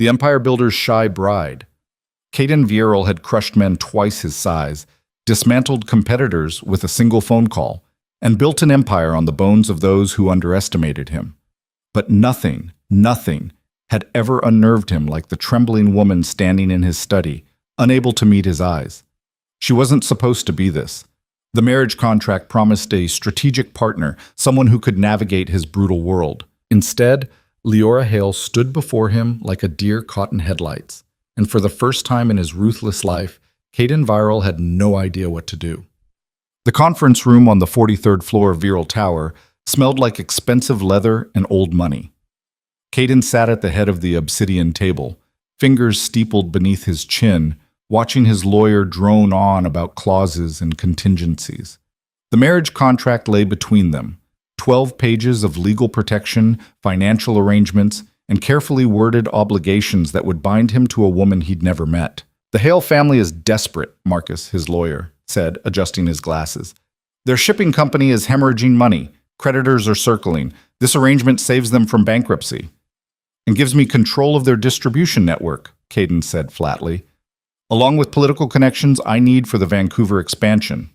the empire builder's shy bride. Caden Vierel had crushed men twice his size, dismantled competitors with a single phone call, and built an empire on the bones of those who underestimated him. But nothing had ever unnerved him like the trembling woman standing in his study, unable to meet his eyes. She wasn't supposed to be this. The marriage contract promised a strategic partner, someone who could navigate his brutal world. Instead, Leora Hale stood before him like a deer caught in headlights, and for the first time in his ruthless life, Caden Vierel had no idea what to do. The conference room on the 43rd floor of Vierel Tower smelled like expensive leather and old money. Caden sat at the head of the obsidian table, fingers steepled beneath his chin, watching his lawyer drone on about clauses and contingencies. The marriage contract lay between them, 12 pages of legal protection, financial arrangements, and carefully worded obligations that would bind him to a woman he'd never met. "The Hale family is desperate," Marcus, his lawyer, said, adjusting his glasses. "Their shipping company is hemorrhaging money. Creditors are circling. This arrangement saves them from bankruptcy. And gives me control of their distribution network," Caden said flatly, "along with political connections I need for the Vancouver expansion."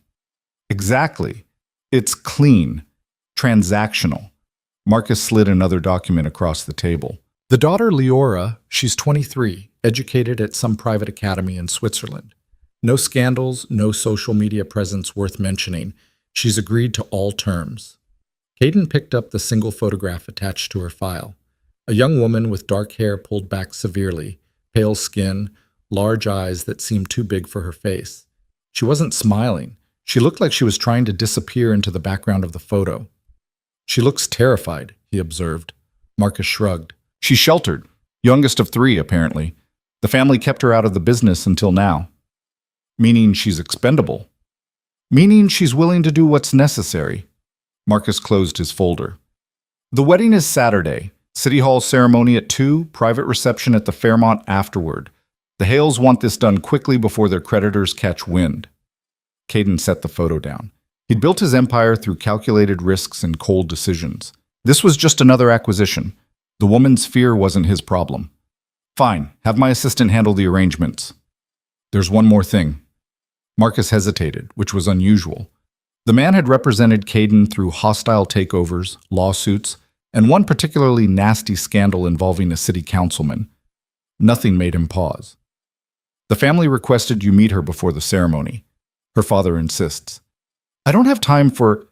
"Exactly. It's clean. Transactional." Marcus slid another document across the table. "The daughter Leora, she's 23, educated at some private academy in Switzerland. No scandals, no social media presence worth mentioning. She's agreed to all terms." Caden picked up the single photograph attached to her file. A young woman with dark hair pulled back severely, pale skin, large eyes that seemed too big for her face. She wasn't smiling. She looked like she was trying to disappear into the background of the photo. "She looks terrified," he observed. Marcus shrugged. "She's sheltered. Youngest of 3, apparently. The family kept her out of the business until now." "Meaning she's expendable?" "Meaning she's willing to do what's necessary." Marcus closed his folder. "The wedding is Saturday. City Hall ceremony at 2, private reception at the Fairmont afterward. The Hales want this done quickly before their creditors catch wind." Caden set the photo down. He'd built his empire through calculated risks and cold decisions. This was just another acquisition. The woman's fear wasn't his problem. "Fine, have my assistant handle the arrangements." "There's one more thing." Marcus hesitated, which was unusual. The man had represented Caden through hostile takeovers, lawsuits, and one particularly nasty scandal involving a city councilman. Nothing made him pause. "The family requested you meet her before the ceremony. Her father insists." "I don't have time for—"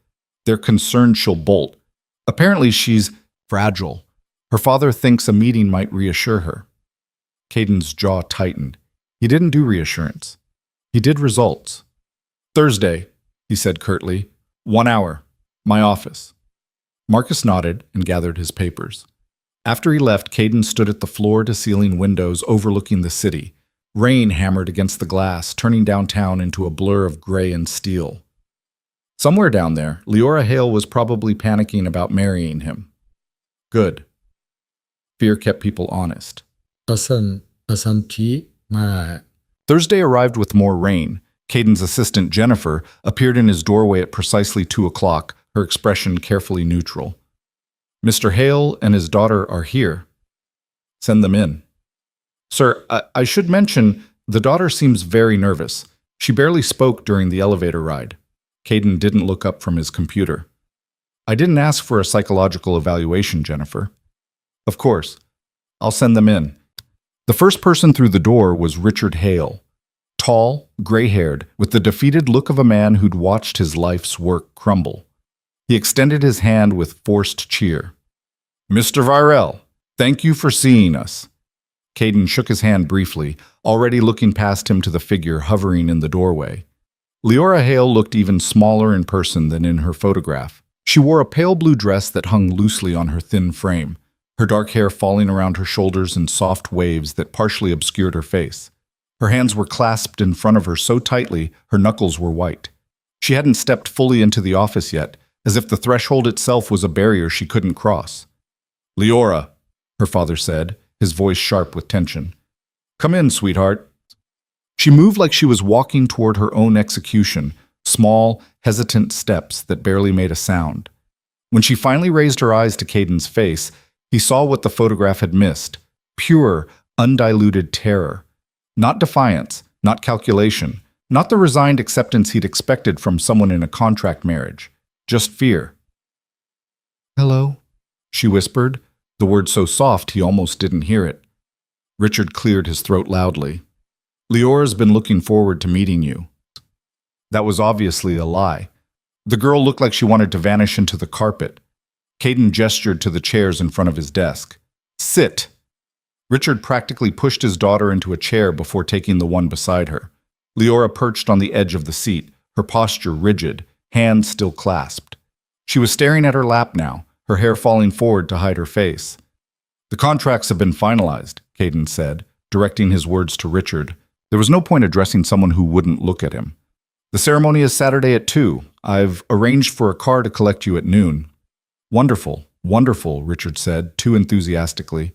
"They're concerned she'll bolt. Apparently she's fragile. Her father thinks a meeting might reassure her." Caden's jaw tightened. He didn't do reassurance. He did results. "Thursday," he said curtly. "1 hour. My office." Marcus nodded and gathered his papers. After he left, Caden stood at the floor-to-ceiling windows overlooking the city. Rain hammered against the glass, turning downtown into a blur of gray and steel. Somewhere down there, Leora Hale was probably panicking about marrying him. Good. Fear kept people honest. Thursday arrived with more rain. Caden's assistant, Jennifer, appeared in his doorway at precisely 2 o'clock, her expression carefully neutral. "Mr. Hale and his daughter are here." "Send them in." "Sir, I should mention, the daughter seems very nervous. She barely spoke during the elevator ride." Caden didn't look up from his computer. "I didn't ask for a psychological evaluation, Jennifer." "Of course. I'll send them in." The first person through the door was Richard Hale. Tall, gray-haired, with the defeated look of a man who'd watched his life's work crumble. He extended his hand with forced cheer. "Mr. Vierel, thank you for seeing us." Caden shook his hand briefly, already looking past him to the figure hovering in the doorway. Leora Hale looked even smaller in person than in her photograph. She wore a pale blue dress that hung loosely on her thin frame, her dark hair falling around her shoulders in soft waves that partially obscured her face. Her hands were clasped in front of her so tightly her knuckles were white. She hadn't stepped fully into the office yet, as if the threshold itself was a barrier she couldn't cross. "Leora," her father said, his voice sharp with tension. "Come in, sweetheart." She moved like she was walking toward her own execution, small, hesitant steps that barely made a sound. When she finally raised her eyes to Caden's face, he saw what the photograph had missed: pure, Undiluted terror. Not defiance, not calculation, not the resigned acceptance he'd expected from someone in a contract marriage. Just fear. "Hello," she whispered, the word so soft he almost didn't hear it. Richard cleared his throat loudly. "Leora's been looking forward to meeting you." That was obviously a lie. The girl looked like she wanted to vanish into the carpet. Caden gestured to the chairs in front of his desk. "Sit!" Richard practically pushed his daughter into a chair before taking the one beside her. Leora perched on the edge of the seat, her posture rigid, hands still clasped. She was staring at her lap now, her hair falling forward to hide her face. "The contracts have been finalized," Caden said, directing his words to Richard. There was no point addressing someone who wouldn't look at him. "The ceremony is Saturday at 2. I've arranged for a car to collect you at noon." "Wonderful, wonderful," Richard said, too enthusiastically.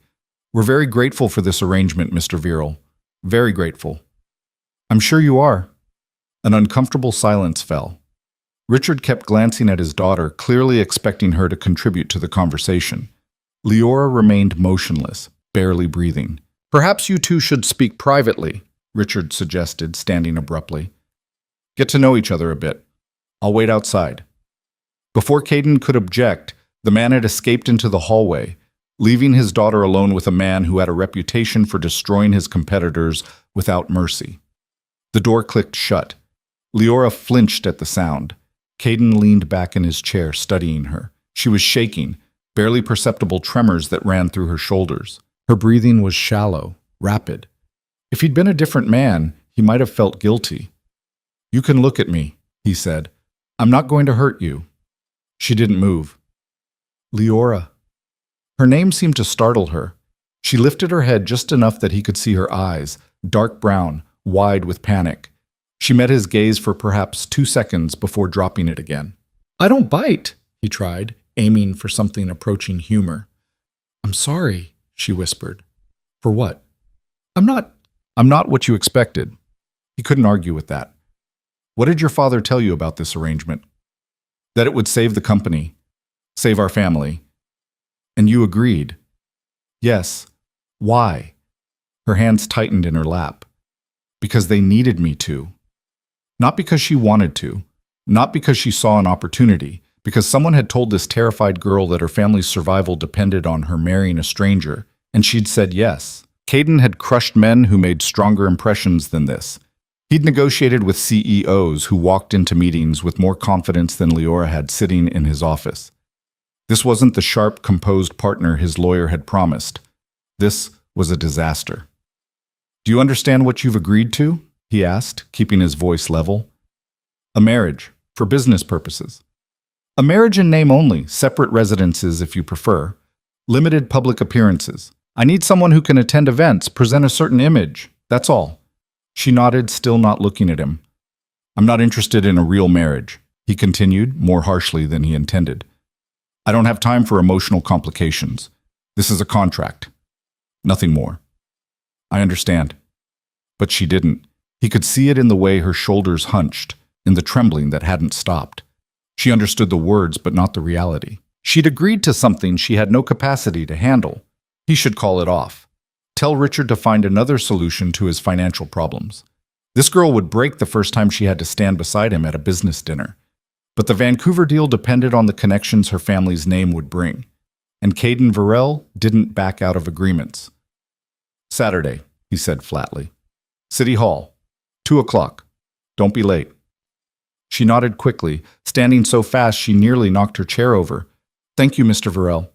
"We're very grateful for this arrangement, Mr. Viral. Very grateful." "I'm sure you are." An uncomfortable silence fell. Richard kept glancing at his daughter, clearly expecting her to contribute to the conversation. Leora remained motionless, barely breathing. "Perhaps you two should speak privately," Richard suggested, standing abruptly. "Get to know each other a bit. I'll wait outside." Before Caden could object, the man had escaped into the hallway, leaving his daughter alone with a man who had a reputation for destroying his competitors without mercy. The door clicked shut. Leora flinched at the sound. Caden leaned back in his chair, studying her. She was shaking, barely perceptible tremors that ran through her shoulders. Her breathing was shallow, rapid. If he'd been a different man, he might have felt guilty. "You can look at me," he said. "I'm not going to hurt you." She didn't move. "Leora." Her name seemed to startle her. She lifted her head just enough that he could see her eyes, dark brown, wide with panic. She met his gaze for perhaps 2 seconds before dropping it again. "I don't bite," he tried, aiming for something approaching humor. "I'm sorry," she whispered. "For what?" I'm not what you expected." He couldn't argue with that. "What did your father tell you about this arrangement?" "That it would save the company, save our family." "And you agreed?" "Yes." "Why?" Her hands tightened in her lap. "Because they needed me to." Not because she wanted to, not because she saw an opportunity, because someone had told this terrified girl that her family's survival depended on her marrying a stranger, and she'd said yes. Caden had crushed men who made stronger impressions than this. He'd negotiated with CEOs who walked into meetings with more confidence than Leora had sitting in his office. This wasn't the sharp, composed partner his lawyer had promised. This was a disaster. "Do you understand what you've agreed to?" he asked, keeping his voice level. "A marriage, for business purposes. A marriage in name only, separate residences if you prefer. Limited public appearances. I need someone who can attend events, present a certain image. That's all." She nodded, still not looking at him. "I'm not interested in a real marriage," he continued, more harshly than he intended. "I don't have time for emotional complications. This is a contract. Nothing more." "I understand." But she didn't. He could see it in the way her shoulders hunched, in the trembling that hadn't stopped. She understood the words, but not the reality. She'd agreed to something she had no capacity to handle. He should call it off. Tell Richard to find another solution to his financial problems. This girl would break the first time she had to stand beside him at a business dinner. But the Vancouver deal depended on the connections her family's name would bring. And Caden Varel didn't back out of agreements. "Saturday," he said flatly. "City Hall. 2 o'clock. Don't be late." She nodded quickly, standing so fast she nearly knocked her chair over. "Thank you, Mr. Varel."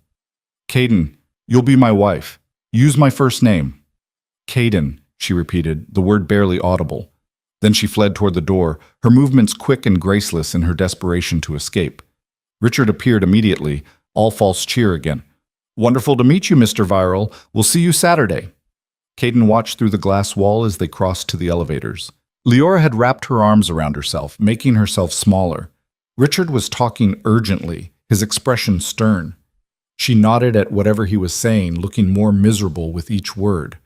"Caden, you'll be my wife. Use my first name." "Caden," she repeated, the word barely audible. Then she fled toward the door, her movements quick and graceless in her desperation to escape. Richard appeared immediately, all false cheer again. "Wonderful to meet you, Mr. Viral. We'll see you Saturday." Caden watched through the glass wall as they crossed to the elevators. Leora had wrapped her arms around herself, making herself smaller. Richard was talking urgently, his expression stern. She nodded at whatever he was saying, looking more miserable with each word.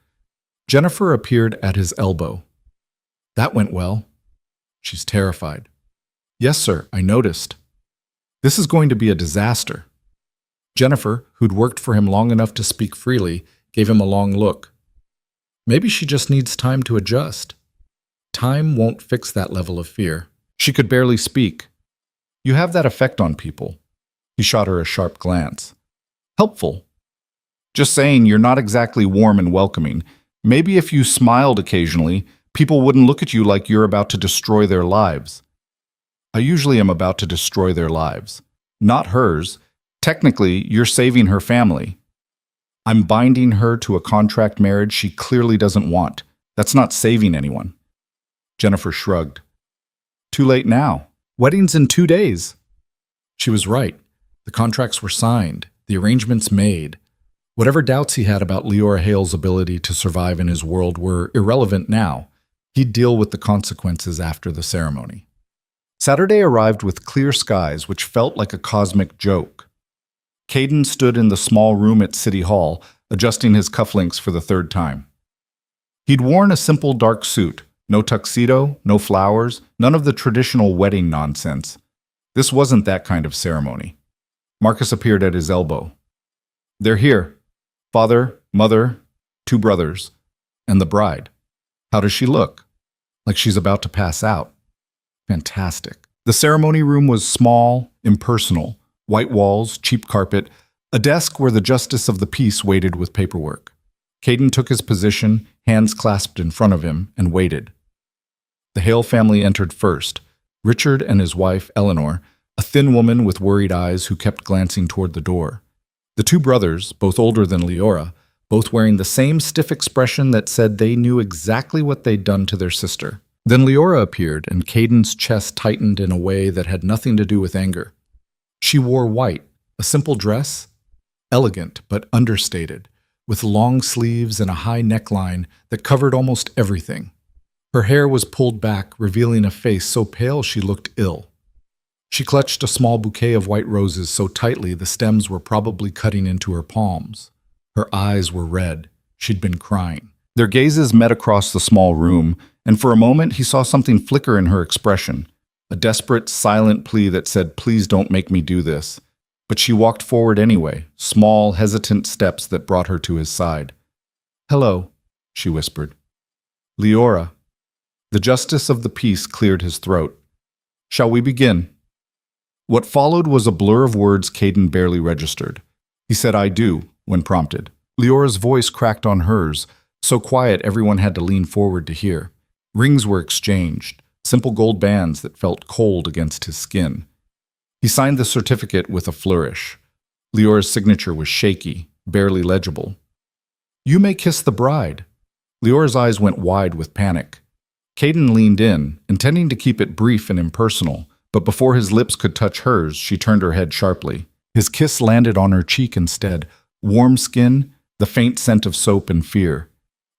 Jennifer appeared at his elbow. "That went well." "She's terrified." "Yes, sir, I noticed." "This is going to be a disaster." Jennifer, who'd worked for him long enough to speak freely, gave him a long look. Maybe she just needs time to adjust. Time won't fix that level of fear. She could barely speak. You have that effect on people. He shot her a sharp glance. Helpful. Just saying you're not exactly warm and welcoming. Maybe if you smiled occasionally, people wouldn't look at you like you're about to destroy their lives. I usually am about to destroy their lives. Not hers. Technically, you're saving her family. I'm binding her to a contract marriage she clearly doesn't want. That's not saving anyone. Jennifer shrugged. Too late now. Wedding's in 2 days. She was right. The contracts were signed, the arrangements made. Whatever doubts he had about Leora Hale's ability to survive in his world were irrelevant now. He'd deal with the consequences after the ceremony. Saturday arrived with clear skies, which felt like a cosmic joke. Caden stood in the small room at City Hall, adjusting his cufflinks for the 3rd time. He'd worn a simple dark suit, no tuxedo, no flowers, none of the traditional wedding nonsense. This wasn't that kind of ceremony. Marcus appeared at his elbow. They're here. Father, mother, 2 brothers, and the bride. How does she look? Like she's about to pass out. Fantastic. The ceremony room was small, impersonal, white walls, cheap carpet, a desk where the justice of the peace waited with paperwork. Caden took his position, hands clasped in front of him, and waited. The Hale family entered first. Richard and his wife, Eleanor, a thin woman with worried eyes who kept glancing toward the door. The 2 brothers, both older than Leora, both wearing the same stiff expression that said they knew exactly what they'd done to their sister. Then Leora appeared, and Caden's chest tightened in a way that had nothing to do with anger. She wore white, a simple dress, elegant but understated, with long sleeves and a high neckline that covered almost everything. Her hair was pulled back, revealing a face so pale she looked ill. She clutched a small bouquet of white roses so tightly the stems were probably cutting into her palms. Her eyes were red. She'd been crying. Their gazes met across the small room, and for a moment he saw something flicker in her expression, a desperate, silent plea that said, "Please don't make me do this." But she walked forward anyway, small, hesitant steps that brought her to his side. "Hello," she whispered. "Leora." The justice of the peace cleared his throat. "Shall we begin?" What followed was a blur of words Caden barely registered. He said, "I do," when prompted. Leora's voice cracked on hers, so quiet everyone had to lean forward to hear. Rings were exchanged, simple gold bands that felt cold against his skin. He signed the certificate with a flourish. Leora's signature was shaky, barely legible. "You may kiss the bride." Leora's eyes went wide with panic. Caden leaned in, intending to keep it brief and impersonal, but before his lips could touch hers, she turned her head sharply. His kiss landed on her cheek instead, warm skin, the faint scent of soap and fear.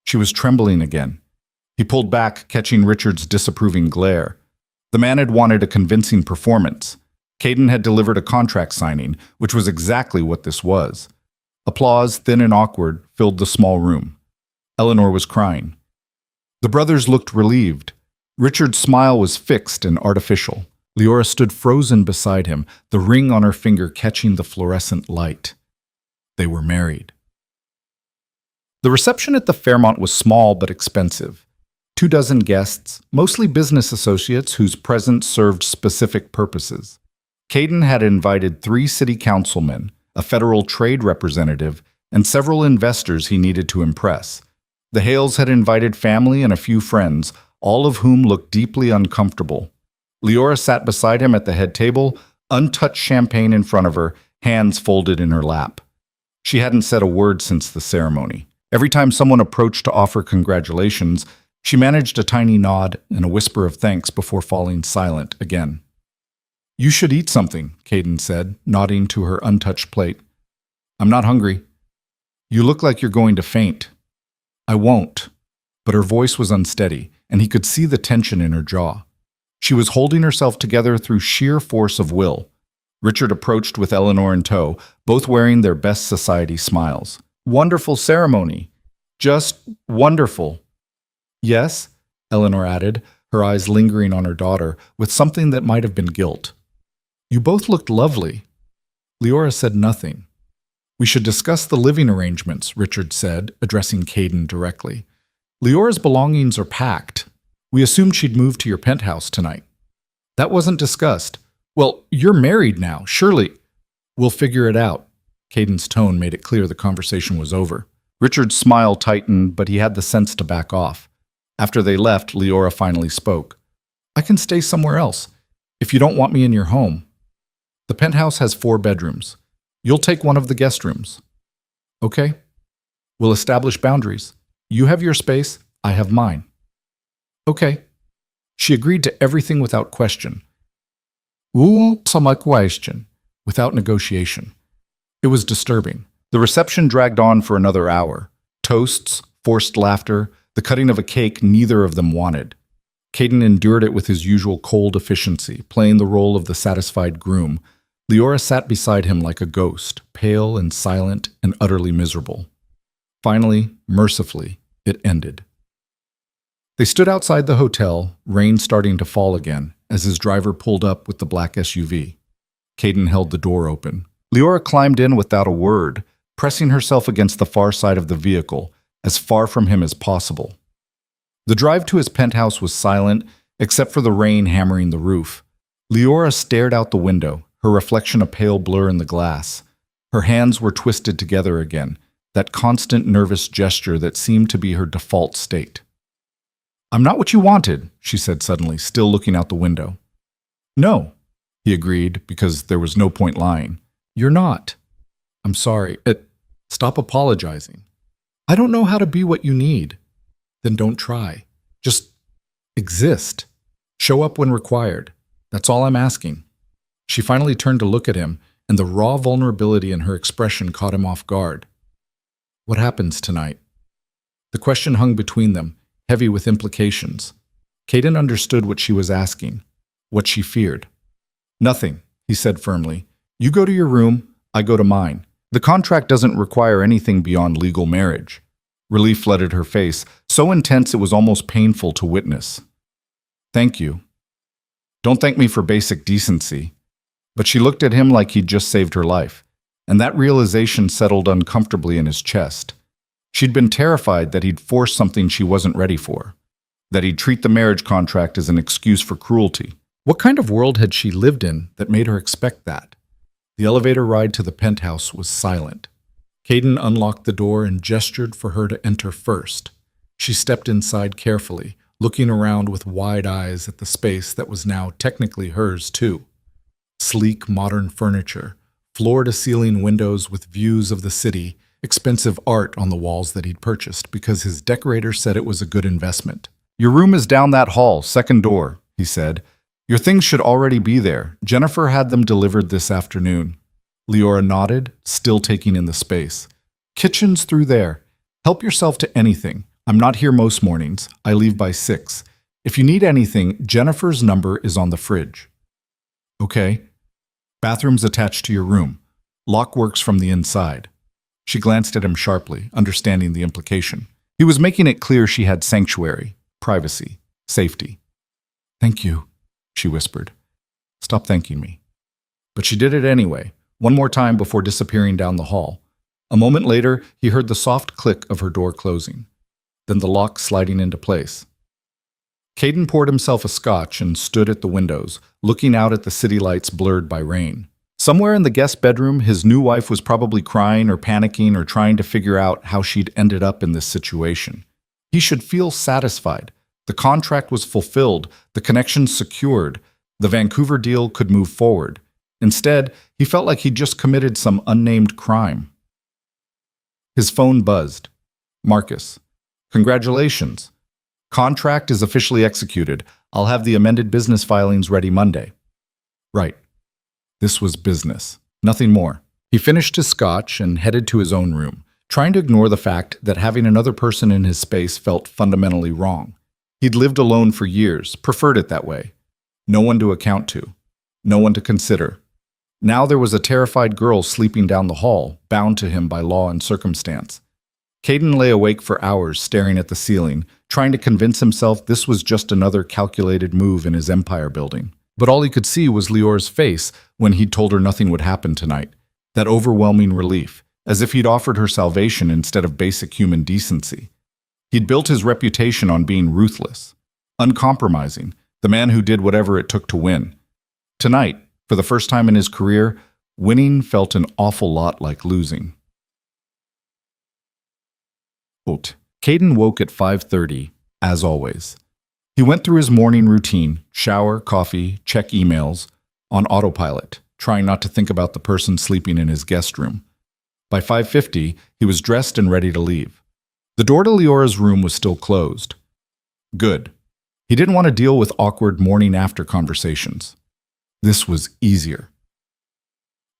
She was trembling again. He pulled back, catching Richard's disapproving glare. The man had wanted a convincing performance. Caden had delivered a contract signing, which was exactly what this was. Applause, thin and awkward, filled the small room. Eleanor was crying. The brothers looked relieved. Richard's smile was fixed and artificial. Leora stood frozen beside him, the ring on her finger catching the fluorescent light. They were married. The reception at the Fairmont was small but expensive. 24 guests, mostly business associates whose presence served specific purposes. Caden had invited 3 city councilmen, a federal trade representative, and several investors he needed to impress. The Hales had invited family and a few friends, all of whom looked deeply uncomfortable. Leora sat beside him at the head table, untouched champagne in front of her, hands folded in her lap. She hadn't said a word since the ceremony. Every time someone approached to offer congratulations, she managed a tiny nod and a whisper of thanks before falling silent again. "You should eat something," Caden said, nodding to her untouched plate. "I'm not hungry." "You look like you're going to faint." "I won't." But her voice was unsteady, and he could see the tension in her jaw. She was holding herself together through sheer force of will. Richard approached with Eleanor in tow, both wearing their best society smiles. "Wonderful ceremony. Just wonderful." "Yes," Eleanor added, her eyes lingering on her daughter, with something that might have been guilt. "You both looked lovely." Leora said nothing. "We should discuss the living arrangements," Richard said, addressing Caden directly. Leora's belongings are packed. We assumed she'd move to your penthouse tonight. That wasn't discussed. Well, you're married now, surely. We'll figure it out. Caden's tone made it clear the conversation was over. Richard's smile tightened, but he had the sense to back off. After they left, Leora finally spoke. I can stay somewhere else, if you don't want me in your home. The penthouse has 4 bedrooms. You'll take one of the guest rooms. Okay? We'll establish boundaries. You have your space, I have mine. Okay. She agreed to everything without question. Without negotiation. It was disturbing. The reception dragged on for another hour. Toasts, forced laughter, the cutting of a cake neither of them wanted. Caden endured it with his usual cold efficiency, playing the role of the satisfied groom. Leora sat beside him like a ghost, pale and silent and utterly miserable. Finally, mercifully, it ended. They stood outside the hotel, rain starting to fall again, as his driver pulled up with the black SUV. Caden held the door open. Leora climbed in without a word, pressing herself against the far side of the vehicle, as far from him as possible. The drive to his penthouse was silent, except for the rain hammering the roof. Leora stared out the window, her reflection a pale blur in the glass. Her hands were twisted together again, that constant nervous gesture that seemed to be her default state. I'm not what you wanted, she said suddenly, still looking out the window. No, he agreed, because there was no point lying. You're not. I'm sorry. Stop apologizing. I don't know how to be what you need. Then don't try. Just exist. Show up when required. That's all I'm asking. She finally turned to look at him, and the raw vulnerability in her expression caught him off guard. What happens tonight? The question hung between them, heavy with implications. Caden understood what she was asking, what she feared. Nothing, he said firmly. You go to your room, I go to mine. The contract doesn't require anything beyond legal marriage. Relief flooded her face, so intense it was almost painful to witness. Thank you. Don't thank me for basic decency. But she looked at him like he'd just saved her life, and that realization settled uncomfortably in his chest. She'd been terrified that he'd force something she wasn't ready for, that he'd treat the marriage contract as an excuse for cruelty. What kind of world had she lived in that made her expect that? The elevator ride to the penthouse was silent. Caden unlocked the door and gestured for her to enter first. She stepped inside carefully, looking around with wide eyes at the space that was now technically hers too. Sleek, modern furniture, floor-to-ceiling windows with views of the city, expensive art on the walls that he'd purchased because his decorator said it was a good investment. Your room is down that hall, second door, he said. Your things should already be there. Jennifer had them delivered this afternoon. Leora nodded, still taking in the space. Kitchen's through there. Help yourself to anything. I'm not here most mornings. I leave by 6. If you need anything, Jennifer's number is on the fridge. Okay. Bathroom's attached to your room. Lock works from the inside. She glanced at him sharply, understanding the implication. He was making it clear she had sanctuary, privacy, safety. Thank you, she whispered. Stop thanking me. But she did it anyway, one more time before disappearing down the hall. A moment later, he heard the soft click of her door closing, then the lock sliding into place. Caden poured himself a scotch and stood at the windows, looking out at the city lights blurred by rain. Somewhere in the guest bedroom, his new wife was probably crying or panicking or trying to figure out how she'd ended up in this situation. He should feel satisfied. The contract was fulfilled, the connection secured, the Vancouver deal could move forward. Instead, he felt like he'd just committed some unnamed crime. His phone buzzed. Marcus. Congratulations. Contract is officially executed. I'll have the amended business filings ready Monday. Right. This was business. Nothing more. He finished his scotch and headed to his own room, trying to ignore the fact that having another person in his space felt fundamentally wrong. He'd lived alone for years, preferred it that way. No one to account to. No one to consider. Now there was a terrified girl sleeping down the hall, bound to him by law and circumstance. Caden lay awake for hours staring at the ceiling, trying to convince himself this was just another calculated move in his empire building. But all he could see was Leora's face when he'd told her nothing would happen tonight. That overwhelming relief, as if he'd offered her salvation instead of basic human decency. He'd built his reputation on being ruthless, uncompromising, the man who did whatever it took to win. Tonight, for the first time in his career, winning felt an awful lot like losing. Caden woke at 5:30, as always. He went through his morning routine, shower, coffee, check emails, on autopilot, trying not to think about the person sleeping in his guest room. By 5:50, he was dressed and ready to leave. The door to Leora's room was still closed. Good. He didn't want to deal with awkward morning-after conversations. This was easier.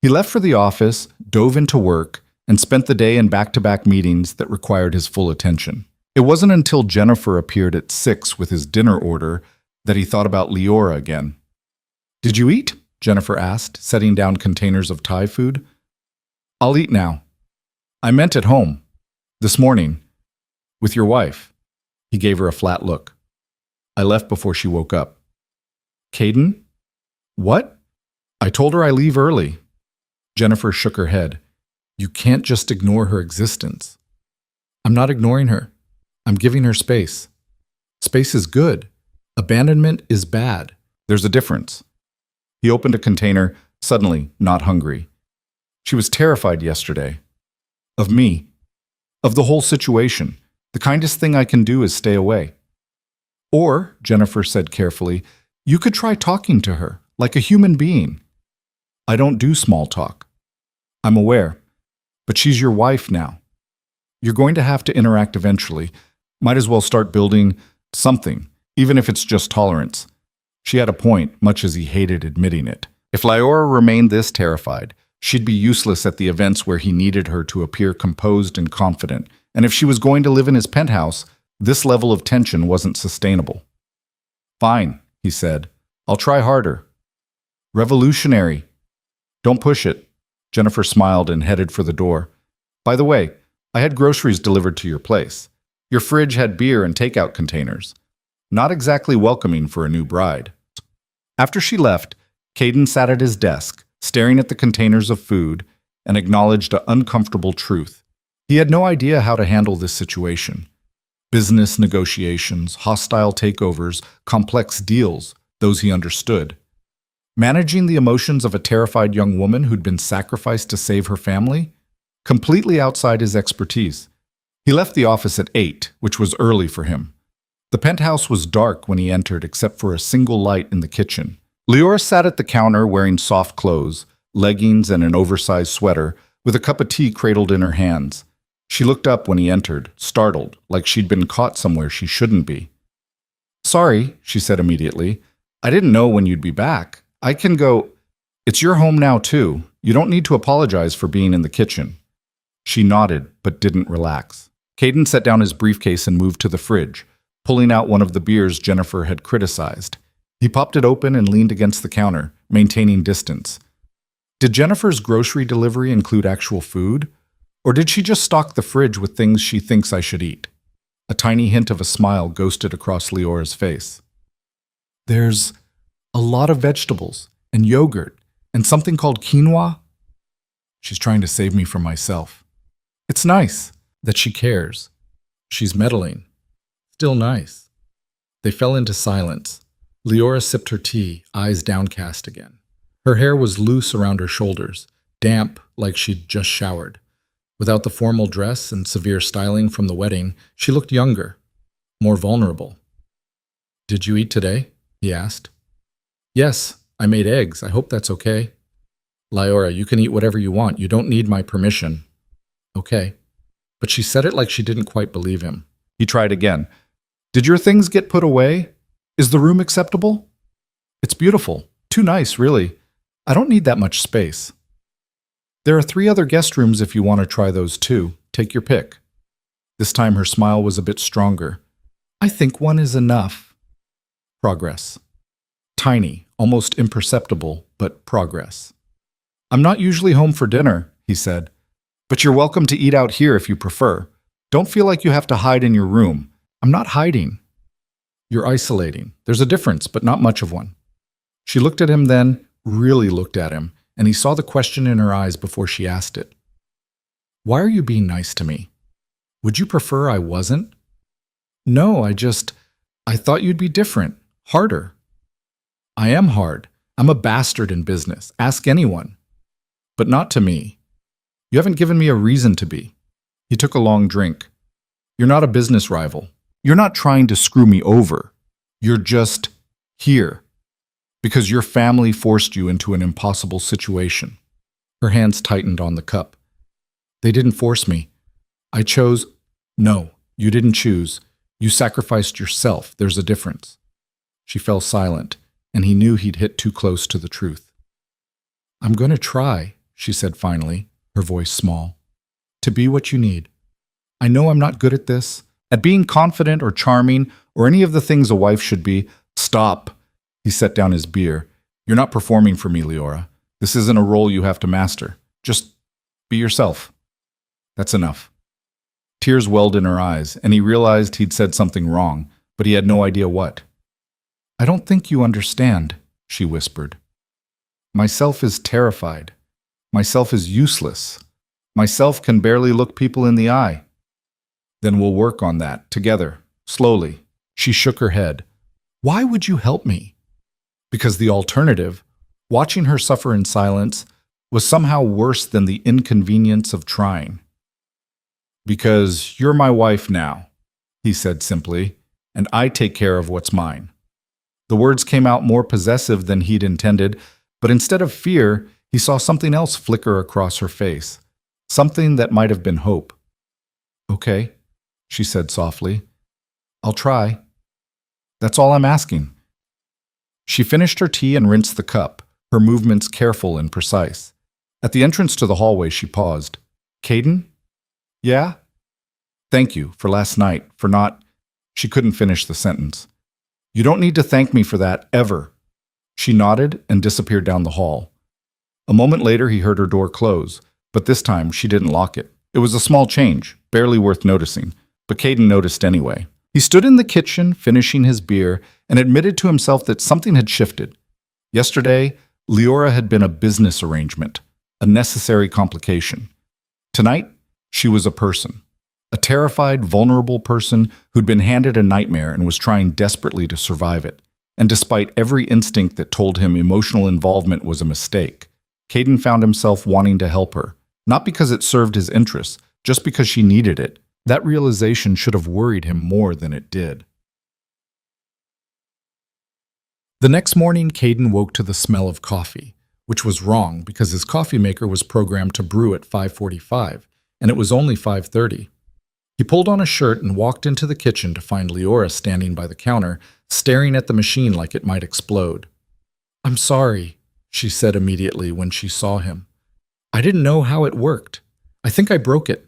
He left for the office, dove into work, and spent the day in back-to-back meetings that required his full attention. It wasn't until Jennifer appeared at 6 with his dinner order that he thought about Leora again. "Did you eat?" Jennifer asked, setting down containers of Thai food. "I'll eat now." "I meant at home. This morning. With your wife." He gave her a flat look. "I left before she woke up." "Caden? What?" "I told her I leave early." Jennifer shook her head. "You can't just ignore her existence." "I'm not ignoring her. I'm giving her space. Space is good. Abandonment is bad. There's a difference." He opened a container, suddenly not hungry. "She was terrified yesterday. Of me. Of the whole situation. The kindest thing I can do is stay away." "Or," Jennifer said carefully, "you could try talking to her, like a human being." "I don't do small talk." "I'm aware. But she's your wife now. You're going to have to interact eventually. Might as well start building something, even if it's just tolerance." She had a point, much as he hated admitting it. If Leora remained this terrified, she'd be useless at the events where he needed her to appear composed and confident. And if she was going to live in his penthouse, this level of tension wasn't sustainable. "Fine," he said. "I'll try harder." "Revolutionary." "Don't push it." Jennifer smiled and headed for the door. "By the way, I had groceries delivered to your place. Your fridge had beer and takeout containers. Not exactly welcoming for a new bride." After she left, Caden sat at his desk, staring at the containers of food, and acknowledged an uncomfortable truth. He had no idea how to handle this situation. Business negotiations, hostile takeovers, complex deals, those he understood. Managing the emotions of a terrified young woman who'd been sacrificed to save her family? Completely outside his expertise. He left the office at 8, which was early for him. The penthouse was dark when he entered except for a single light in the kitchen. Leora sat at the counter wearing soft clothes, leggings and an oversized sweater, with a cup of tea cradled in her hands. She looked up when he entered, startled, like she'd been caught somewhere she shouldn't be. "Sorry," she said immediately. "I didn't know when you'd be back. I can go—" "It's your home now, too. You don't need to apologize for being in the kitchen." She nodded, but didn't relax. Caden set down his briefcase and moved to the fridge, pulling out one of the beers Jennifer had criticized. He popped it open and leaned against the counter, maintaining distance. Did Jennifer's grocery delivery include actual food? Or did she just stock the fridge with things she thinks I should eat? A tiny hint of a smile ghosted across Leora's face. "There's a lot of vegetables, and yogurt, and something called quinoa." She's trying to save me from myself. It's nice that she cares. She's meddling. Still nice. They fell into silence. Leora sipped her tea, eyes downcast again. Her hair was loose around her shoulders, damp like she'd just showered. Without the formal dress and severe styling from the wedding, she looked younger, more vulnerable. "Did you eat today?" he asked. "Yes, I made eggs. I hope that's okay." "Leora, you can eat whatever you want. You don't need my permission." "Okay." But she said it like she didn't quite believe him. He tried again. "Did your things get put away? Is the room acceptable?" "It's beautiful. Too nice, really. I don't need that much space." "There are 3 other guest rooms if you want to try those too. Take your pick." This time her smile was a bit stronger. "I think 1 is enough." Progress. Tiny, almost imperceptible, but progress. "I'm not usually home for dinner," he said. "But you're welcome to eat out here if you prefer. Don't feel like you have to hide in your room." "I'm not hiding." "You're isolating. There's a difference, but not much of one." She looked at him then, really looked at him, and he saw the question in her eyes before she asked it. "Why are you being nice to me? Would you prefer I wasn't?" No, I thought you'd be different, harder. I am hard. I'm a bastard in business. Ask anyone. But not to me. You haven't given me a reason to be. He took a long drink. You're not a business rival. You're not trying to screw me over. You're just here because your family forced you into an impossible situation. Her hands tightened on the cup. They didn't force me. I chose. No, you didn't choose. You sacrificed yourself. There's a difference. She fell silent, and he knew he'd hit too close to the truth. I'm going to try, she said finally, her voice small, to be what you need. I know I'm not good at this, at being confident or charming or any of the things a wife should be. Stop. He set down his beer. You're not performing for me, Leora. This isn't a role you have to master. Just be yourself. That's enough. Tears welled in her eyes, and he realized he'd said something wrong, but he had no idea what. I don't think you understand, she whispered. Myself is terrified. Myself is useless. Myself can barely look people in the eye. Then we'll work on that, together, slowly. She shook her head. Why would you help me? Because the alternative, watching her suffer in silence, was somehow worse than the inconvenience of trying. Because you're my wife now, he said simply, and I take care of what's mine. The words came out more possessive than he'd intended, but instead of fear, he saw something else flicker across her face, something that might have been hope. Okay, she said softly. I'll try. That's all I'm asking. She finished her tea and rinsed the cup, her movements careful and precise. At the entrance to the hallway, she paused. Caden? Yeah? Thank you for last night, for not… She couldn't finish the sentence. You don't need to thank me for that, ever. She nodded and disappeared down the hall. A moment later, he heard her door close, but this time she didn't lock it. It was a small change, barely worth noticing, but Caden noticed anyway. He stood in the kitchen, finishing his beer, and admitted to himself that something had shifted. Yesterday, Leora had been a business arrangement, a necessary complication. Tonight, she was a person. A terrified, vulnerable person who'd been handed a nightmare and was trying desperately to survive it. And despite every instinct that told him emotional involvement was a mistake, Caden found himself wanting to help her, not because it served his interests, just because she needed it. That realization should have worried him more than it did. The next morning, Caden woke to the smell of coffee, which was wrong because his coffee maker was programmed to brew at 5:45, and it was only 5:30. He pulled on a shirt and walked into the kitchen to find Leora standing by the counter, staring at the machine like it might explode. I'm sorry, she said immediately when she saw him. I didn't know how it worked. I think I broke it.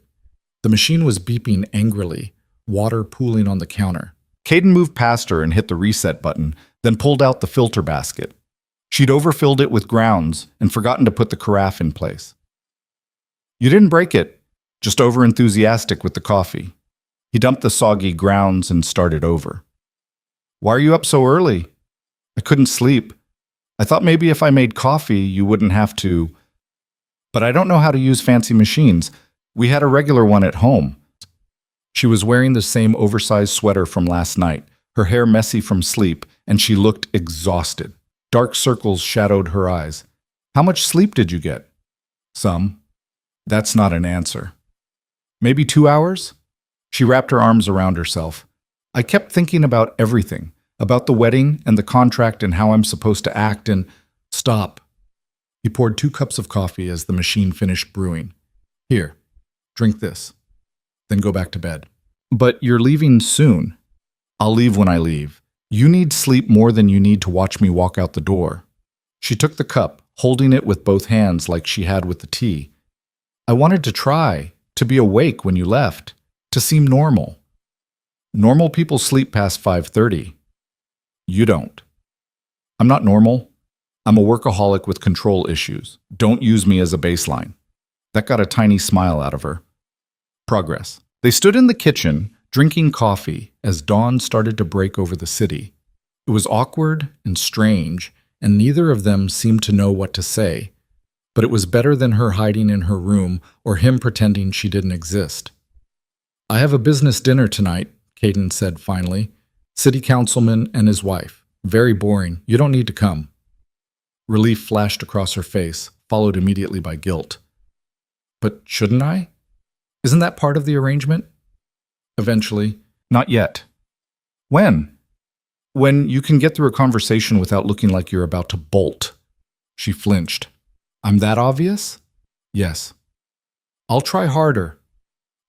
The machine was beeping angrily, water pooling on the counter. Caden moved past her and hit the reset button, then pulled out the filter basket. She'd overfilled it with grounds and forgotten to put the carafe in place. You didn't break it, just overenthusiastic with the coffee. He dumped the soggy grounds and started over. Why are you up so early? I couldn't sleep. I thought maybe if I made coffee, you wouldn't have to. But I don't know how to use fancy machines. We had a regular one at home. She was wearing the same oversized sweater from last night, her hair messy from sleep, and she looked exhausted. Dark circles shadowed her eyes. How much sleep did you get? Some. That's not an answer. Maybe 2 hours? She wrapped her arms around herself. I kept thinking about everything, about the wedding and the contract and how I'm supposed to act and… Stop. He poured 2 cups of coffee as the machine finished brewing. Here, drink this. Then go back to bed. But you're leaving soon. I'll leave when I leave. You need sleep more than you need to watch me walk out the door. She took the cup, holding it with both hands like she had with the tea. I wanted to try, to be awake when you left, to seem normal. Normal people sleep past 5:30. You don't. I'm not normal. I'm a workaholic with control issues. Don't use me as a baseline. That got a tiny smile out of her. Progress. They stood in the kitchen, drinking coffee, as dawn started to break over the city. It was awkward and strange, and neither of them seemed to know what to say. But it was better than her hiding in her room or him pretending she didn't exist. I have a business dinner tonight, Caden said finally. City councilman and his wife. Very boring. You don't need to come. Relief flashed across her face, followed immediately by guilt. But shouldn't I? Isn't that part of the arrangement? Eventually. Not yet. When? When you can get through a conversation without looking like you're about to bolt. She flinched. I'm that obvious? Yes. I'll try harder.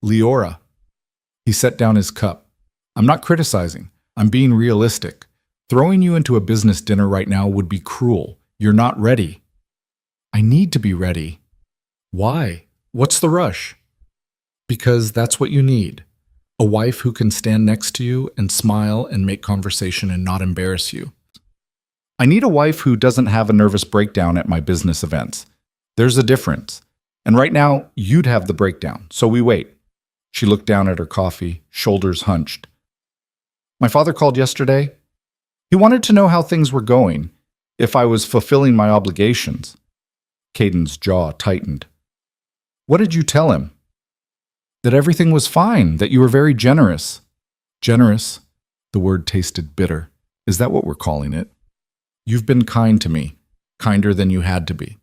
Leora. He set down his cup. I'm not criticizing. I'm being realistic. Throwing you into a business dinner right now would be cruel. You're not ready. I need to be ready. Why? What's the rush? Because that's what you need. A wife who can stand next to you and smile and make conversation and not embarrass you. I need a wife who doesn't have a nervous breakdown at my business events. There's a difference. And right now, you'd have the breakdown, so we wait. She looked down at her coffee, shoulders hunched. My father called yesterday. He wanted to know how things were going, if I was fulfilling my obligations. Caden's jaw tightened. What did you tell him? That everything was fine, that you were very generous. Generous? The word tasted bitter. Is that what we're calling it? You've been kind to me, kinder than you had to be.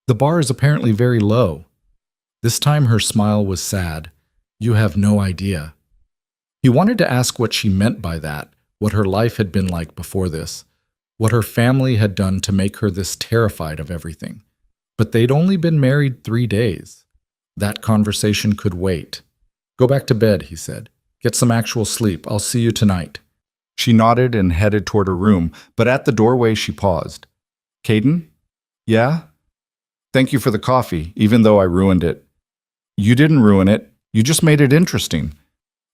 The bar is apparently very low. This time her smile was sad. You have no idea. He wanted to ask what she meant by that, what her life had been like before this, what her family had done to make her this terrified of everything. But they'd only been married 3 days. That conversation could wait. Go back to bed, he said. Get some actual sleep. I'll see you tonight. She nodded and headed toward her room, but at the doorway she paused. Caden? Yeah? Thank you for the coffee, even though I ruined it. You didn't ruin it. You just made it interesting.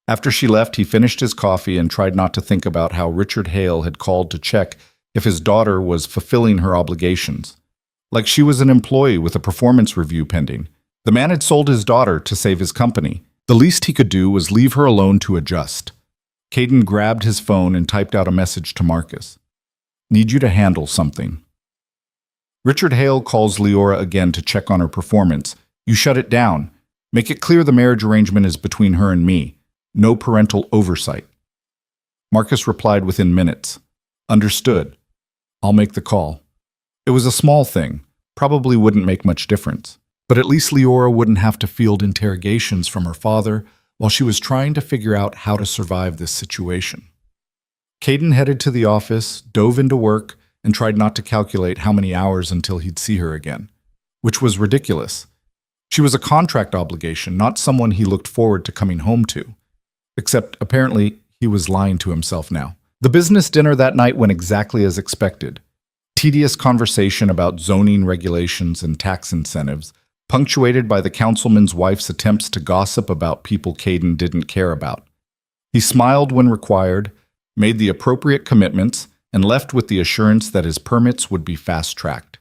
After she left, he finished his coffee and tried not to think about how Richard Hale had called to check if his daughter was fulfilling her obligations. Like she was an employee with a performance review pending. The man had sold his daughter to save his company. The least he could do was leave her alone to adjust. Caden grabbed his phone and typed out a message to Marcus. Need you to handle something. Richard Hale calls Leora again to check on her performance. You shut it down. Make it clear the marriage arrangement is between her and me. No parental oversight. Marcus replied within minutes. Understood. I'll make the call. It was a small thing. Probably wouldn't make much difference. But at least Leora wouldn't have to field interrogations from her father while she was trying to figure out how to survive this situation. Caden headed to the office, dove into work, and tried not to calculate how many hours until he'd see her again, which was ridiculous. She was a contract obligation, not someone he looked forward to coming home to. Except, apparently, he was lying to himself now. The business dinner that night went exactly as expected. Tedious conversation about zoning regulations and tax incentives, punctuated by the councilman's wife's attempts to gossip about people Caden didn't care about. He smiled when required, made the appropriate commitments, and left with the assurance that his permits would be fast-tracked.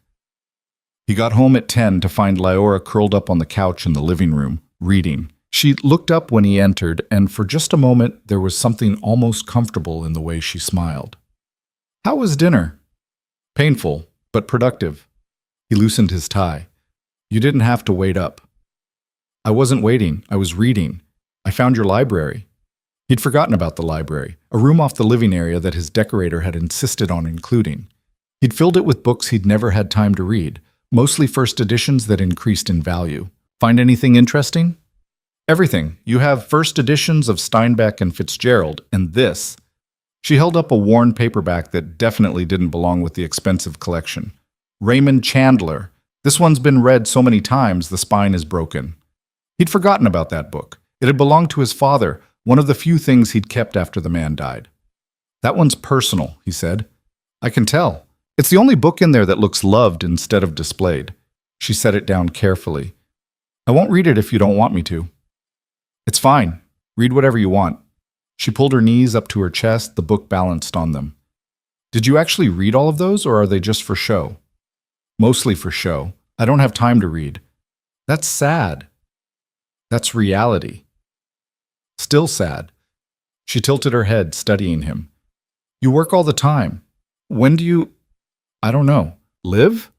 He got home at 10 to find Leora curled up on the couch in the living room, reading. She looked up when he entered, and for just a moment there was something almost comfortable in the way she smiled. How was dinner? Painful, but productive. He loosened his tie. You didn't have to wait up. I wasn't waiting, I was reading. I found your library. He'd forgotten about the library, a room off the living area that his decorator had insisted on including. He'd filled it with books he'd never had time to read, mostly first editions that increased in value. Find anything interesting? Everything. You have first editions of Steinbeck and Fitzgerald, and this. She held up a worn paperback that definitely didn't belong with the expensive collection. Raymond Chandler. This one's been read so many times the spine is broken. He'd forgotten about that book. It had belonged to his father, one of the few things he'd kept after the man died. That one's personal, he said. I can tell. It's the only book in there that looks loved instead of displayed. She set it down carefully. I won't read it if you don't want me to. It's fine. Read whatever you want. She pulled her knees up to her chest, the book balanced on them. Did you actually read all of those, or are they just for show? Mostly for show. I don't have time to read. That's sad. That's reality. Still sad. She tilted her head, studying him. You work all the time. When do you... I don't know. Live?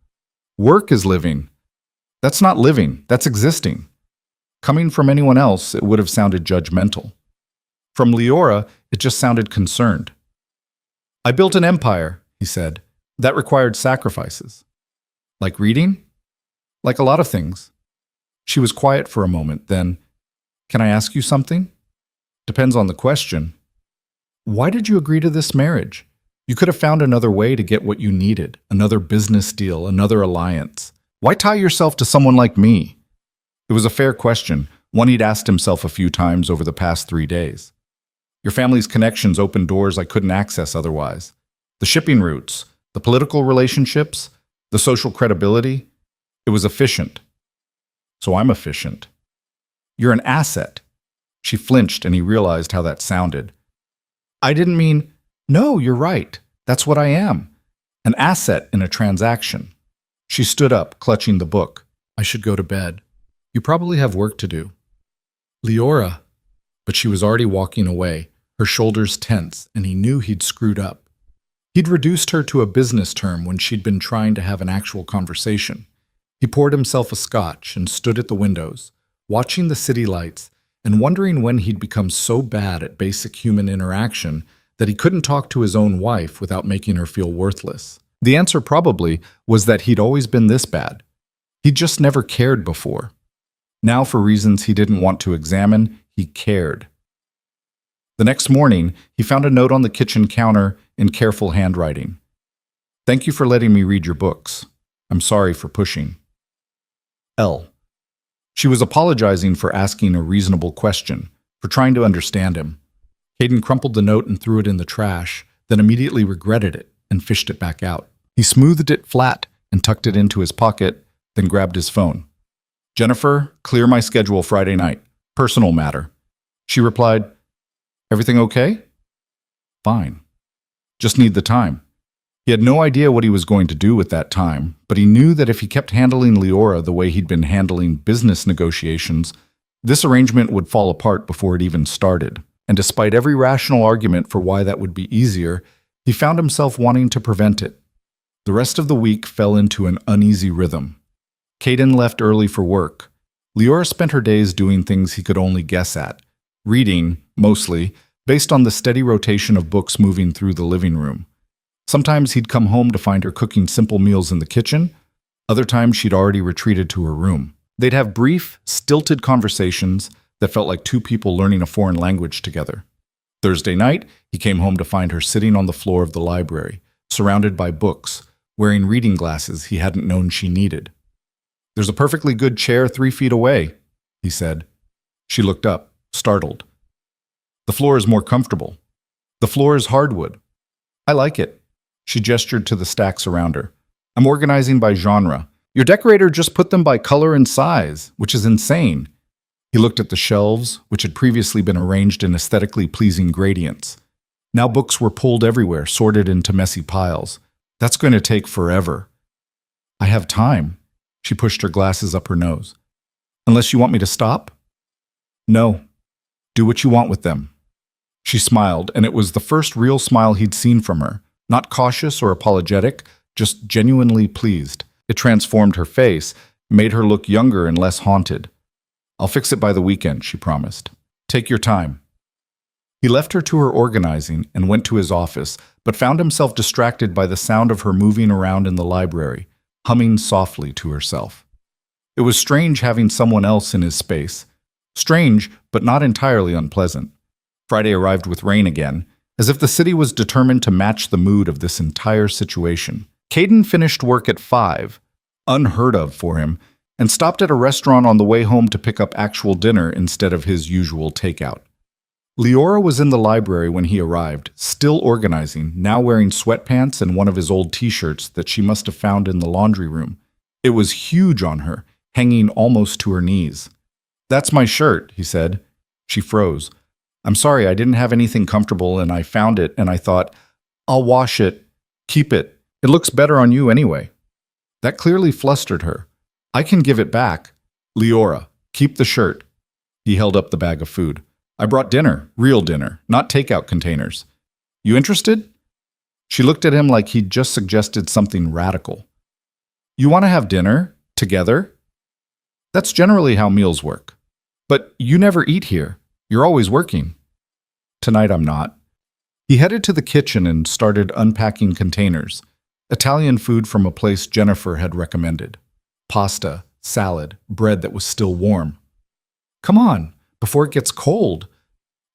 Work is living. That's not living. That's existing. Coming from anyone else, it would have sounded judgmental. From Leora, it just sounded concerned. I built an empire, he said. That required sacrifices. Like reading? Like a lot of things. She was quiet for a moment, then, can I ask you something? Depends on the question. Why did you agree to this marriage? You could have found another way to get what you needed, another business deal, another alliance. Why tie yourself to someone like me? It was a fair question, one he'd asked himself a few times over the past 3 days. Your family's connections opened doors I couldn't access otherwise. The shipping routes, the political relationships, the social credibility. It was efficient. So I'm efficient. You're an asset. She flinched and he realized how that sounded. I didn't mean, no, you're right. That's what I am. An asset in a transaction. She stood up, clutching the book. I should go to bed. You probably have work to do. Leora. But she was already walking away, her shoulders tense, and he knew he'd screwed up. He'd reduced her to a business term when she'd been trying to have an actual conversation. He poured himself a scotch and stood at the windows, watching the city lights and wondering when he'd become so bad at basic human interaction that he couldn't talk to his own wife without making her feel worthless. The answer probably was that he'd always been this bad. He'd just never cared before. Now, for reasons he didn't want to examine, he cared. The next morning, he found a note on the kitchen counter in careful handwriting. Thank you for letting me read your books. I'm sorry for pushing. L. She was apologizing for asking a reasonable question, for trying to understand him. Caden crumpled the note and threw it in the trash, then immediately regretted it and fished it back out. He smoothed it flat and tucked it into his pocket, then grabbed his phone. Jennifer, clear my schedule Friday night. Personal matter. She replied, Everything okay? Fine. Just need the time. He had no idea what he was going to do with that time, but he knew that if he kept handling Leora the way he'd been handling business negotiations, this arrangement would fall apart before it even started. And despite every rational argument for why that would be easier, he found himself wanting to prevent it. The rest of the week fell into an uneasy rhythm. Caden left early for work. Leora spent her days doing things he could only guess at, reading, mostly, based on the steady rotation of books moving through the living room. Sometimes he'd come home to find her cooking simple meals in the kitchen. Other times she'd already retreated to her room. They'd have brief, stilted conversations that felt like two people learning a foreign language together. Thursday night, he came home to find her sitting on the floor of the library, surrounded by books, wearing reading glasses he hadn't known she needed. There's a perfectly good chair 3 feet away, he said. She looked up, startled. The floor is more comfortable. The floor is hardwood. I like it. She gestured to the stacks around her. I'm organizing by genre. Your decorator just put them by color and size, which is insane. He looked at the shelves, which had previously been arranged in aesthetically pleasing gradients. Now books were pulled everywhere, sorted into messy piles. That's going to take forever. I have time. She pushed her glasses up her nose. Unless you want me to stop? No. Do what you want with them. She smiled, and it was the first real smile he'd seen from her. Not cautious or apologetic, just genuinely pleased. It transformed her face, made her look younger and less haunted. I'll fix it by the weekend, she promised. Take your time. He left her to her organizing and went to his office, but found himself distracted by the sound of her moving around in the library, humming softly to herself. It was strange having someone else in his space. Strange, but not entirely unpleasant. Friday arrived with rain again, as if the city was determined to match the mood of this entire situation. Caden finished work at 5, unheard of for him, and stopped at a restaurant on the way home to pick up actual dinner instead of his usual takeout. Leora was in the library when he arrived, still organizing, now wearing sweatpants and one of his old t-shirts that she must have found in the laundry room. It was huge on her, hanging almost to her knees. That's my shirt, he said. She froze. I'm sorry, I didn't have anything comfortable and I found it and I thought, I'll wash it. Keep it. It looks better on you anyway. That clearly flustered her. I can give it back. Leora, keep the shirt. He held up the bag of food. I brought dinner, real dinner, not takeout containers. You interested? She looked at him like he'd just suggested something radical. You want to have dinner? Together? That's generally how meals work. But you never eat here. You're always working. Tonight I'm not. He headed to the kitchen and started unpacking containers. Italian food from a place Jennifer had recommended. Pasta, salad, bread that was still warm. Come on, before it gets cold.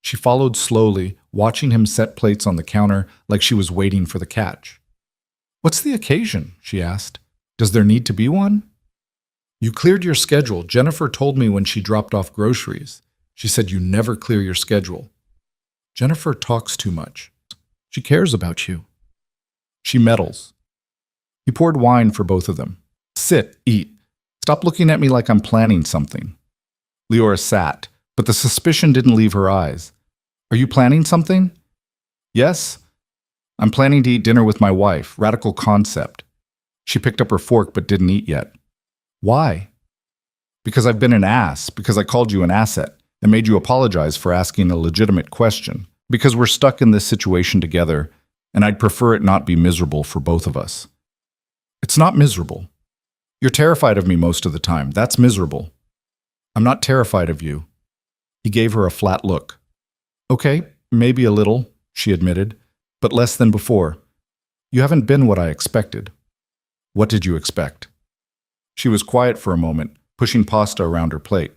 She followed slowly, watching him set plates on the counter like she was waiting for the catch. What's the occasion? She asked. Does there need to be one? You cleared your schedule. Jennifer told me when she dropped off groceries. She said you never clear your schedule. Jennifer talks too much. She cares about you. She meddles. He poured wine for both of them. Sit, eat. Stop looking at me like I'm planning something. Leora sat, but the suspicion didn't leave her eyes. Are you planning something? Yes. I'm planning to eat dinner with my wife. Radical concept. She picked up her fork but didn't eat yet. Why? Because I've been an ass. Because I called you an asset and made you apologize for asking a legitimate question. Because we're stuck in this situation together, and I'd prefer it not be miserable for both of us. It's not miserable. You're terrified of me most of the time. That's miserable. I'm not terrified of you. He gave her a flat look. Okay, maybe a little, she admitted, but less than before. You haven't been what I expected. What did you expect? She was quiet for a moment, pushing pasta around her plate.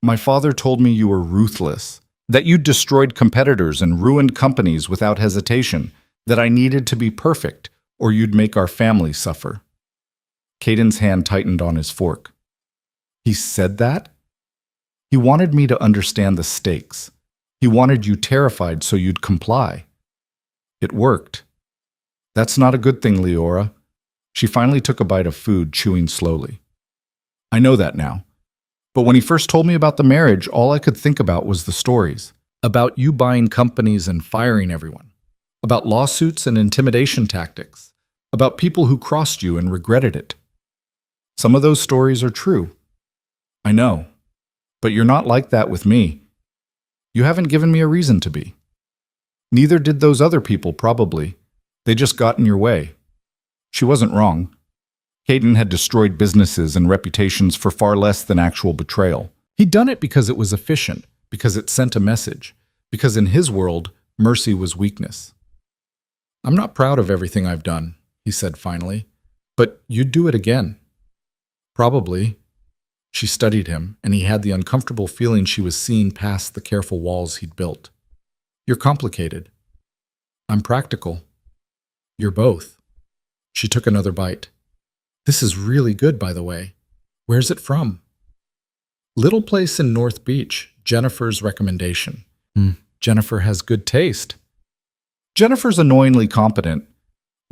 My father told me you were ruthless, that you destroyed competitors and ruined companies without hesitation, that I needed to be perfect, or you'd make our family suffer. Caden's hand tightened on his fork. He said that? He wanted me to understand the stakes. He wanted you terrified so you'd comply. It worked. That's not a good thing, Leora. She finally took a bite of food, chewing slowly. I know that now. But when he first told me about the marriage, all I could think about was the stories. About you buying companies and firing everyone. About lawsuits and intimidation tactics. About people who crossed you and regretted it. Some of those stories are true. I know. But you're not like that with me. You haven't given me a reason to be. Neither did those other people, probably. They just got in your way. She wasn't wrong. Caden had destroyed businesses and reputations for far less than actual betrayal. He'd done it because it was efficient, because it sent a message, because in his world, mercy was weakness. I'm not proud of everything I've done, he said finally, but you'd do it again. Probably. She studied him, and he had the uncomfortable feeling she was seeing past the careful walls he'd built. You're complicated. I'm practical. You're both. She took another bite. This is really good, by the way. Where's it from? Little place in North Beach, Jennifer's recommendation. Jennifer has good taste. Jennifer's annoyingly competent.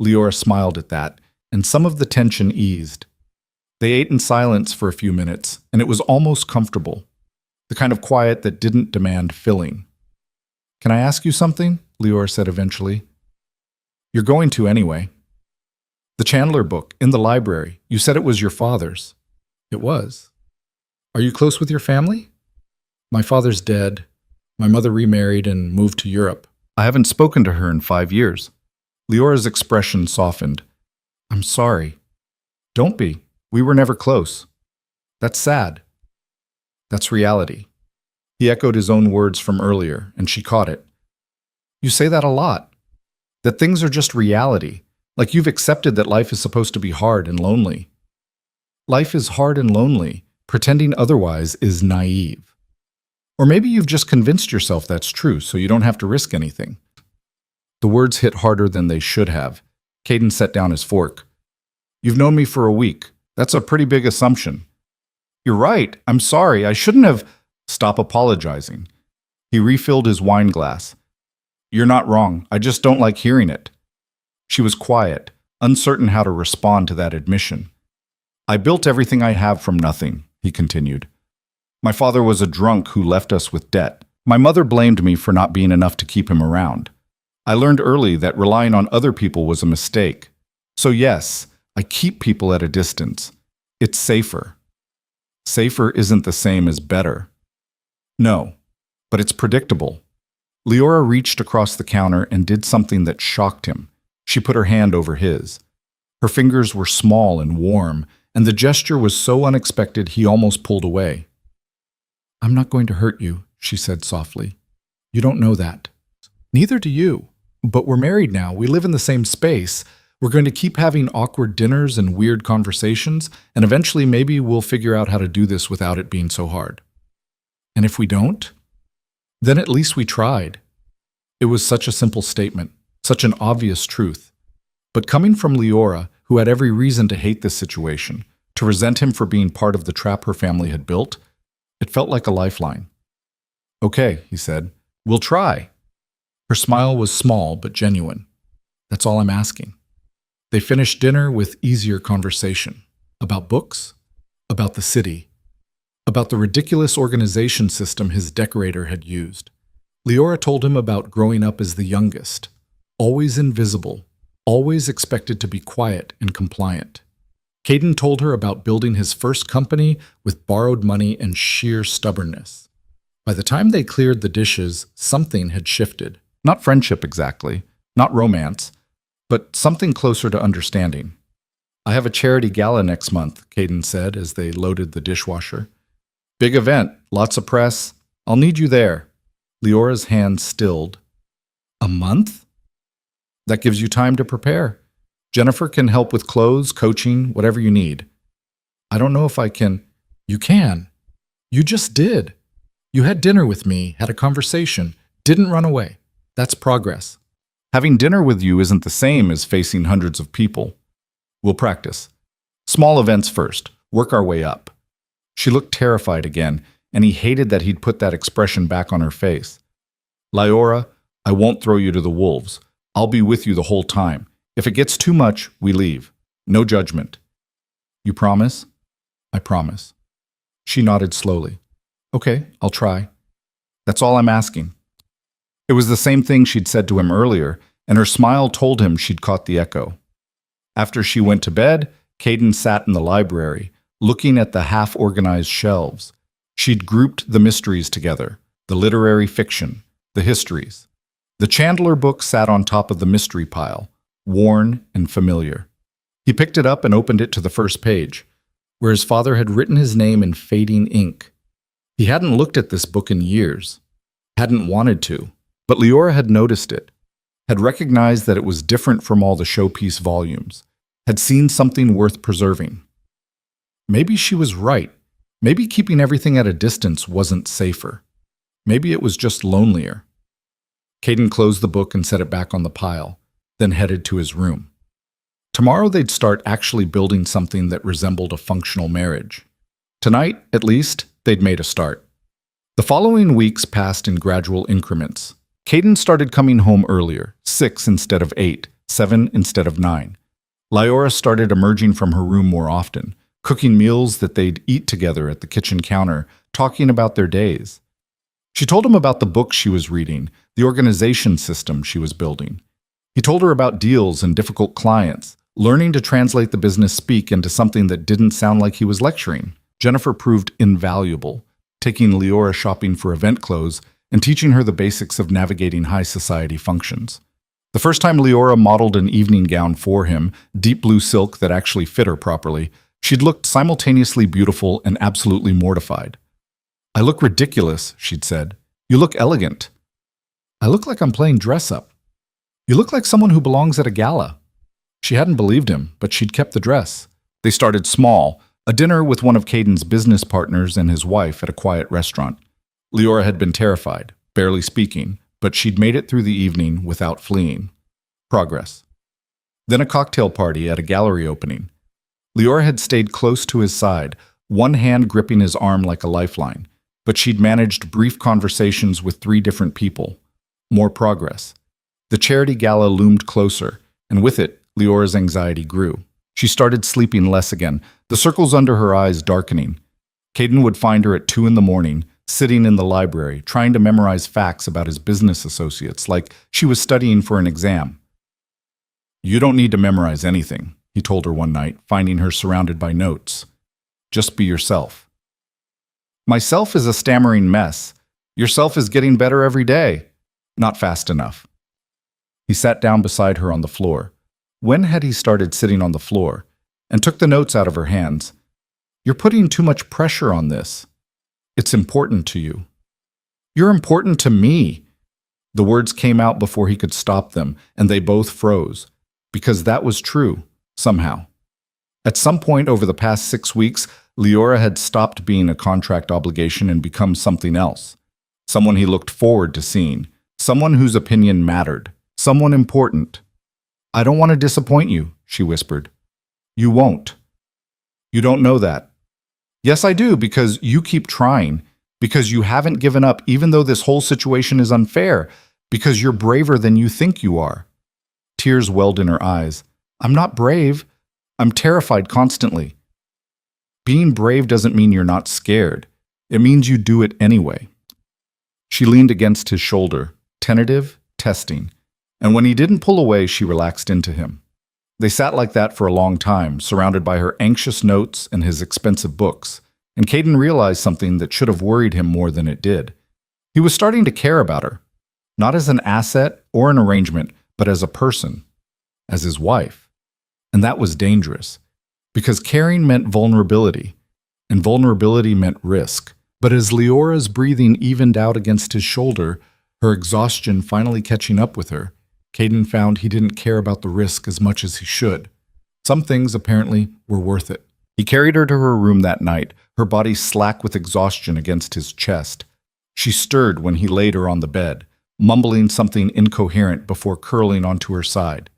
Leora smiled at that, and some of the tension eased. They ate in silence for a few minutes, and it was almost comfortable. The kind of quiet that didn't demand filling. Can I ask you something? Leora said eventually. You're going to anyway. The Chandler book, in the library. You said it was your father's. It was. Are you close with your family? My father's dead. My mother remarried and moved to Europe. I haven't spoken to her in 5 years. Leora's expression softened. I'm sorry. Don't be. We were never close. That's sad. That's reality. He echoed his own words from earlier, and she caught it. You say that a lot. That things are just reality. Like you've accepted that life is supposed to be hard and lonely. Life is hard and lonely. Pretending otherwise is naive. Or maybe you've just convinced yourself that's true, so you don't have to risk anything. The words hit harder than they should have. Caden set down his fork. You've known me for a week. That's a pretty big assumption. You're right. I'm sorry. I shouldn't have... Stop apologizing. He refilled his wine glass. You're not wrong. I just don't like hearing it. She was quiet, uncertain how to respond to that admission. I built everything I have from nothing, he continued. My father was a drunk who left us with debt. My mother blamed me for not being enough to keep him around. I learned early that relying on other people was a mistake. So yes, I keep people at a distance. It's safer. Safer isn't the same as better. No, but it's predictable. Leora reached across the counter and did something that shocked him. She put her hand over his. Her fingers were small and warm, and the gesture was so unexpected he almost pulled away. I'm not going to hurt you, she said softly. You don't know that. Neither do you. But we're married now. We live in the same space. We're going to keep having awkward dinners and weird conversations, and eventually maybe we'll figure out how to do this without it being so hard. And if we don't, then at least we tried. It was such a simple statement, such an obvious truth. But coming from Leora, who had every reason to hate this situation, to resent him for being part of the trap her family had built, it felt like a lifeline. Okay, he said, we'll try. Her smile was small but genuine. That's all I'm asking. They finished dinner with easier conversation. About books, about the city, about the ridiculous organization system his decorator had used. Leora told him about growing up as the youngest, always invisible, always expected to be quiet and compliant. Caden told her about building his first company with borrowed money and sheer stubbornness. By the time they cleared the dishes, something had shifted. Not friendship exactly, not romance, but something closer to understanding. I have a charity gala next month, Caden said as they loaded the dishwasher. Big event, lots of press. I'll need you there. Leora's hand stilled. A month? That gives you time to prepare. Jennifer can help with clothes, coaching, whatever you need. I don't know if I can. You can. You just did. You had dinner with me, had a conversation, didn't run away. That's progress. Having dinner with you isn't the same as facing hundreds of people. We'll practice. Small events first, work our way up. She looked terrified again, and he hated that he'd put that expression back on her face. Leora, I won't throw you to the wolves. I'll be with you the whole time. If it gets too much, we leave. No judgment. You promise? I promise. She nodded slowly. Okay, I'll try. That's all I'm asking. It was the same thing she'd said to him earlier, and her smile told him she'd caught the echo. After she went to bed, Caden sat in the library, looking at the half-organized shelves. She'd grouped the mysteries together, the literary fiction, the histories. The Chandler book sat on top of the mystery pile, worn and familiar. He picked it up and opened it to the first page, where his father had written his name in fading ink. He hadn't looked at this book in years, hadn't wanted to, but Leora had noticed it, had recognized that it was different from all the showpiece volumes, had seen something worth preserving. Maybe she was right. Maybe keeping everything at a distance wasn't safer. Maybe it was just lonelier. Caden closed the book and set it back on the pile, then headed to his room. Tomorrow they'd start actually building something that resembled a functional marriage. Tonight, at least, they'd made a start. The following weeks passed in gradual increments. Caden started coming home earlier, 6 instead of 8, 7 instead of 9. Leora started emerging from her room more often, cooking meals that they'd eat together at the kitchen counter, talking about their days. She told him about the book she was reading, the organization system she was building. He told her about deals and difficult clients, learning to translate the business speak into something that didn't sound like he was lecturing. Jennifer proved invaluable, taking Leora shopping for event clothes and teaching her the basics of navigating high society functions. The first time Leora modeled an evening gown for him, deep blue silk that actually fit her properly, she'd looked simultaneously beautiful and absolutely mortified. I look ridiculous, she'd said. You look elegant. I look like I'm playing dress-up. You look like someone who belongs at a gala. She hadn't believed him, but she'd kept the dress. They started small, a dinner with one of Caden's business partners and his wife at a quiet restaurant. Leora had been terrified, barely speaking, but she'd made it through the evening without fleeing. Progress. Then a cocktail party at a gallery opening. Leora had stayed close to his side, one hand gripping his arm like a lifeline, but she'd managed brief conversations with 3 different people. More progress. The charity gala loomed closer, and with it, Leora's anxiety grew. She started sleeping less again, the circles under her eyes darkening. Caden would find her at 2 in the morning, sitting in the library, trying to memorize facts about his business associates, like she was studying for an exam. You don't need to memorize anything, he told her one night, finding her surrounded by notes. Just be yourself. Myself is a stammering mess. Yourself is getting better every day. Not fast enough. He sat down beside her on the floor. When had he started sitting on the floor? And took the notes out of her hands. You're putting too much pressure on this. It's important to you. You're important to me. The words came out before he could stop them, and they both froze. Because that was true, somehow. At some point over the past 6 weeks, Leora had stopped being a contract obligation and become something else. Someone he looked forward to seeing. Someone whose opinion mattered. Someone important. "I don't want to disappoint you," she whispered. "You won't. You don't know that." "Yes, I do, because you keep trying. Because you haven't given up even though this whole situation is unfair. Because you're braver than you think you are." Tears welled in her eyes. "I'm not brave. I'm terrified constantly." "Being brave doesn't mean you're not scared. It means you do it anyway." She leaned against his shoulder, tentative, testing, and when he didn't pull away, she relaxed into him. They sat like that for a long time, surrounded by her anxious notes and his expensive books, and Caden realized something that should have worried him more than it did. He was starting to care about her, not as an asset or an arrangement, but as a person, as his wife. And that was dangerous, because caring meant vulnerability, and vulnerability meant risk. But as Leora's breathing evened out against his shoulder, her exhaustion finally catching up with her, Caden found he didn't care about the risk as much as he should. Some things, apparently, were worth it. He carried her to her room that night, her body slack with exhaustion against his chest. She stirred when he laid her on the bed, mumbling something incoherent before curling onto her side.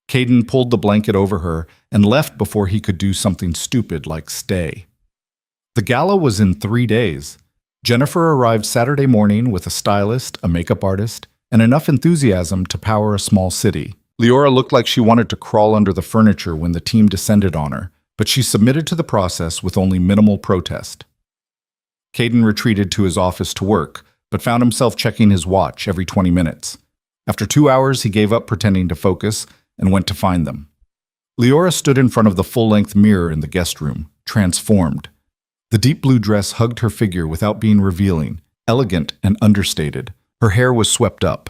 Caden pulled the blanket over her and left before he could do something stupid like stay. The gala was in 3 days. Jennifer arrived Saturday morning with a stylist, a makeup artist, and enough enthusiasm to power a small city. Leora looked like she wanted to crawl under the furniture when the team descended on her, but she submitted to the process with only minimal protest. Caden retreated to his office to work, but found himself checking his watch every 20 minutes. After 2 hours, he gave up pretending to focus and went to find them. Leora stood in front of the full-length mirror in the guest room, transformed. The deep blue dress hugged her figure without being revealing, elegant and understated. Her hair was swept up.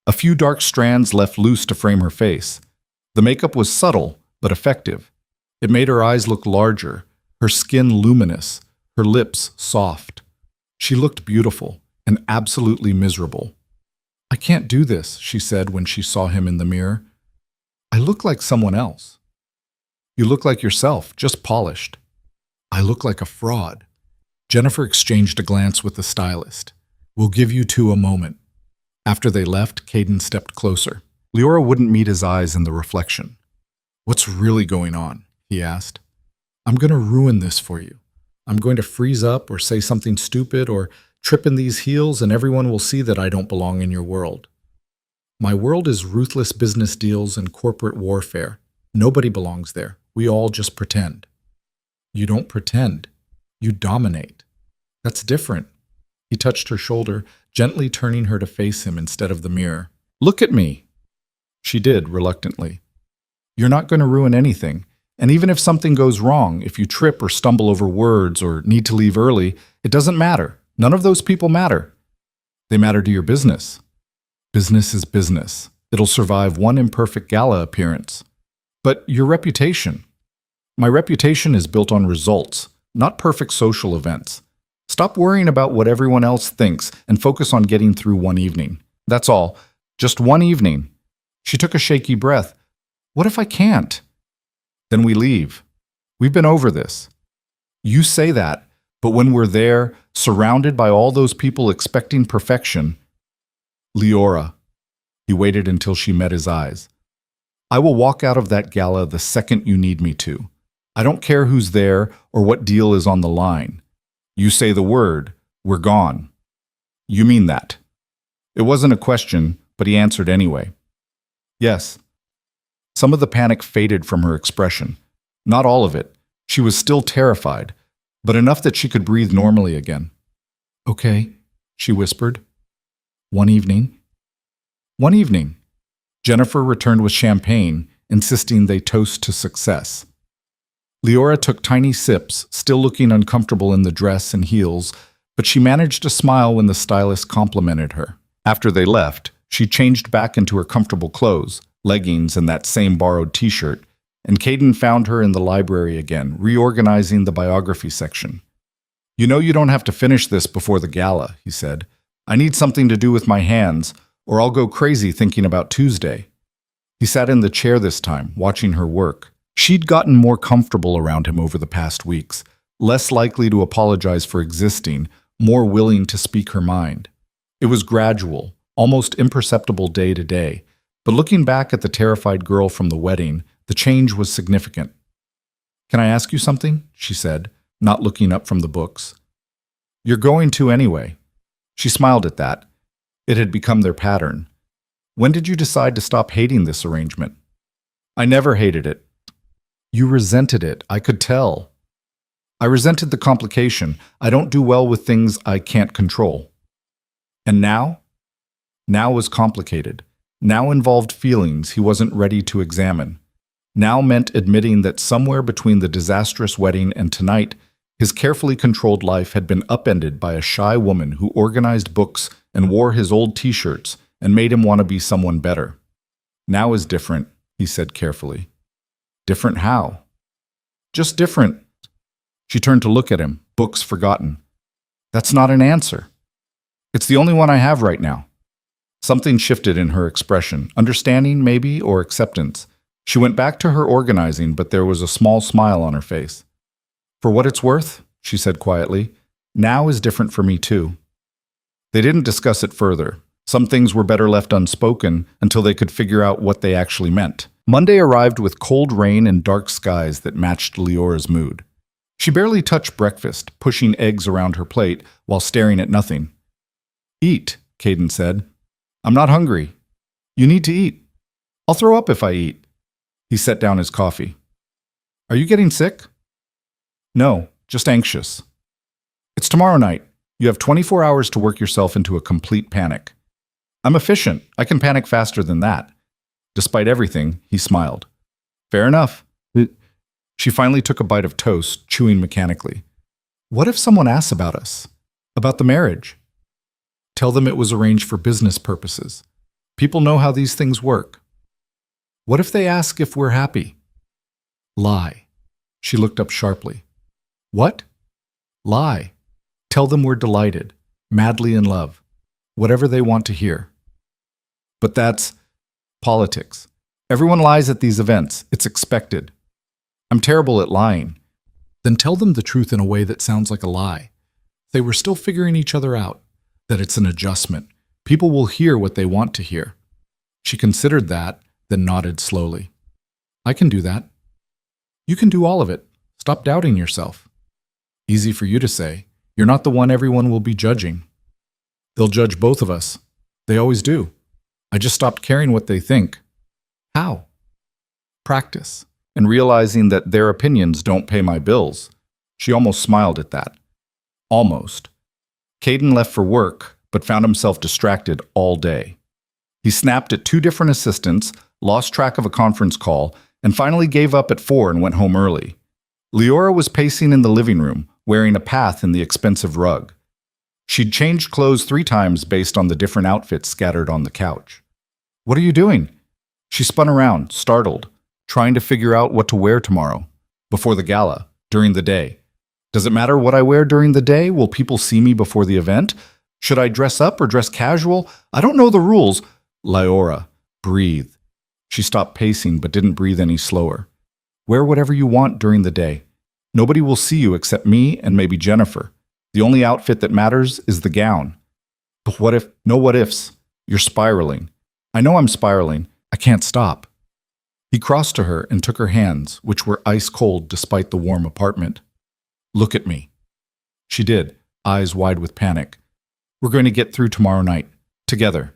A few dark strands left loose to frame her face. The makeup was subtle, but effective. It made her eyes look larger, her skin luminous, her lips soft. She looked beautiful and absolutely miserable. "I can't do this," she said when she saw him in the mirror. "I look like someone else." "You look like yourself, just polished." "I look like a fraud." Jennifer exchanged a glance with the stylist. "We'll give you two a moment." After they left, Caden stepped closer. Leora wouldn't meet his eyes in the reflection. "What's really going on?" he asked. "I'm going to ruin this for you. I'm going to freeze up or say something stupid or trip in these heels and everyone will see that I don't belong in your world. My world is ruthless business deals and corporate warfare. Nobody belongs there. We all just pretend." "You don't pretend. You dominate. That's different." He touched her shoulder, gently turning her to face him instead of the mirror. "Look at me." She did, reluctantly. "You're not going to ruin anything. And even if something goes wrong, if you trip or stumble over words or need to leave early, it doesn't matter. None of those people matter. They matter to your business. Business is business. It'll survive one imperfect gala appearance. But your reputation. My reputation is built on results, not perfect social events. Stop worrying about what everyone else thinks and focus on getting through one evening. That's all. Just one evening." She took a shaky breath. "What if I can't?" "Then we leave. We've been over this." "You say that, but when we're there, surrounded by all those people expecting perfection..." "Leora." He waited until she met his eyes. "I will walk out of that gala the second you need me to. I don't care who's there or what deal is on the line. You say the word, we're gone." "You mean that?" It wasn't a question, but he answered anyway. "Yes." Some of the panic faded from her expression. Not all of it. She was still terrified, but enough that she could breathe normally again. "Okay," she whispered. "One evening." "One evening." Jennifer returned with champagne, insisting they toast to success. Leora took tiny sips, still looking uncomfortable in the dress and heels, but she managed to smile when the stylist complimented her. After they left, she changed back into her comfortable clothes, leggings and that same borrowed t-shirt, and Caden found her in the library again, reorganizing the biography section. "You know you don't have to finish this before the gala," he said. "I need something to do with my hands, or I'll go crazy thinking about Tuesday. He sat in the chair this time, watching her work. She'd gotten more comfortable around him over the past weeks, less likely to apologize for existing, more willing to speak her mind. It was gradual, almost imperceptible day to day, but looking back at the terrified girl from the wedding, the change was significant. "Can I ask you something?" she said, not looking up from the books. "You're going to anyway." She smiled at that. It had become their pattern. "When did you decide to stop hating this arrangement?" "I never hated it." "You resented it, I could tell." "I resented the complication. I don't do well with things I can't control." "And now?" Now was complicated. Now involved feelings he wasn't ready to examine. Now meant admitting that somewhere between the disastrous wedding and tonight, his carefully controlled life had been upended by a shy woman who organized books and wore his old t-shirts and made him want to be someone better. "Now is different," he said carefully. "Different how?" "Just different." She turned to look at him, books forgotten. "That's not an answer." "It's the only one I have right now." Something shifted in her expression, understanding maybe, or acceptance. She went back to her organizing, but there was a small smile on her face. "For what it's worth," she said quietly, "now is different for me too." They didn't discuss it further. Some things were better left unspoken until they could figure out what they actually meant. Monday arrived with cold rain and dark skies that matched Leora's mood. She barely touched breakfast, pushing eggs around her plate while staring at nothing. "Eat," Caden said. "I'm not hungry." "You need to eat." "I'll throw up if I eat." He set down his coffee. "Are you getting sick?" "No, just anxious." "It's tomorrow night. You have 24 hours to work yourself into a complete panic." "I'm efficient. I can panic faster than that." Despite everything, he smiled. "Fair enough." She finally took a bite of toast, chewing mechanically. "What if someone asks about us? About the marriage?" "Tell them it was arranged for business purposes. People know how these things work." "What if they ask if we're happy?" "Lie." She looked up sharply. "What?" "Lie. Tell them we're delighted, madly in love, whatever they want to hear." "But that's politics. Everyone lies at these events. It's expected." "I'm terrible at lying." "Then tell them the truth in a way that sounds like a lie. They were still figuring each other out, that it's an adjustment. People will hear what they want to hear." She considered that, then nodded slowly. "I can do that." "You can do all of it. Stop doubting yourself." "Easy for you to say. You're not the one everyone will be judging." "They'll judge both of us. They always do. I just stopped caring what they think." "How?" "Practice, and realizing that their opinions don't pay my bills." She almost smiled at that. Almost. Caden left for work, but found himself distracted all day. He snapped at 2 different assistants, lost track of a conference call, and finally gave up at 4 and went home early. Leora was pacing in the living room, wearing a path in the expensive rug. She'd changed clothes 3 times based on the different outfits scattered on the couch. "What are you doing?" She spun around, startled, trying to figure out what to wear tomorrow, before the gala, during the day. "Does it matter what I wear during the day? Will people see me before the event? Should I dress up or dress casual? I don't know the rules." "Leora, breathe." She stopped pacing but didn't breathe any slower. "Wear whatever you want during the day. Nobody will see you except me and maybe Jennifer. The only outfit that matters is the gown." "But what if—" "No what ifs. You're spiraling." "I know I'm spiraling. I can't stop." He crossed to her and took her hands, which were ice cold despite the warm apartment. "Look at me." She did, eyes wide with panic. "We're going to get through tomorrow night, together.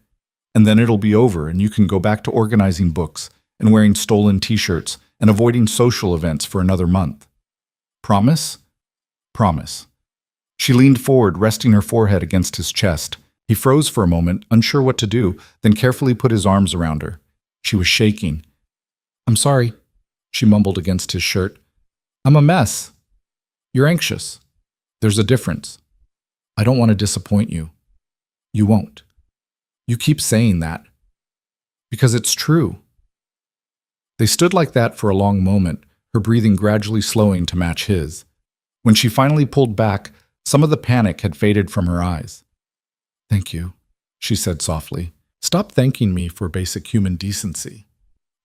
And then it'll be over and you can go back to organizing books and wearing stolen t-shirts and avoiding social events for another month. Promise?" "Promise." She leaned forward, resting her forehead against his chest. He froze for a moment, unsure what to do, then carefully put his arms around her. She was shaking. "I'm sorry," she mumbled against his shirt. "I'm a mess." "You're anxious. There's a difference. I don't want to disappoint you." "You won't." "You keep saying that." "Because it's true." They stood like that for a long moment, her breathing gradually slowing to match his. When she finally pulled back, some of the panic had faded from her eyes. "Thank you," she said softly. Stop thanking me for basic human decency.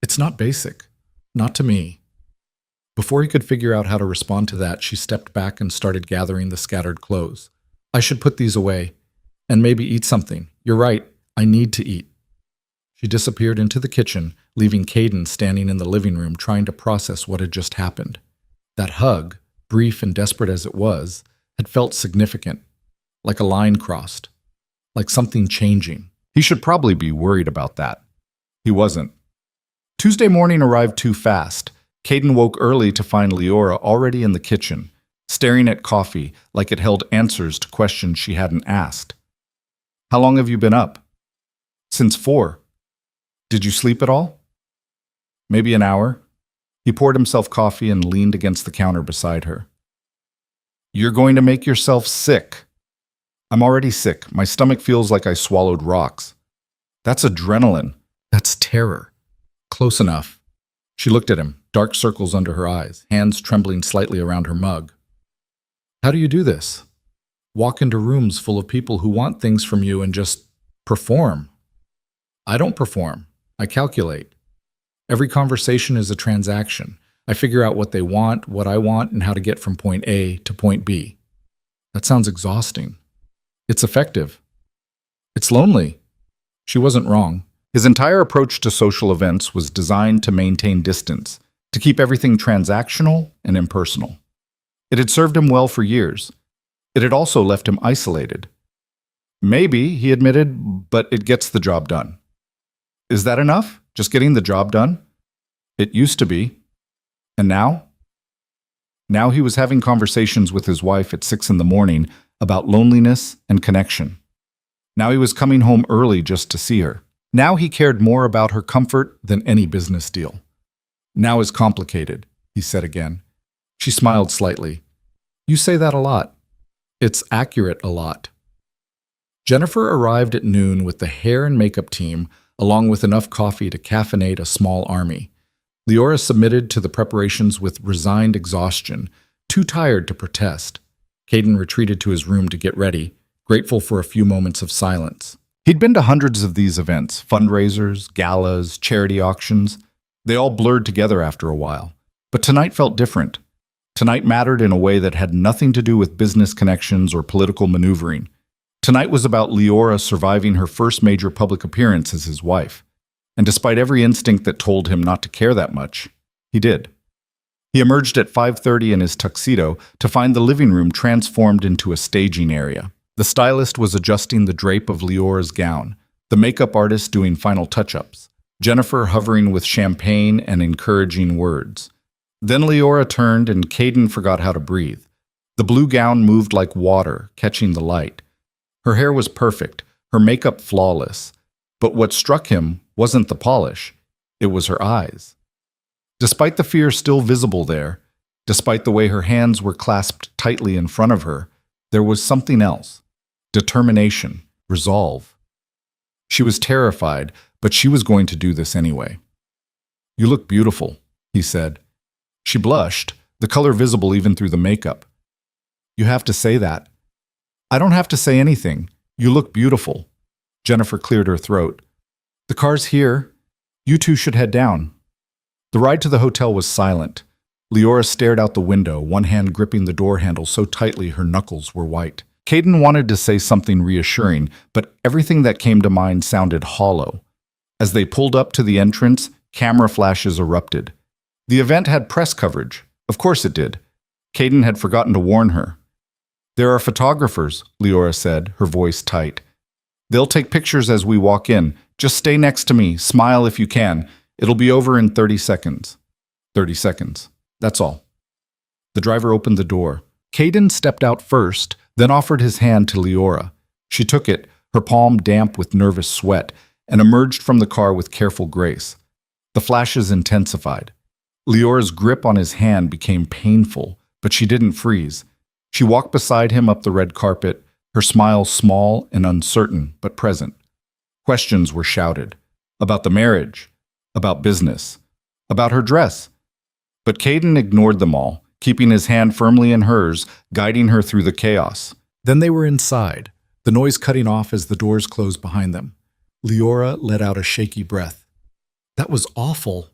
It's not basic. Not to me. Before he could figure out how to respond to that, she stepped back and started gathering the scattered clothes. I should put these away. And maybe eat something. You're right. I need to eat. She disappeared into the kitchen, leaving Caden standing in the living room trying to process what had just happened. That hug, brief and desperate as it was, had felt significant, like a line crossed, like something changing. He should probably be worried about that. He wasn't. Tuesday morning arrived too fast. Caden woke early to find Leora already in the kitchen, staring at coffee like it held answers to questions she hadn't asked. How long have you been up? Since 4. Did you sleep at all? Maybe an hour. He poured himself coffee and leaned against the counter beside her. You're going to make yourself sick. I'm already sick. My stomach feels like I swallowed rocks. That's adrenaline. That's terror. Close enough. She looked at him, dark circles under her eyes, hands trembling slightly around her mug. How do you do this? Walk into rooms full of people who want things from you and just perform. I don't perform. I calculate. Every conversation is a transaction. I figure out what they want, what I want, and how to get from point A to point B. That sounds exhausting. It's effective. It's lonely. She wasn't wrong. His entire approach to social events was designed to maintain distance, to keep everything transactional and impersonal. It had served him well for years. It had also left him isolated. Maybe, he admitted, but it gets the job done. Is that enough? Just getting the job done? It used to be. And now? Now he was having conversations with his wife at 6 a.m. about loneliness and connection. Now he was coming home early just to see her. Now he cared more about her comfort than any business deal. Now is complicated, he said again. She smiled slightly. You say that a lot. It's accurate a lot. Jennifer arrived at noon with the hair and makeup team, along with enough coffee to caffeinate a small army. Leora submitted to the preparations with resigned exhaustion, too tired to protest. Caden retreated to his room to get ready, grateful for a few moments of silence. He'd been to hundreds of these events, fundraisers, galas, charity auctions. They all blurred together after a while. But tonight felt different. Tonight mattered in a way that had nothing to do with business connections or political maneuvering. Tonight was about Leora surviving her first major public appearance as his wife. And despite every instinct that told him not to care that much, he did. He emerged at 5:30 in his tuxedo to find the living room transformed into a staging area. The stylist was adjusting the drape of Leora's gown, the makeup artist doing final touch-ups, Jennifer hovering with champagne and encouraging words. Then Leora turned and Caden forgot how to breathe. The blue gown moved like water, catching the light. Her hair was perfect, her makeup flawless. But what struck him wasn't the polish, it was her eyes. Despite the fear still visible there, despite the way her hands were clasped tightly in front of her, there was something else. Determination, resolve. She was terrified, but she was going to do this anyway. You look beautiful, he said. She blushed, the color visible even through the makeup. You have to say that. I don't have to say anything. You look beautiful. Jennifer cleared her throat. The car's here. You two should head down. The ride to the hotel was silent. Leora stared out the window, one hand gripping the door handle so tightly her knuckles were white. Caden wanted to say something reassuring, but everything that came to mind sounded hollow. As they pulled up to the entrance, camera flashes erupted. The event had press coverage. Of course it did. Caden had forgotten to warn her. There are photographers, Leora said, her voice tight. They'll take pictures as we walk in. Just stay next to me. Smile if you can. It'll be over in 30 seconds. 30 seconds. That's all. The driver opened the door. Caden stepped out first, then offered his hand to Leora. She took it, her palm damp with nervous sweat, and emerged from the car with careful grace. The flashes intensified. Leora's grip on his hand became painful, but she didn't freeze. She walked beside him up the red carpet, her smile small and uncertain, but present. Questions were shouted. About the marriage. About business. About her dress. But Caden ignored them all, keeping his hand firmly in hers, guiding her through the chaos. Then they were inside, the noise cutting off as the doors closed behind them. Leora let out a shaky breath. That was awful.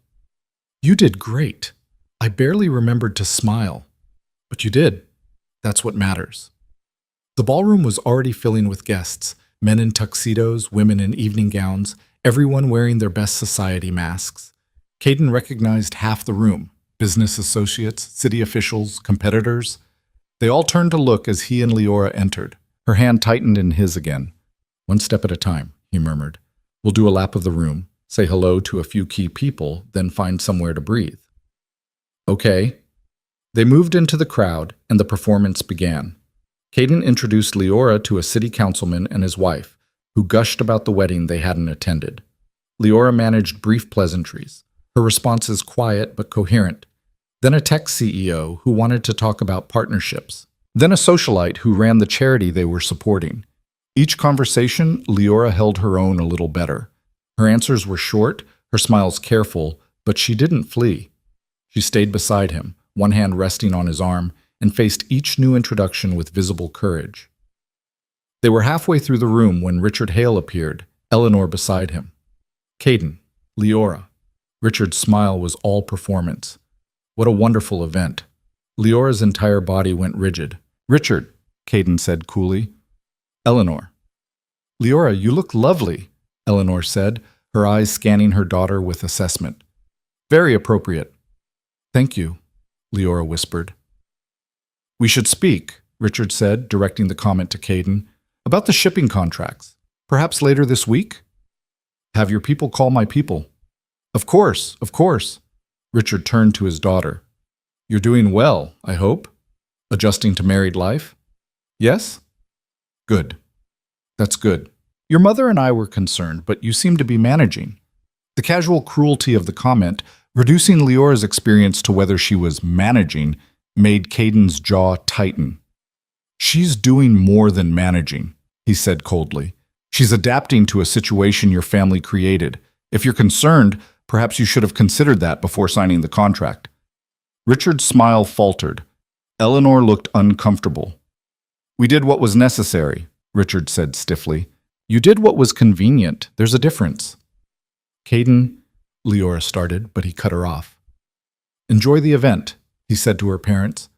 You did great. I barely remembered to smile. But you did. That's what matters. The ballroom was already filling with guests, men in tuxedos, women in evening gowns, everyone wearing their best society masks. Caden recognized half the room, business associates, city officials, competitors. They all turned to look as he and Leora entered. Her hand tightened in his again. One step at a time, he murmured. We'll do a lap of the room, say hello to a few key people, then find somewhere to breathe. Okay. They moved into the crowd, and the performance began. Caden introduced Leora to a city councilman and his wife, who gushed about the wedding they hadn't attended. Leora managed brief pleasantries, her responses quiet but coherent. Then a tech CEO who wanted to talk about partnerships. Then a socialite who ran the charity they were supporting. Each conversation, Leora held her own a little better. Her answers were short, her smiles careful, but she didn't flee. She stayed beside him, one hand resting on his arm, and faced each new introduction with visible courage. They were halfway through the room when Richard Hale appeared, Eleanor beside him. Caden, Leora. Richard's smile was all performance. What a wonderful event. Leora's entire body went rigid. Richard, Caden said coolly. Eleanor. Leora, you look lovely, Eleanor said, her eyes scanning her daughter with assessment. Very appropriate. Thank you, Leora whispered. We should speak, Richard said, directing the comment to Caden, about the shipping contracts. Perhaps later this week? Have your people call my people. Of course, of course. Richard turned to his daughter. You're doing well, I hope? Adjusting to married life? Yes? Good. That's good. Your mother and I were concerned, but you seem to be managing. The casual cruelty of the comment, reducing Leora's experience to whether she was managing, made Caden's jaw tighten. She's doing more than managing, he said coldly. She's adapting to a situation your family created. If you're concerned, perhaps you should have considered that before signing the contract. Richard's smile faltered. Eleanor looked uncomfortable. We did what was necessary, Richard said stiffly. You did what was convenient. There's a difference. Caden, Leora started, but he cut her off. Enjoy the event, he said to her parents.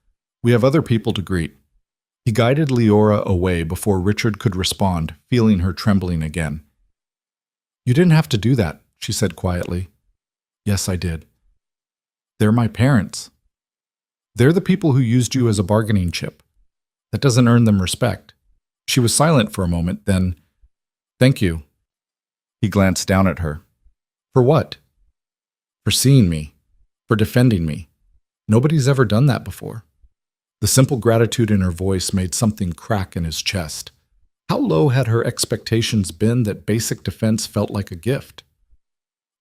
We have other people to greet. He guided Leora away before Richard could respond, feeling her trembling again. You didn't have to do that, she said quietly. Yes, I did. They're my parents. They're the people who used you as a bargaining chip. That doesn't earn them respect. She was silent for a moment, then, Thank you. He glanced down at her. For what? For seeing me. For defending me. Nobody's ever done that before. The simple gratitude in her voice made something crack in his chest. How low had her expectations been that basic defense felt like a gift?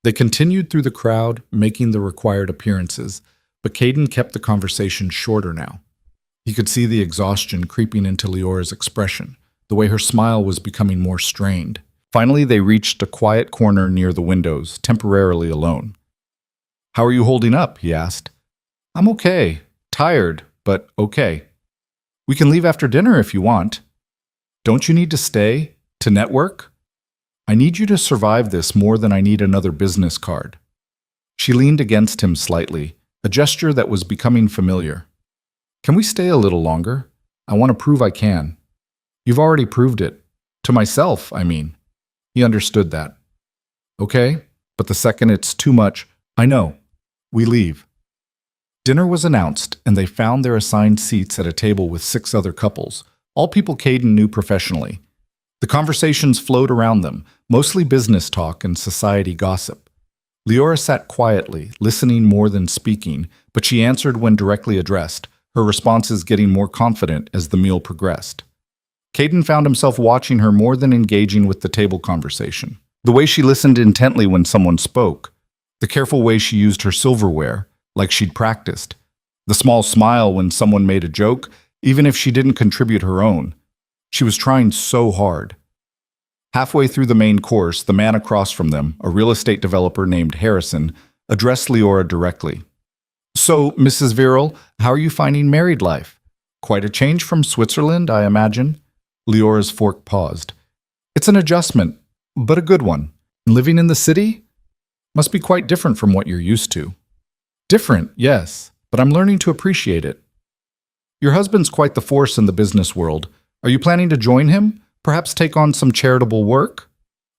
They continued through the crowd, making the required appearances, but Caden kept the conversation shorter now. He could see the exhaustion creeping into Leora's expression, the way her smile was becoming more strained. Finally, they reached a quiet corner near the windows, temporarily alone. How are you holding up? He asked. I'm okay. Tired, but okay. We can leave after dinner if you want. Don't you need to stay? To network? I need you to survive this more than I need another business card. She leaned against him slightly, a gesture that was becoming familiar. Can we stay a little longer? I want to prove I can. You've already proved it. To myself, I mean. He understood that. Okay, but the second it's too much, I know. We leave. Dinner was announced, and they found their assigned seats at a table with 6 other couples, all people Caden knew professionally. The conversations flowed around them, mostly business talk and society gossip. Leora sat quietly, listening more than speaking, but she answered when directly addressed, her responses getting more confident as the meal progressed. Caden found himself watching her more than engaging with the table conversation. The way she listened intently when someone spoke, the careful way she used her silverware, like she'd practiced, the small smile when someone made a joke, even if she didn't contribute her own. She was trying so hard. Halfway through the main course, the man across from them, a real estate developer named Harrison, addressed Leora directly. So, Mrs. Viral, how are you finding married life? Quite a change from Switzerland, I imagine? Leora's fork paused. It's an adjustment. but a good one. Living in the city must be quite different from what you're used to. Different, yes, but I'm learning to appreciate it. Your husband's quite the force in the business world. Are you planning to join him? Perhaps take on some charitable work?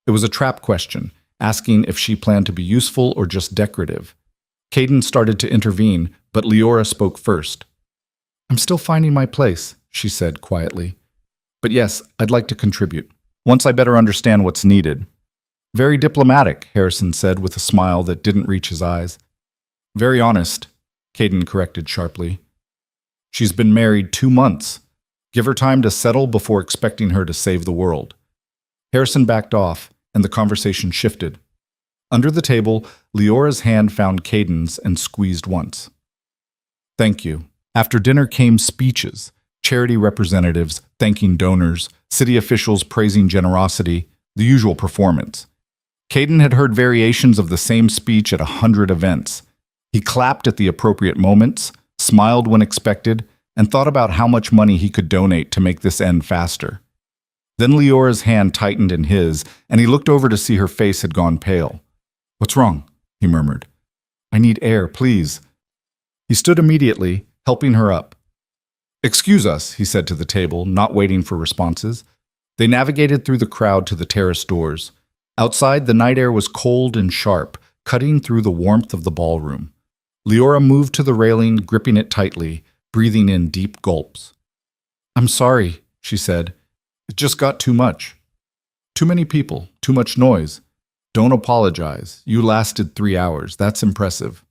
It was a trap question, asking if she planned to be useful or just decorative. Caden started to intervene, but Leora spoke first. I'm still finding my place, she said quietly. But yes, I'd like to contribute, once I better understand what's needed. Very diplomatic, Harrison said with a smile that didn't reach his eyes. Very honest, Caden corrected sharply. She's been married 2 months. Give her time to settle before expecting her to save the world. Harrison backed off, and the conversation shifted. Under the table, Leora's hand found Caden's and squeezed once. Thank you. After dinner came speeches, charity representatives thanking donors, city officials praising generosity, the usual performance. Caden had heard variations of the same speech at 100 events. He clapped at the appropriate moments, smiled when expected, and thought about how much money he could donate to make this end faster. Then Leora's hand tightened in his, and he looked over to see her face had gone pale. What's wrong? He murmured. I need air, please. He stood immediately, helping her up. Excuse us, he said to the table, not waiting for responses. They navigated through the crowd to the terrace doors. Outside, the night air was cold and sharp, cutting through the warmth of the ballroom. Leora moved to the railing, gripping it tightly, breathing in deep gulps. I'm sorry, she said. It just got too much. Too many people, too much noise. Don't apologize. You lasted 3 hours. That's impressive.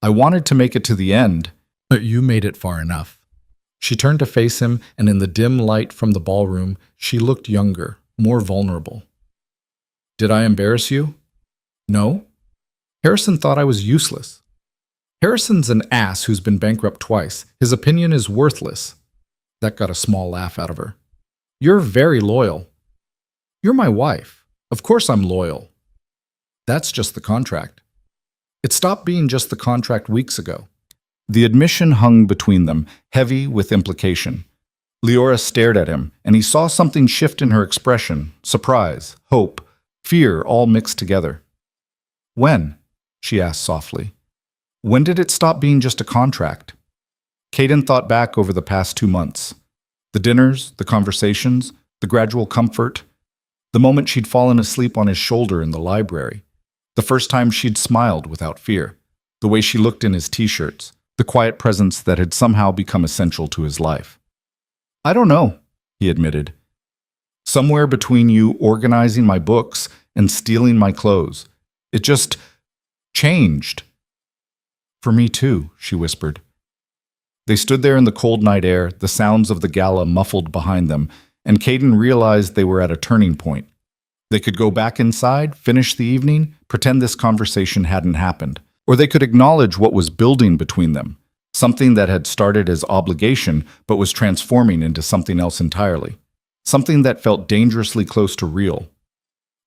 I wanted to make it to the end, but you made it far enough. She turned to face him, and in the dim light from the ballroom, she looked younger, more vulnerable. Did I embarrass you? No. Harrison thought I was useless. Harrison's an ass who's been bankrupt twice. His opinion is worthless. That got a small laugh out of her. You're very loyal. You're my wife. Of course I'm loyal. That's just the contract. It stopped being just the contract weeks ago. The admission hung between them, heavy with implication. Leora stared at him, and he saw something shift in her expression, surprise, hope, fear all mixed together. When? She asked softly. When did it stop being just a contract? Caden thought back over the past 2 months. The dinners, the conversations, the gradual comfort, the moment she'd fallen asleep on his shoulder in the library, the first time she'd smiled without fear, the way she looked in his t-shirts, the quiet presence that had somehow become essential to his life. I don't know, he admitted. Somewhere between you organizing my books and stealing my clothes. It just changed. For me too, she whispered. They stood there in the cold night air, the sounds of the gala muffled behind them, and Caden realized they were at a turning point. They could go back inside, finish the evening, pretend this conversation hadn't happened. Or they could acknowledge what was building between them, something that had started as obligation but was transforming into something else entirely, something that felt dangerously close to real.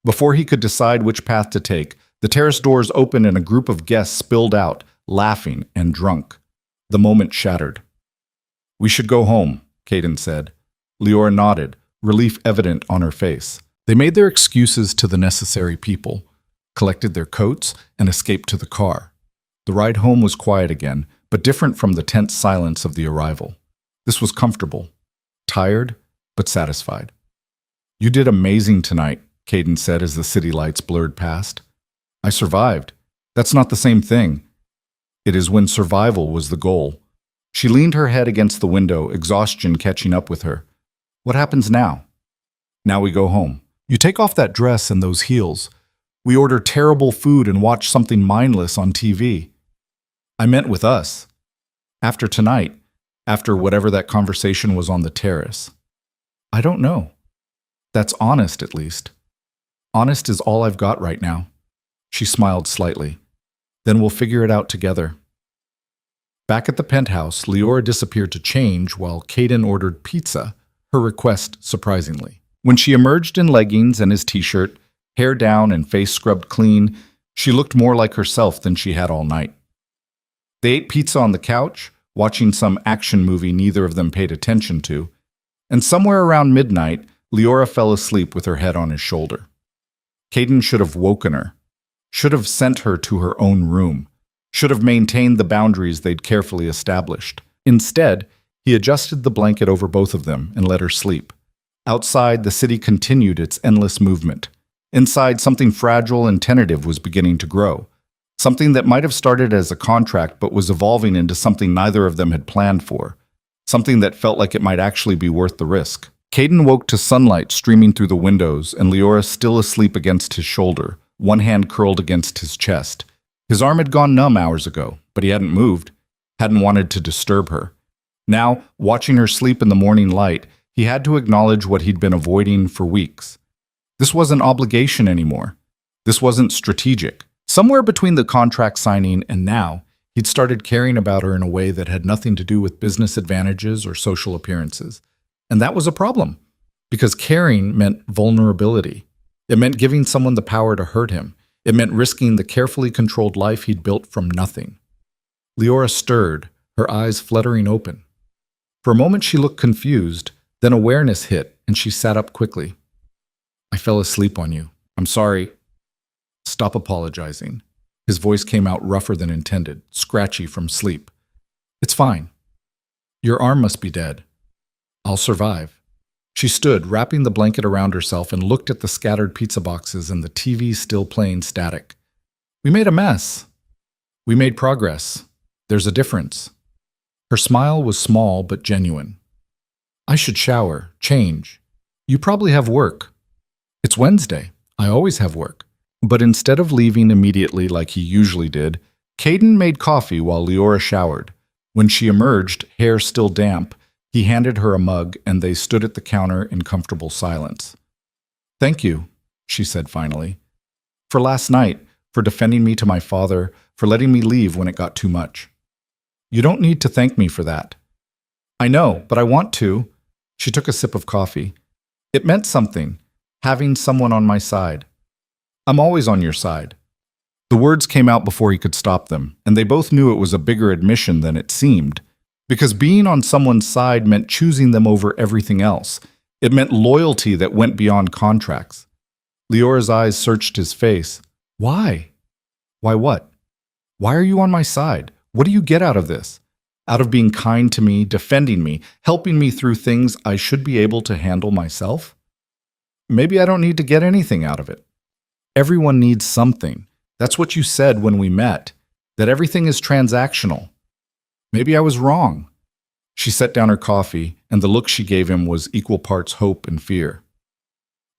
Before he could decide which path to take, the terrace doors opened and a group of guests spilled out, laughing and drunk. The moment shattered. We should go home, Caden said. Leora nodded, relief evident on her face. They made their excuses to the necessary people, collected their coats, and escaped to the car. The ride home was quiet again, but different from the tense silence of the arrival. This was comfortable, tired, but satisfied. You did amazing tonight, Caden said as the city lights blurred past. I survived. That's not the same thing. It is when survival was the goal. She leaned her head against the window, exhaustion catching up with her. What happens now? Now we go home. You take off that dress and those heels. We order terrible food and watch something mindless on TV. I meant with us. After tonight, after whatever that conversation was on the terrace. I don't know. That's honest, at least. Honest is all I've got right now. She smiled slightly. Then we'll figure it out together. Back at the penthouse, Leora disappeared to change while Caden ordered pizza, her request surprisingly. When she emerged in leggings and his t-shirt, hair down and face scrubbed clean, she looked more like herself than she had all night. They ate pizza on the couch, watching some action movie neither of them paid attention to, and somewhere around midnight, Leora fell asleep with her head on his shoulder. Caden should have woken her, should have sent her to her own room, should have maintained the boundaries they'd carefully established. Instead, he adjusted the blanket over both of them and let her sleep. Outside, the city continued its endless movement. Inside, something fragile and tentative was beginning to grow. Something that might have started as a contract but was evolving into something neither of them had planned for. Something that felt like it might actually be worth the risk. Caden woke to sunlight streaming through the windows and Leora still asleep against his shoulder, one hand curled against his chest. His arm had gone numb hours ago, but he hadn't moved, hadn't wanted to disturb her. Now, watching her sleep in the morning light, he had to acknowledge what he'd been avoiding for weeks. This wasn't obligation anymore. This wasn't strategic. Somewhere between the contract signing and now, he'd started caring about her in a way that had nothing to do with business advantages or social appearances. And that was a problem, because caring meant vulnerability. It meant giving someone the power to hurt him. It meant risking the carefully controlled life he'd built from nothing. Leora stirred, her eyes fluttering open. For a moment she looked confused, then awareness hit, and she sat up quickly. "I fell asleep on you. I'm sorry." "Stop apologizing." His voice came out rougher than intended, scratchy from sleep. "It's fine. Your arm must be dead. I'll survive." She stood, wrapping the blanket around herself, and looked at the scattered pizza boxes and the TV still playing static. "We made a mess. We made progress. There's a difference." Her smile was small but genuine. "I should shower, change. You probably have work." "It's Wednesday. I always have work." But instead of leaving immediately like he usually did, Caden made coffee while Leora showered. When she emerged, hair still damp, he handed her a mug and they stood at the counter in comfortable silence. "Thank you," she said finally. "For last night, for defending me to my father, for letting me leave when it got too much." "You don't need to thank me for that." "I know, but I want to." She took a sip of coffee. "It meant something, having someone on my side." "I'm always on your side." The words came out before he could stop them, and they both knew it was a bigger admission than it seemed. Because being on someone's side meant choosing them over everything else. It meant loyalty that went beyond contracts. Leora's eyes searched his face. "Why?" "Why what? Why are you on my side? What do you get out of this? Out of being kind to me, defending me, helping me through things I should be able to handle myself? Maybe I don't need to get anything out of it. Everyone needs something. That's what you said when we met, that everything is transactional. Maybe I was wrong." She set down her coffee, and the look she gave him was equal parts hope and fear.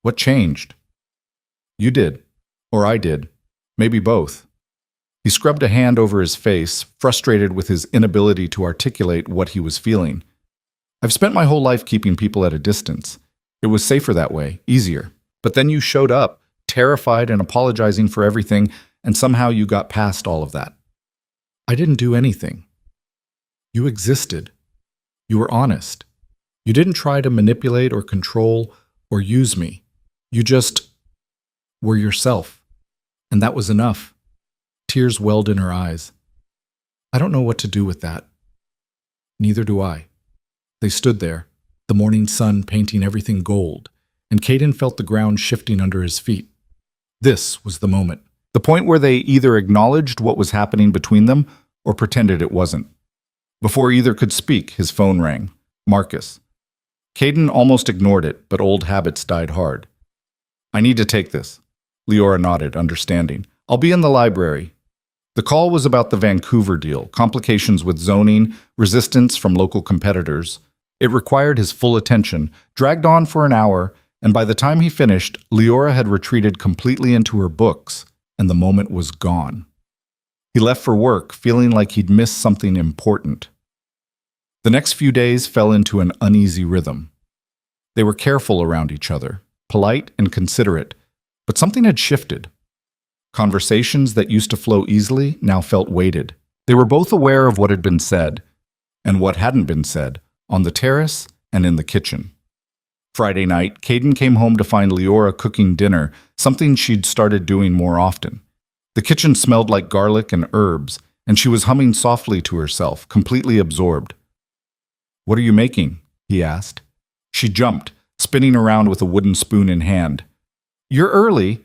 "What changed?" "You did. Or I did. Maybe both." He scrubbed a hand over his face, frustrated with his inability to articulate what he was feeling. "I've spent my whole life keeping people at a distance. It was safer that way, easier. But then you showed up, terrified and apologizing for everything, and somehow you got past all of that." "I didn't do anything. You existed. You were honest. You didn't try to manipulate or control or use me. You just were yourself. And that was enough." Tears welled in her eyes. "I don't know what to do with that." "Neither do I." They stood there, the morning sun painting everything gold, and Caden felt the ground shifting under his feet. This was the moment. The point where they either acknowledged what was happening between them or pretended it wasn't. Before either could speak, his phone rang. Marcus. Caden almost ignored it, but old habits died hard. "I need to take this." Leora nodded, understanding. "I'll be in the library." The call was about the Vancouver deal, complications with zoning, resistance from local competitors. It required his full attention, dragged on for an hour, and by the time he finished, Leora had retreated completely into her books, and the moment was gone. He left for work, feeling like he'd missed something important. The next few days fell into an uneasy rhythm. They were careful around each other, polite and considerate, but something had shifted. Conversations that used to flow easily now felt weighted. They were both aware of what had been said, and what hadn't been said, on the terrace and in the kitchen. Friday night, Caden came home to find Leora cooking dinner, something she'd started doing more often. The kitchen smelled like garlic and herbs, and she was humming softly to herself, completely absorbed. "What are you making?" he asked. She jumped, spinning around with a wooden spoon in hand. "You're early."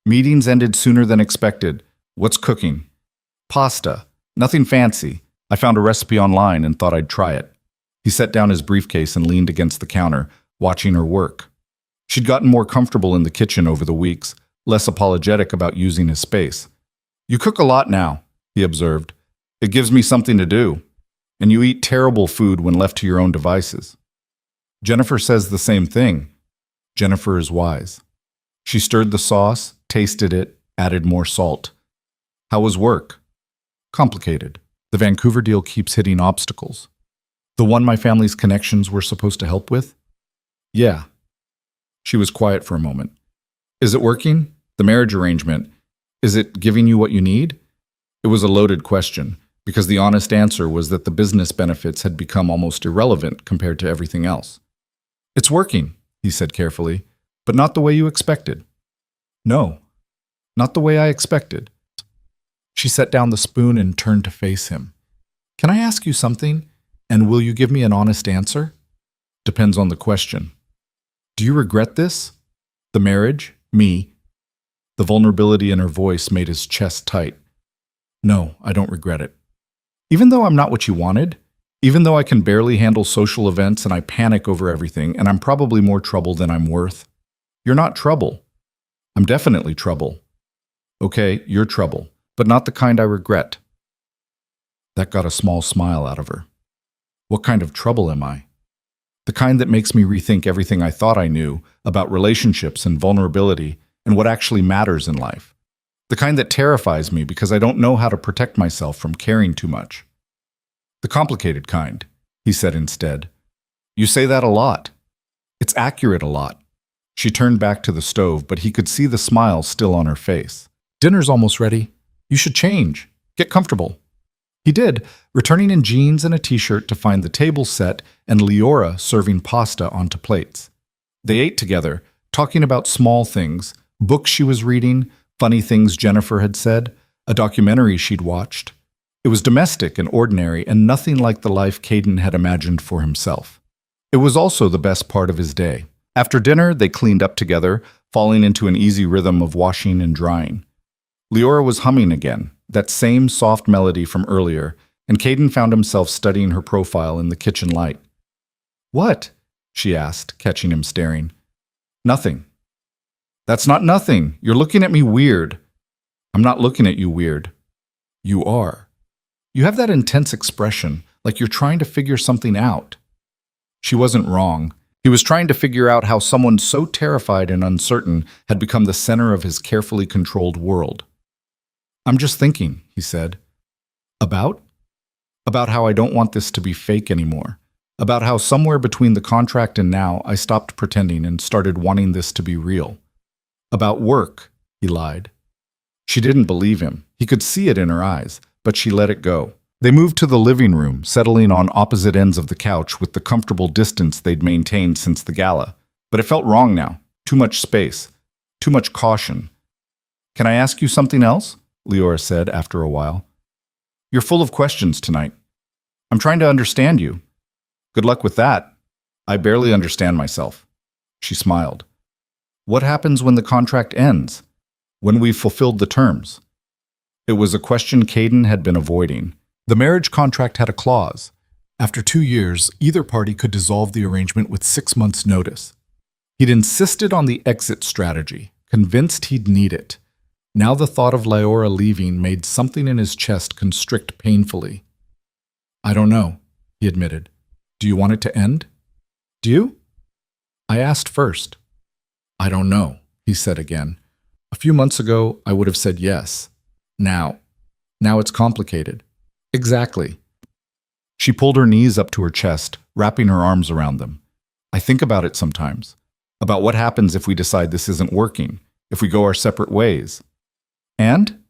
Meetings ended sooner than expected. What's cooking? Pasta. Nothing fancy. I found a recipe online and thought I'd try it. He set down his briefcase and leaned against the counter, watching her work. She'd gotten more comfortable in the kitchen over the weeks, less apologetic about using his space. You cook a lot now, he observed. It gives me something to do. And you eat terrible food when left to your own devices. Jennifer says the same thing. Jennifer is wise. She stirred the sauce, tasted it, added more salt. How was work? Complicated. The Vancouver deal keeps hitting obstacles. The one my family's connections were supposed to help with? Yeah. She was quiet for a moment. Is it working? The marriage arrangement. Is it giving you what you need? It was a loaded question, because the honest answer was that the business benefits had become almost irrelevant compared to everything else. It's working, he said carefully, but not the way you expected. No, not the way I expected. She set down the spoon and turned to face him. Can I ask you something, and will you give me an honest answer? Depends on the question. Do you regret this? The marriage? Me? The vulnerability in her voice made his chest tight. No, I don't regret it. Even though I'm not what you wanted, even though I can barely handle social events and I panic over everything and I'm probably more trouble than I'm worth. You're not trouble. I'm definitely trouble. Okay, you're trouble, but not the kind I regret. That got a small smile out of her. What kind of trouble am I? The kind that makes me rethink everything I thought I knew about relationships and vulnerability and what actually matters in life. The kind that terrifies me because I don't know how to protect myself from caring too much. The complicated kind, he said instead. You say that a lot. It's accurate a lot. She turned back to the stove, but he could see the smile still on her face. Dinner's almost ready. You should change. Get comfortable. He did, returning in jeans and a t-shirt to find the table set and Leora serving pasta onto plates. They ate together, talking about small things, books she was reading, funny things Jennifer had said, a documentary she'd watched. It was domestic and ordinary and nothing like the life Caden had imagined for himself. It was also the best part of his day. After dinner, they cleaned up together, falling into an easy rhythm of washing and drying. Leora was humming again, that same soft melody from earlier, and Caden found himself studying her profile in the kitchen light. What? She asked, catching him staring. Nothing. That's not nothing. You're looking at me weird. I'm not looking at you weird. You are. You have that intense expression, like you're trying to figure something out. She wasn't wrong. He was trying to figure out how someone so terrified and uncertain had become the center of his carefully controlled world. I'm just thinking, he said. About? About how I don't want this to be fake anymore. About how somewhere between the contract and now I stopped pretending and started wanting this to be real. About work, he lied. She didn't believe him. He could see it in her eyes, but she let it go. They moved to the living room, settling on opposite ends of the couch with the comfortable distance they'd maintained since the gala. But it felt wrong now. Too much space. Too much caution. Can I ask you something else? Leora said after a while. You're full of questions tonight. I'm trying to understand you. Good luck with that. I barely understand myself. She smiled. What happens when the contract ends? When we've fulfilled the terms? It was a question Caden had been avoiding. The marriage contract had a clause. After 2 years, either party could dissolve the arrangement with 6 months' notice. He'd insisted on the exit strategy, convinced he'd need it. Now the thought of Leora leaving made something in his chest constrict painfully. I don't know, he admitted. Do you want it to end? Do you? I asked first. I don't know, he said again. A few months ago, I would have said yes. Now it's complicated. Exactly. She pulled her knees up to her chest, wrapping her arms around them. I think about it sometimes. About what happens if we decide this isn't working, if we go our separate ways. And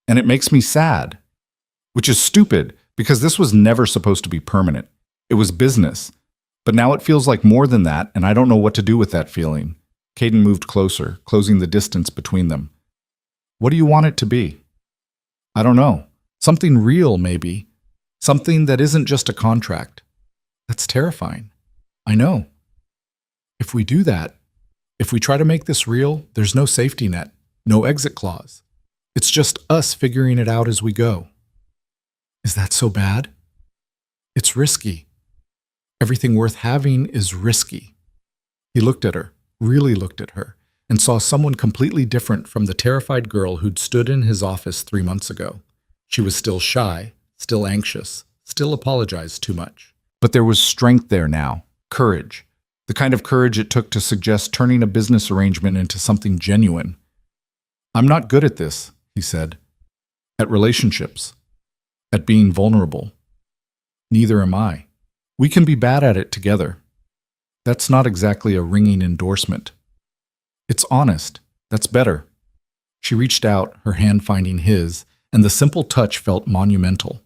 it makes me sad. Which is stupid, because this was never supposed to be permanent. It was business. But now it feels like more than that, and I don't know what to do with that feeling. Caden moved closer, closing the distance between them. What do you want it to be? I don't know. Something real, maybe. Something that isn't just a contract. That's terrifying. I know. If we do that, if we try to make this real, there's no safety net. No exit clause. It's just us figuring it out as we go. Is that so bad? It's risky. Everything worth having is risky. He looked at her, really looked at her, and saw someone completely different from the terrified girl who'd stood in his office 3 months ago. She was still shy, still anxious, still apologized too much. But there was strength there now, courage, the kind of courage it took to suggest turning a business arrangement into something genuine. I'm not good at this, he said. At relationships. At being vulnerable. Neither am I. We can be bad at it together. That's not exactly a ringing endorsement. It's honest. That's better. She reached out, her hand finding his, and the simple touch felt monumental,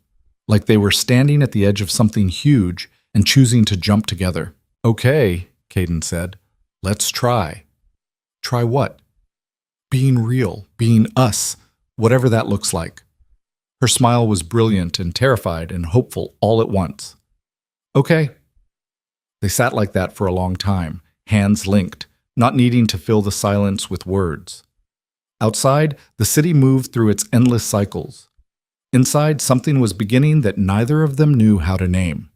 like they were standing at the edge of something huge and choosing to jump together. Okay, Caden said. Let's try. Try what? Being real, being us, whatever that looks like. Her smile was brilliant and terrified and hopeful all at once. Okay. They sat like that for a long time, hands linked, not needing to fill the silence with words. Outside, the city moved through its endless cycles. Inside, something was beginning that neither of them knew how to name.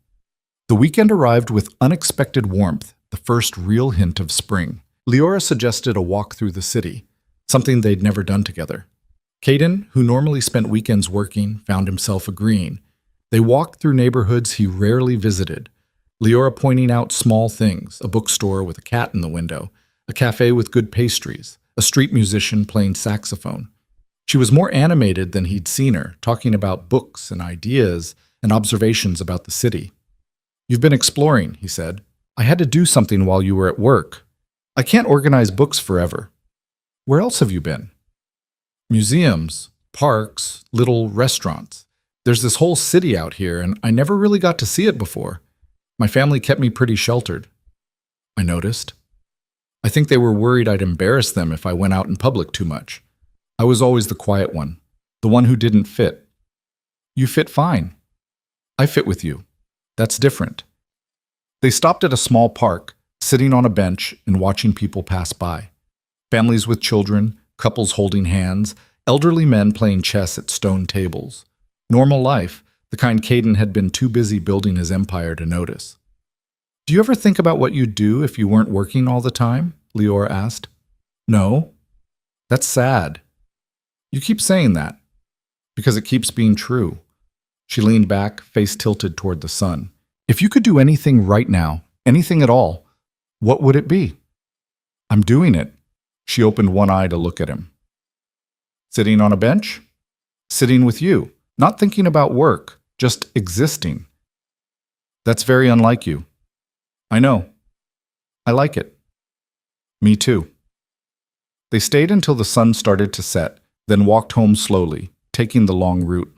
The weekend arrived with unexpected warmth, the first real hint of spring. Leora suggested a walk through the city, something they'd never done together. Caden, who normally spent weekends working, found himself agreeing. They walked through neighborhoods he rarely visited, Leora pointing out small things, a bookstore with a cat in the window, a cafe with good pastries, a street musician playing saxophone. She was more animated than he'd seen her, talking about books and ideas and observations about the city. You've been exploring, he said. I had to do something while you were at work. I can't organize books forever. Where else have you been? Museums, parks, little restaurants. There's this whole city out here, and I never really got to see it before. My family kept me pretty sheltered. I noticed. I think they were worried I'd embarrass them if I went out in public too much. I was always the quiet one, the one who didn't fit. You fit fine. I fit with you. That's different. They stopped at a small park, sitting on a bench and watching people pass by. Families with children, couples holding hands, elderly men playing chess at stone tables. Normal life, the kind Caden had been too busy building his empire to notice. Do you ever think about what you'd do if you weren't working all the time? Leora asked. No. That's sad. You keep saying that. Because it keeps being true. She leaned back, face tilted toward the sun. If you could do anything right now, anything at all, what would it be? I'm doing it. She opened one eye to look at him. Sitting on a bench? Sitting with you, not thinking about work, just existing. That's very unlike you. I know. I like it. Me too. They stayed until the sun started to set, then walked home slowly, taking the long route.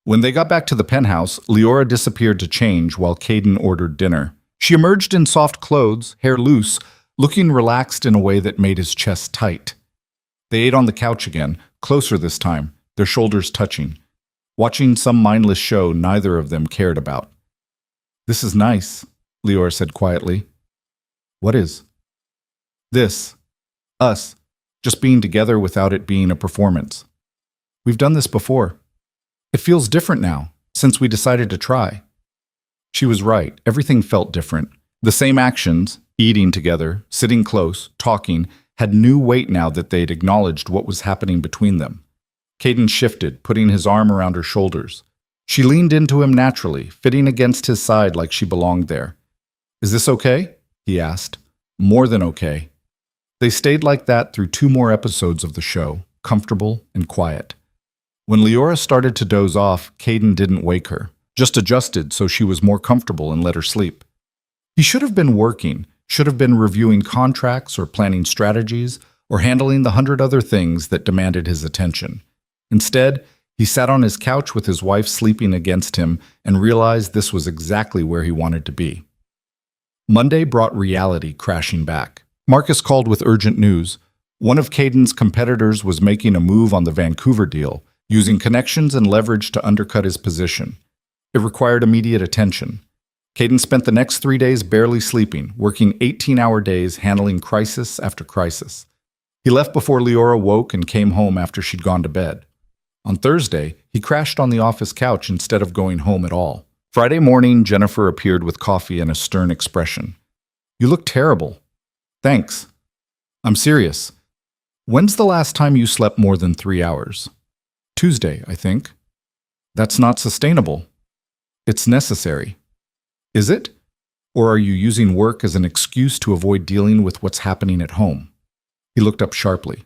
When they got back to the penthouse, Leora disappeared to change while Caden ordered dinner. She emerged in soft clothes, hair loose, looking relaxed in a way that made his chest tight. They ate on the couch again, closer this time, their shoulders touching, watching some mindless show neither of them cared about. This is nice, Leora said quietly. What is? This. Us. Just being together without it being a performance. We've done this before. It feels different now, since we decided to try. She was right. Everything felt different. The same actions, eating together, sitting close, talking, had new weight now that they'd acknowledged what was happening between them. Caden shifted, putting his arm around her shoulders. She leaned into him naturally, fitting against his side like she belonged there. Is this okay? He asked. More than okay. They stayed like that through 2 more episodes of the show, comfortable and quiet. When Leora started to doze off, Caden didn't wake her, just adjusted so she was more comfortable and let her sleep. He should have been working, should have been reviewing contracts or planning strategies or handling the 100 other things that demanded his attention. Instead, he sat on his couch with his wife sleeping against him and realized this was exactly where he wanted to be. Monday brought reality crashing back. Marcus called with urgent news. One of Caden's competitors was making a move on the Vancouver deal, using connections and leverage to undercut his position. It required immediate attention. Caden spent the next 3 days barely sleeping, working 18-hour days handling crisis after crisis. He left before Leora woke and came home after she'd gone to bed. On Thursday, he crashed on the office couch instead of going home at all. Friday morning, Jennifer appeared with coffee and a stern expression. "You look terrible." "Thanks. I'm serious. When's the last time you slept more than 3 hours?" "Tuesday, I think." "That's not sustainable." "It's necessary." "Is it? Or are you using work as an excuse to avoid dealing with what's happening at home?" He looked up sharply.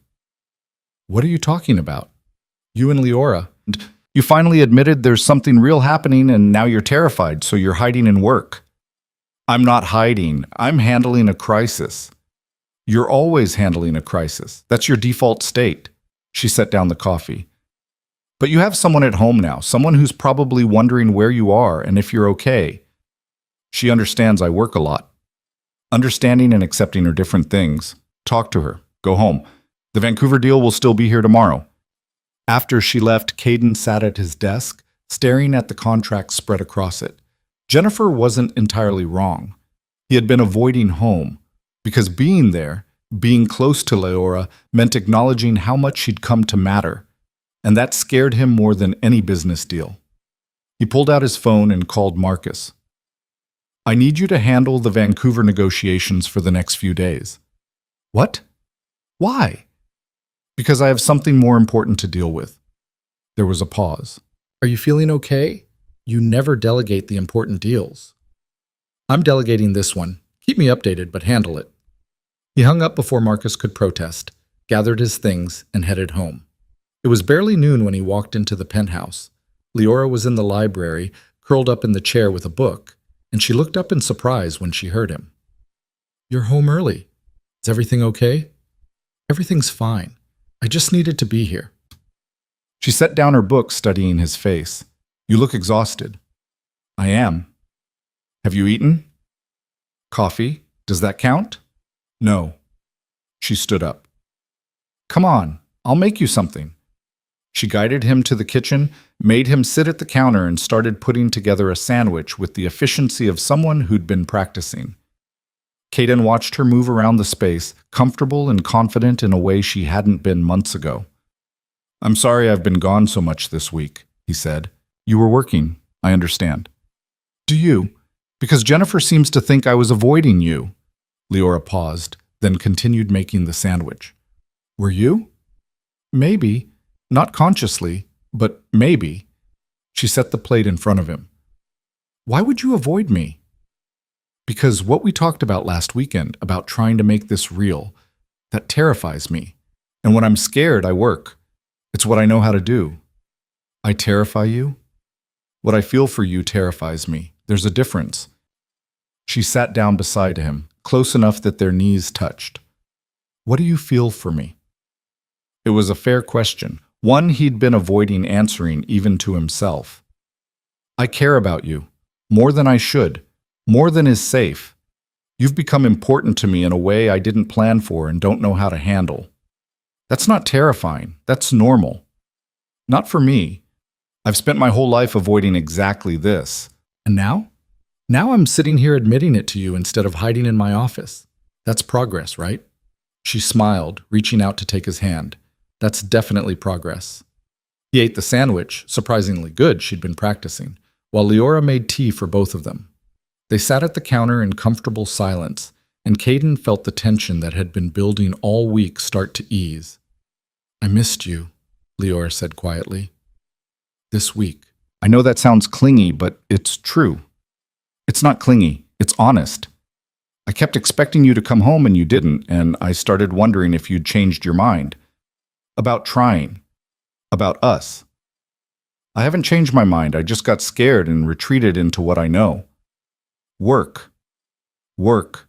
"What are you talking about?" "You and Leora. You finally admitted there's something real happening and now you're terrified, so you're hiding in work." "I'm not hiding. I'm handling a crisis." "You're always handling a crisis. That's your default state." She set down the coffee. "But you have someone at home now, someone who's probably wondering where you are and if you're okay." "She understands I work a lot." Understanding and accepting are different things. Talk to her. Go home. The Vancouver deal will still be here tomorrow. After she left, Caden sat at his desk, staring at the contract spread across it. Jennifer wasn't entirely wrong. He had been avoiding home, because being there, being close to Leora, meant acknowledging how much she'd come to matter, and that scared him more than any business deal. He pulled out his phone and called Marcus. "I need you to handle the Vancouver negotiations for the next few days." "What? Why?" "Because I have something more important to deal with." There was a pause. "Are you feeling okay? You never delegate the important deals." "I'm delegating this one. Keep me updated, but handle it." He hung up before Marcus could protest, gathered his things, and headed home. It was barely noon when he walked into the penthouse. Leora was in the library, curled up in the chair with a book, and she looked up in surprise when she heard him. "You're home early. Is everything okay?" "Everything's fine. I just needed to be here." She set down her book, studying his face. "You look exhausted." "I am." "Have you eaten?" "Coffee. Does that count?" "No." She stood up. "Come on, I'll make you something." She guided him to the kitchen, made him sit at the counter, and started putting together a sandwich with the efficiency of someone who'd been practicing. Caden watched her move around the space, comfortable and confident in a way she hadn't been months ago. "I'm sorry I've been gone so much this week," he said. "You were working, I understand." "Do you? Because Jennifer seems to think I was avoiding you." Leora paused, then continued making the sandwich. "Were you?" "Maybe. Not consciously, but maybe." She set the plate in front of him. "Why would you avoid me?" "Because what we talked about last weekend, about trying to make this real, that terrifies me. And when I'm scared, I work. It's what I know how to do." "I terrify you?" "What I feel for you terrifies me. There's a difference." She sat down beside him, close enough that their knees touched. "What do you feel for me?" It was a fair question, one he'd been avoiding answering even to himself. "I care about you, more than I should, more than is safe. You've become important to me in a way I didn't plan for and don't know how to handle." "That's not terrifying, that's normal." "Not for me. I've spent my whole life avoiding exactly this. And now? Now I'm sitting here admitting it to you instead of hiding in my office. That's progress, right?" She smiled, reaching out to take his hand. "That's definitely progress." He ate the sandwich, surprisingly good, she'd been practicing, while Leora made tea for both of them. They sat at the counter in comfortable silence, and Caden felt the tension that had been building all week start to ease. "I missed you," Leora said quietly. "This week." "I know that sounds clingy, but it's true." "It's not clingy, it's honest. I kept expecting you to come home and you didn't, and I started wondering if you'd changed your mind. About trying. About us." "I haven't changed my mind, I just got scared and retreated into what I know." "Work. Work.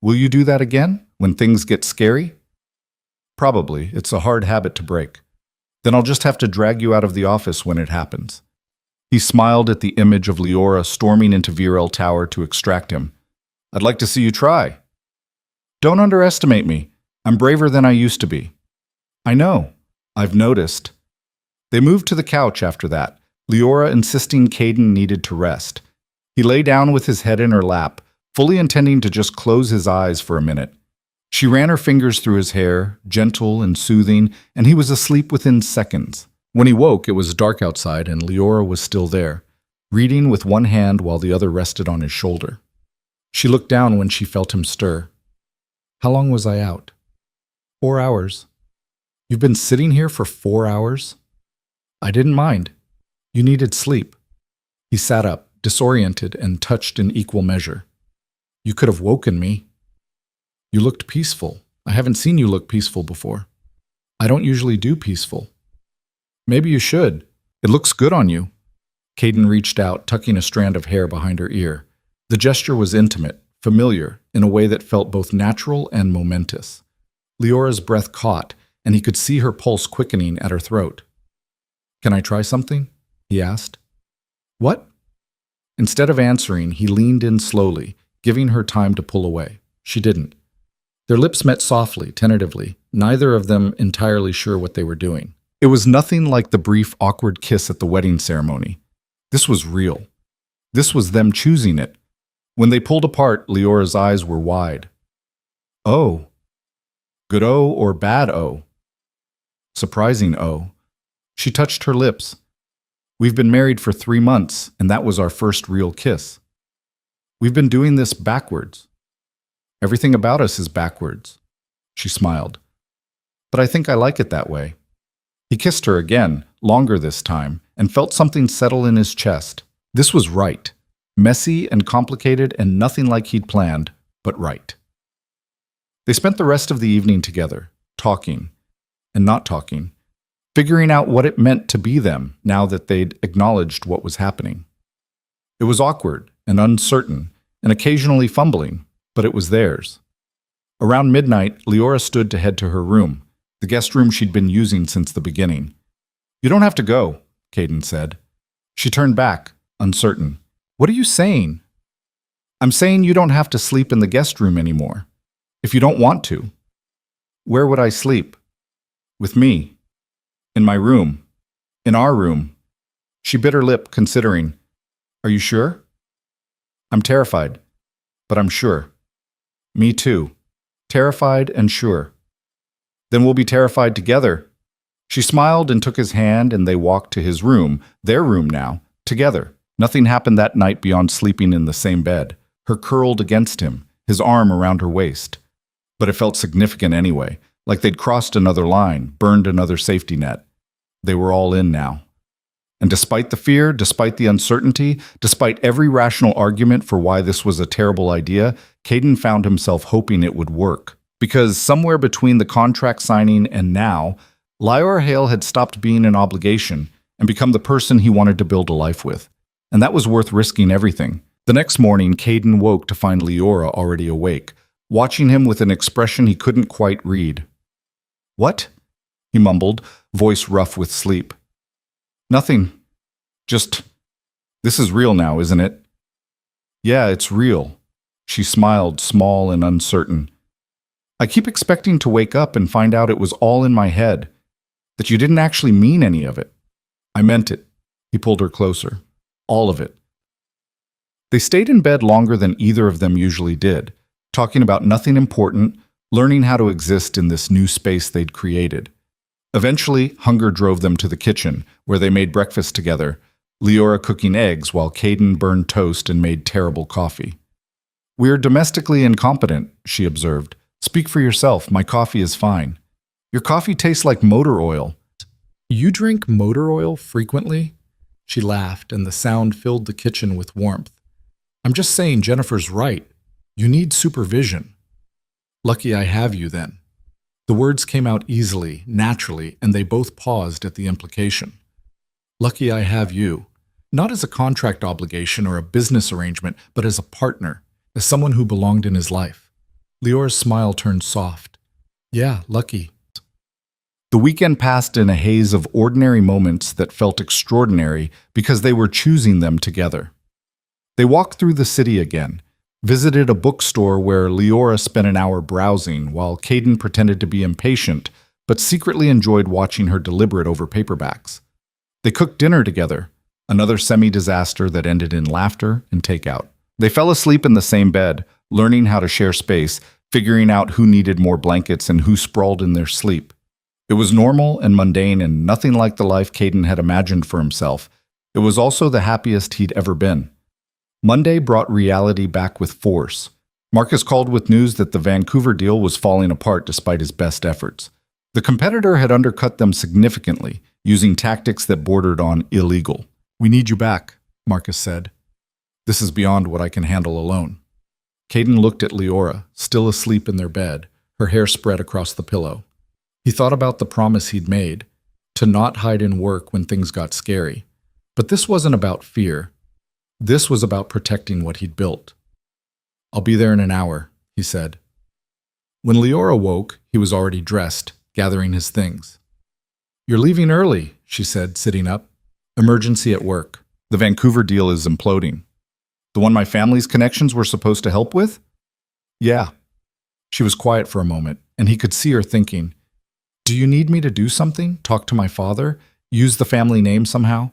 Will you do that again, when things get scary?" "Probably. It's a hard habit to break. Then I'll just have to drag you out of the office when it happens." He smiled at the image of Leora storming into Virel Tower to extract him. "I'd like to see you try." "Don't underestimate me. I'm braver than I used to be." "I know. I've noticed." They moved to the couch after that, Leora insisting Caden needed to rest. He lay down with his head in her lap, fully intending to just close his eyes for a minute. She ran her fingers through his hair, gentle and soothing, and he was asleep within seconds. When he woke, it was dark outside and Leora was still there, reading with one hand while the other rested on his shoulder. She looked down when she felt him stir. How long was I out? 4 hours. You've been sitting here for 4 hours? I didn't mind. You needed sleep. He sat up, disoriented and touched in equal measure. You could have woken me. You looked peaceful. I haven't seen you look peaceful before. I don't usually do peaceful. Maybe you should. It looks good on you. Caden reached out, tucking a strand of hair behind her ear. The gesture was intimate, familiar, in a way that felt both natural and momentous. Leora's breath caught, and he could see her pulse quickening at her throat. Can I try something? He asked. What? Instead of answering, he leaned in slowly, giving her time to pull away. She didn't. Their lips met softly, tentatively, neither of them entirely sure what they were doing. It was nothing like the brief, awkward kiss at the wedding ceremony. This was real. This was them choosing it. When they pulled apart, Leora's eyes were wide. Oh. Good O or bad O? Surprising O. She touched her lips. We've been married for 3 months, and that was our first real kiss. We've been doing this backwards. Everything about us is backwards. She smiled. But I think I like it that way. He kissed her again, longer this time, and felt something settle in his chest. This was right. Messy and complicated and nothing like he'd planned, but right. They spent the rest of the evening together, talking and not talking, figuring out what it meant to be them now that they'd acknowledged what was happening. It was awkward and uncertain and occasionally fumbling, but it was theirs. Around midnight, Leora stood to head to her room, the guest room she'd been using since the beginning. You don't have to go, Caden said. She turned back, uncertain. What are you saying? I'm saying you don't have to sleep in the guest room anymore. If you don't want to. Where would I sleep? With me. In my room. In our room. She bit her lip, considering. Are you sure? I'm terrified, but I'm sure. Me too. Terrified and sure. Then we'll be terrified together. She smiled and took his hand, and they walked to his room, their room now, together. Nothing happened that night beyond sleeping in the same bed, her curled against him, his arm around her waist. But it felt significant anyway, like they'd crossed another line, burned another safety net. They were all in now. And despite the fear, despite the uncertainty, despite every rational argument for why this was a terrible idea, Caden found himself hoping it would work. Because somewhere between the contract signing and now, Leora Hale had stopped being an obligation and become the person he wanted to build a life with. And that was worth risking everything. The next morning, Caden woke to find Leora already awake, watching him with an expression he couldn't quite read. What? He mumbled, voice rough with sleep. Nothing. Just, this is real now, isn't it? Yeah, it's real. She smiled, small and uncertain. I keep expecting to wake up and find out it was all in my head, that you didn't actually mean any of it. I meant it. He pulled her closer. All of it. They stayed in bed longer than either of them usually did, talking about nothing important, learning how to exist in this new space they'd created. Eventually, hunger drove them to the kitchen, where they made breakfast together, Leora cooking eggs while Caden burned toast and made terrible coffee. We're domestically incompetent, she observed. Speak for yourself, my coffee is fine. Your coffee tastes like motor oil. You drink motor oil frequently? She laughed, and the sound filled the kitchen with warmth. I'm just saying Jennifer's right. You need supervision. Lucky I have you then. The words came out easily, naturally, and they both paused at the implication. Lucky I have you. Not as a contract obligation or a business arrangement, but as a partner, as someone who belonged in his life. Leora's smile turned soft. Yeah, lucky. The weekend passed in a haze of ordinary moments that felt extraordinary because they were choosing them together. They walked through the city again, visited a bookstore where Leora spent an hour browsing while Caden pretended to be impatient but secretly enjoyed watching her deliberate over paperbacks. They cooked dinner together, another semi-disaster that ended in laughter and takeout. They fell asleep in the same bed, learning how to share space, figuring out who needed more blankets and who sprawled in their sleep. It was normal and mundane and nothing like the life Caden had imagined for himself. It was also the happiest he'd ever been. Monday brought reality back with force. Marcus called with news that the Vancouver deal was falling apart despite his best efforts. The competitor had undercut them significantly, using tactics that bordered on illegal. "We need you back," Marcus said. "This is beyond what I can handle alone." Caden looked at Leora, still asleep in their bed, her hair spread across the pillow. He thought about the promise he'd made, to not hide in work when things got scary. But this wasn't about fear. This was about protecting what he'd built. "I'll be there in an hour," he said. When Leora woke, he was already dressed, gathering his things. "You're leaving early," she said, sitting up. "Emergency at work. The Vancouver deal is imploding." "The one my family's connections were supposed to help with?" "Yeah." She was quiet for a moment, and he could see her thinking, "Do you need me to do something? Talk to my father? Use the family name somehow?"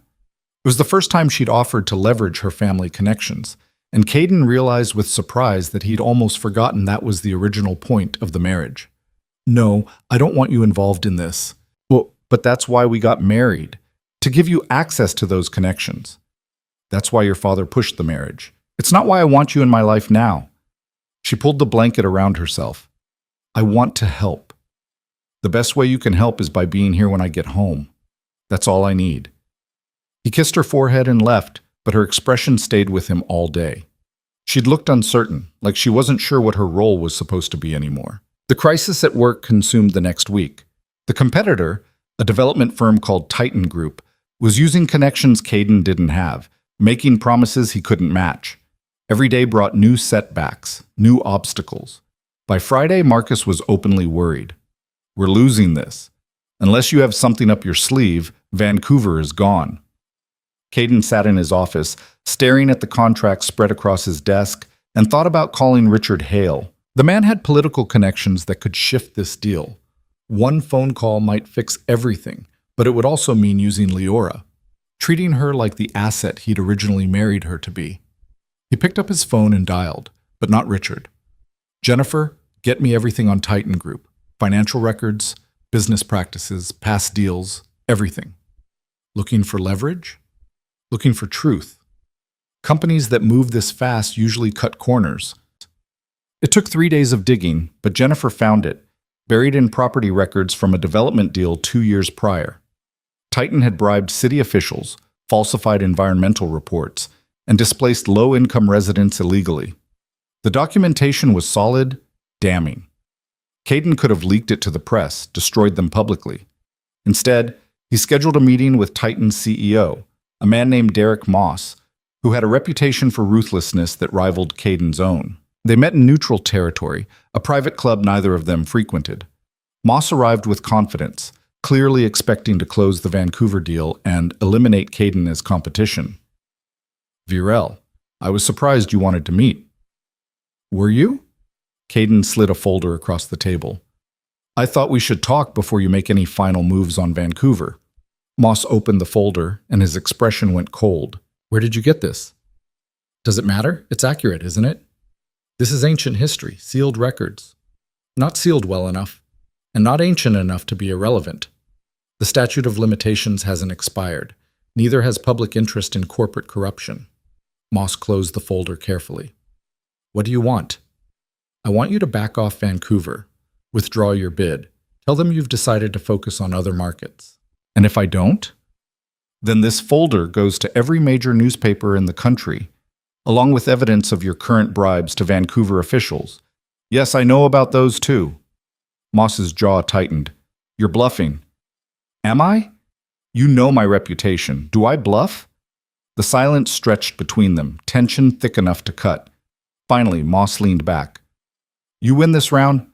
It was the first time she'd offered to leverage her family connections, and Caden realized with surprise that he'd almost forgotten that was the original point of the marriage. "No, I don't want you involved in this." "Well, but that's why we got married, to give you access to those connections." "That's why your father pushed the marriage. It's not why I want you in my life now." She pulled the blanket around herself. "I want to help. The best way you can help is by being here when I get home. That's all I need." He kissed her forehead and left, but her expression stayed with him all day. She'd looked uncertain, like she wasn't sure what her role was supposed to be anymore. The crisis at work consumed the next week. The competitor, a development firm called Titan Group, was using connections Caden didn't have, making promises he couldn't match. Every day brought new setbacks, new obstacles. By Friday, Marcus was openly worried. "We're losing this. Unless you have something up your sleeve, Vancouver is gone." Caden sat in his office, staring at the contract spread across his desk, and thought about calling Richard Hale. The man had political connections that could shift this deal. One phone call might fix everything, but it would also mean using Leora, treating her like the asset he'd originally married her to be. He picked up his phone and dialed, but not Richard. "Jennifer, get me everything on Titan Group. Financial records, business practices, past deals, everything." Looking for leverage? Looking for truth. Companies that move this fast usually cut corners. It took 3 days of digging, but Jennifer found it, buried in property records from a development deal 2 years prior. Titan had bribed city officials, falsified environmental reports, and displaced low-income residents illegally. The documentation was solid, damning. Caden could have leaked it to the press, destroyed them publicly. Instead, he scheduled a meeting with Titan's CEO, a man named Derek Moss, who had a reputation for ruthlessness that rivaled Caden's own. They met in neutral territory, a private club neither of them frequented. Moss arrived with confidence, clearly expecting to close the Vancouver deal and eliminate Caden as competition. "Virel, I was surprised you wanted to meet." "Were you?" Caden slid a folder across the table. "I thought we should talk before you make any final moves on Vancouver." Moss opened the folder, and his expression went cold. "Where did you get this?" "Does it matter? It's accurate, isn't it? This is ancient history, sealed records. Not sealed well enough, and not ancient enough to be irrelevant. The statute of limitations hasn't expired. Neither has public interest in corporate corruption." Moss closed the folder carefully. "What do you want?" "I want you to back off Vancouver. Withdraw your bid. Tell them you've decided to focus on other markets." "And if I don't?" "Then this folder goes to every major newspaper in the country, along with evidence of your current bribes to Vancouver officials. Yes, I know about those too." Moss's jaw tightened. "You're bluffing." "Am I? You know my reputation. Do I bluff?" The silence stretched between them, tension thick enough to cut. Finally, Moss leaned back. "You win this round,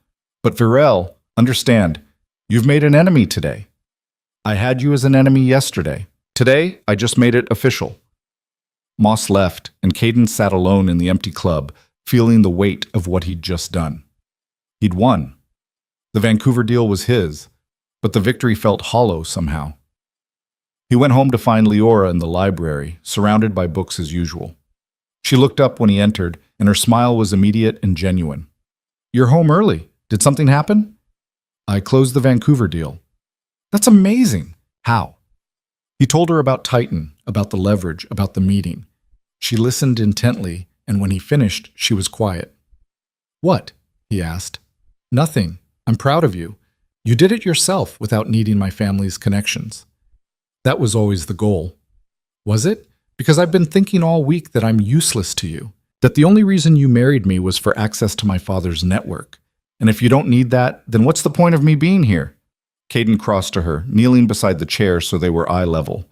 but Virel, understand, you've made an enemy today. I had you as an enemy yesterday. Today, I just made it official." Moss left, and Caden sat alone in the empty club, feeling the weight of what he'd just done. He'd won. The Vancouver deal was his, but the victory felt hollow somehow. He went home to find Leora in the library, surrounded by books as usual. She looked up when he entered, and her smile was immediate and genuine. You're home early. Did something happen? I closed the Vancouver deal. That's amazing. How? He told her about Titan, about the leverage, about the meeting. She listened intently, and when he finished, she was quiet. What? He asked. Nothing. I'm proud of you. You did it yourself without needing my family's connections. That was always the goal. Was it? Because I've been thinking all week that I'm useless to you, that the only reason you married me was for access to my father's network. And if you don't need that, then what's the point of me being here? Caden crossed to her, kneeling beside the chair so they were eye level.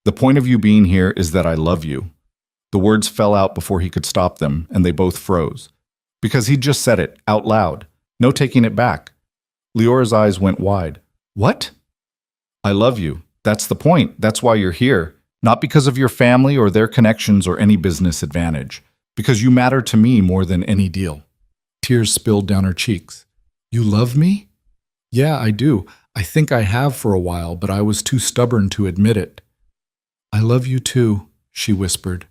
The point of you being here is that I love you. The words fell out before he could stop them, and they both froze. Because he'd just said it, out loud. No taking it back. Leora's eyes went wide. What? I love you. That's the point. That's why you're here. Not because of your family or their connections or any business advantage. Because you matter to me more than any deal. Tears spilled down her cheeks. You love me? Yeah, I do. I think I have for a while, but I was too stubborn to admit it. I love you too, she whispered.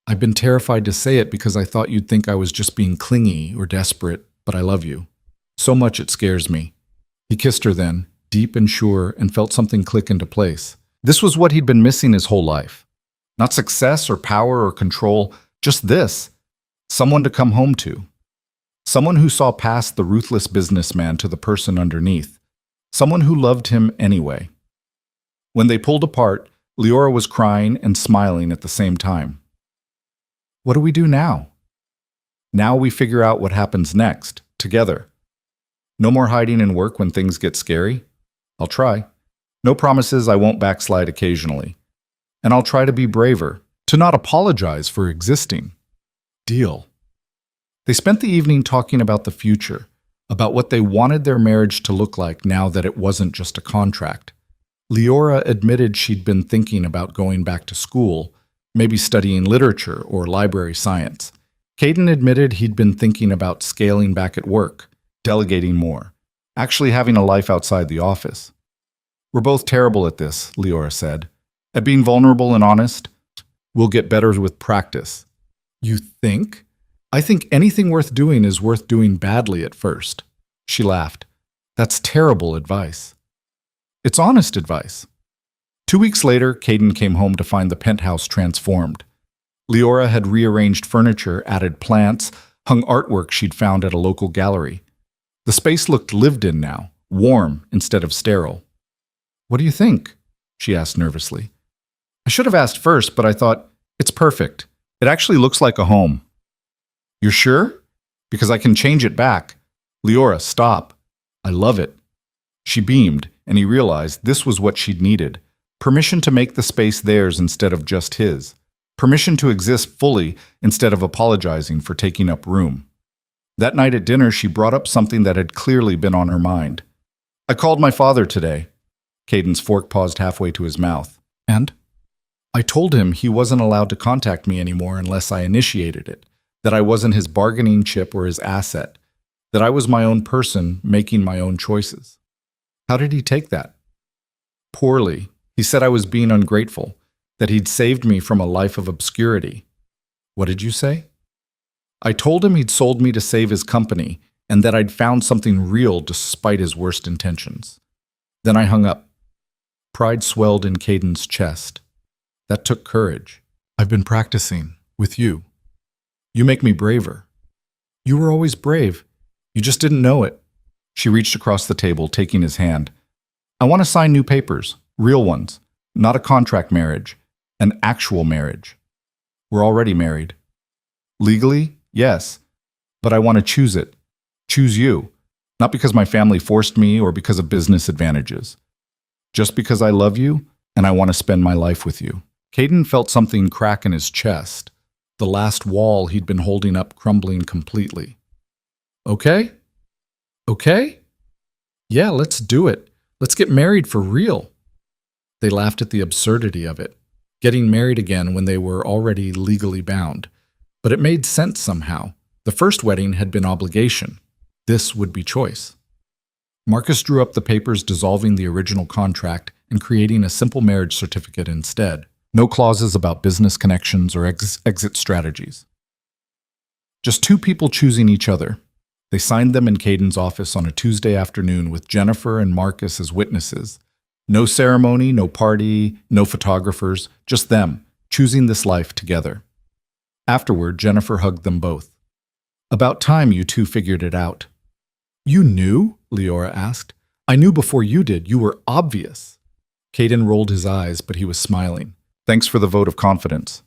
I've been terrified to say it because I thought you'd think I was just being clingy or desperate, but I love you. So much it scares me. He kissed her then, deep and sure, and felt something click into place. This was what he'd been missing his whole life. Not success or power or control, just this. Someone to come home to. Someone who saw past the ruthless businessman to the person underneath. Someone who loved him anyway. When they pulled apart, Leora was crying and smiling at the same time. What do we do now? Now we figure out what happens next, together. No more hiding in work when things get scary. I'll try. No promises I won't backslide occasionally. And I'll try to be braver, to not apologize for existing. Deal. They spent the evening talking about the future, about what they wanted their marriage to look like now that it wasn't just a contract. Leora admitted she'd been thinking about going back to school, maybe studying literature or library science. Caden admitted he'd been thinking about scaling back at work, delegating more, actually having a life outside the office. We're both terrible at this, Leora said. At being vulnerable and honest. We'll get better with practice. You think? I think anything worth doing is worth doing badly at first. She laughed. That's terrible advice. It's honest advice. 2 weeks later, Caden came home to find the penthouse transformed. Leora had rearranged furniture, added plants, hung artwork she'd found at a local gallery. The space looked lived in now, warm instead of sterile. What do you think? She asked nervously. I should have asked first, but I thought, it's perfect. It actually looks like a home. You're sure? Because I can change it back. Leora, stop. I love it. She beamed, and he realized this was what she'd needed. Permission to make the space theirs instead of just his. Permission to exist fully instead of apologizing for taking up room. That night at dinner, she brought up something that had clearly been on her mind. I called my father today. Caden's fork paused halfway to his mouth. And? I told him he wasn't allowed to contact me anymore unless I initiated it, that I wasn't his bargaining chip or his asset, that I was my own person making my own choices. How did he take that? Poorly. He said I was being ungrateful, that he'd saved me from a life of obscurity. What did you say? I told him he'd sold me to save his company and that I'd found something real despite his worst intentions. Then I hung up. Pride swelled in Caden's chest. That took courage. I've been practicing with you. You make me braver. You were always brave. You just didn't know it. She reached across the table, taking his hand. I want to sign new papers, real ones, not a contract marriage, an actual marriage. We're already married. Legally, yes, but I want to choose it. Choose you. Not because my family forced me or because of business advantages. Just because I love you and I want to spend my life with you. Caden felt something crack in his chest, the last wall he'd been holding up crumbling completely. Okay? Okay? Yeah, let's do it. Let's get married for real. They laughed at the absurdity of it, getting married again when they were already legally bound. But it made sense somehow. The first wedding had been obligation. This would be choice. Marcus drew up the papers dissolving the original contract and creating a simple marriage certificate instead. No clauses about business connections or exit strategies. Just two people choosing each other. They signed them in Caden's office on a Tuesday afternoon with Jennifer and Marcus as witnesses. No ceremony, no party, no photographers, just them, choosing this life together. Afterward, Jennifer hugged them both. "About time you two figured it out." "You knew?" Leora asked. "I knew before you did. You were obvious." Caden rolled his eyes, but he was smiling. "Thanks for the vote of confidence.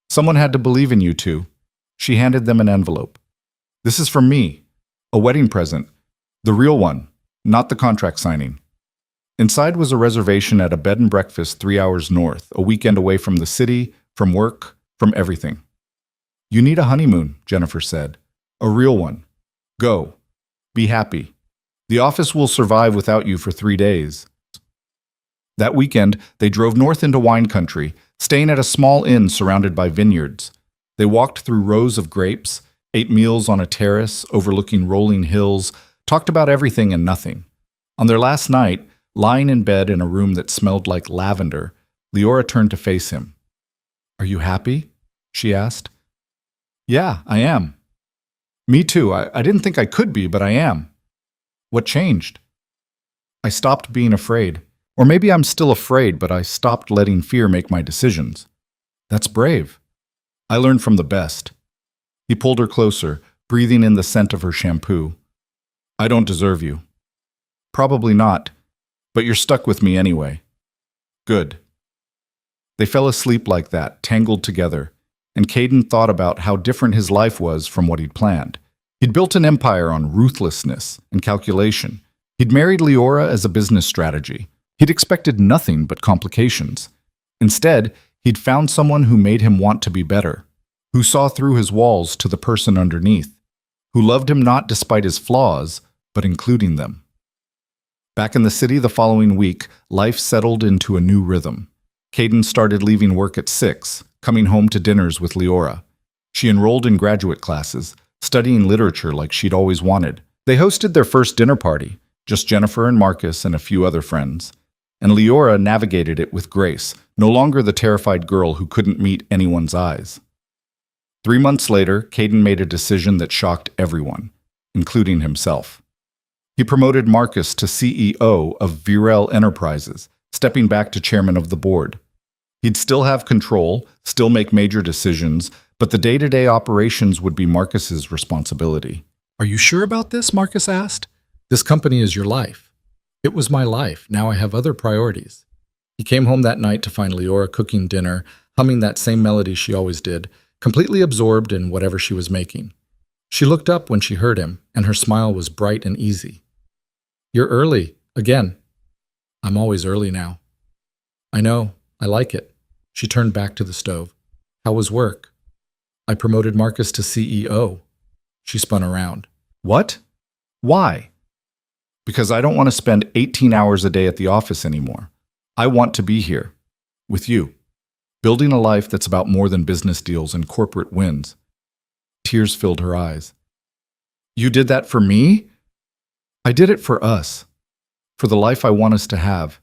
Someone had to believe in you two." She handed them an envelope. "This is from me. A wedding present. The real one, not the contract signing." Inside was a reservation at a bed and breakfast 3 hours north, a weekend away from the city, from work, from everything. "You need a honeymoon," Jennifer said. "A real one. Go. Be happy. The office will survive without you for 3 days." That weekend, they drove north into wine country, staying at a small inn surrounded by vineyards. They walked through rows of grapes, ate meals on a terrace overlooking rolling hills, talked about everything and nothing. On their last night, lying in bed in a room that smelled like lavender, Leora turned to face him. "Are you happy?" she asked. "Yeah, I am." "Me too. I didn't think I could be, but I am." "What changed?" "I stopped being afraid. Or maybe I'm still afraid, but I stopped letting fear make my decisions." "That's brave." "I learned from the best." He pulled her closer, breathing in the scent of her shampoo. "I don't deserve you." "Probably not, but you're stuck with me anyway." "Good." They fell asleep like that, tangled together, and Caden thought about how different his life was from what he'd planned. He'd built an empire on ruthlessness and calculation. He'd married Leora as a business strategy. He'd expected nothing but complications. Instead, he'd found someone who made him want to be better, who saw through his walls to the person underneath, who loved him not despite his flaws, but including them. Back in the city the following week, life settled into a new rhythm. Caden started leaving work at 6, coming home to dinners with Leora. She enrolled in graduate classes, studying literature like she'd always wanted. They hosted their first dinner party, just Jennifer and Marcus and a few other friends. And Leora navigated it with grace, no longer the terrified girl who couldn't meet anyone's eyes. 3 months later, Caden made a decision that shocked everyone, including himself. He promoted Marcus to CEO of Virel Enterprises, stepping back to chairman of the board. He'd still have control, still make major decisions, but the day-to-day operations would be Marcus's responsibility. "Are you sure about this?" Marcus asked. "This company is your life." "It was my life. Now I have other priorities." He came home that night to find Leora cooking dinner, humming that same melody she always did, completely absorbed in whatever she was making. She looked up when she heard him, and her smile was bright and easy. "You're early. Again." "I'm always early now." "I know. I like it." She turned back to the stove. "How was work?" "I promoted Marcus to CEO." She spun around. "What? Why?" "Because I don't want to spend 18 hours a day at the office anymore. I want to be here, with you, building a life that's about more than business deals and corporate wins." Tears filled her eyes. "You did that for me?" "I did it for us, for the life I want us to have."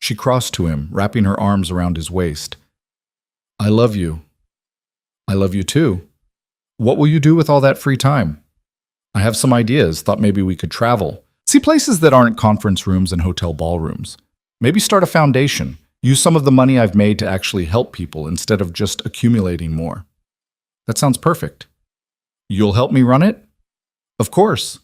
She crossed to him, wrapping her arms around his waist. "I love you." "I love you too. What will you do with all that free time?" "I have some ideas, thought maybe we could travel. See places that aren't conference rooms and hotel ballrooms. Maybe start a foundation. Use some of the money I've made to actually help people instead of just accumulating more." "That sounds perfect." "You'll help me run it?" "Of course."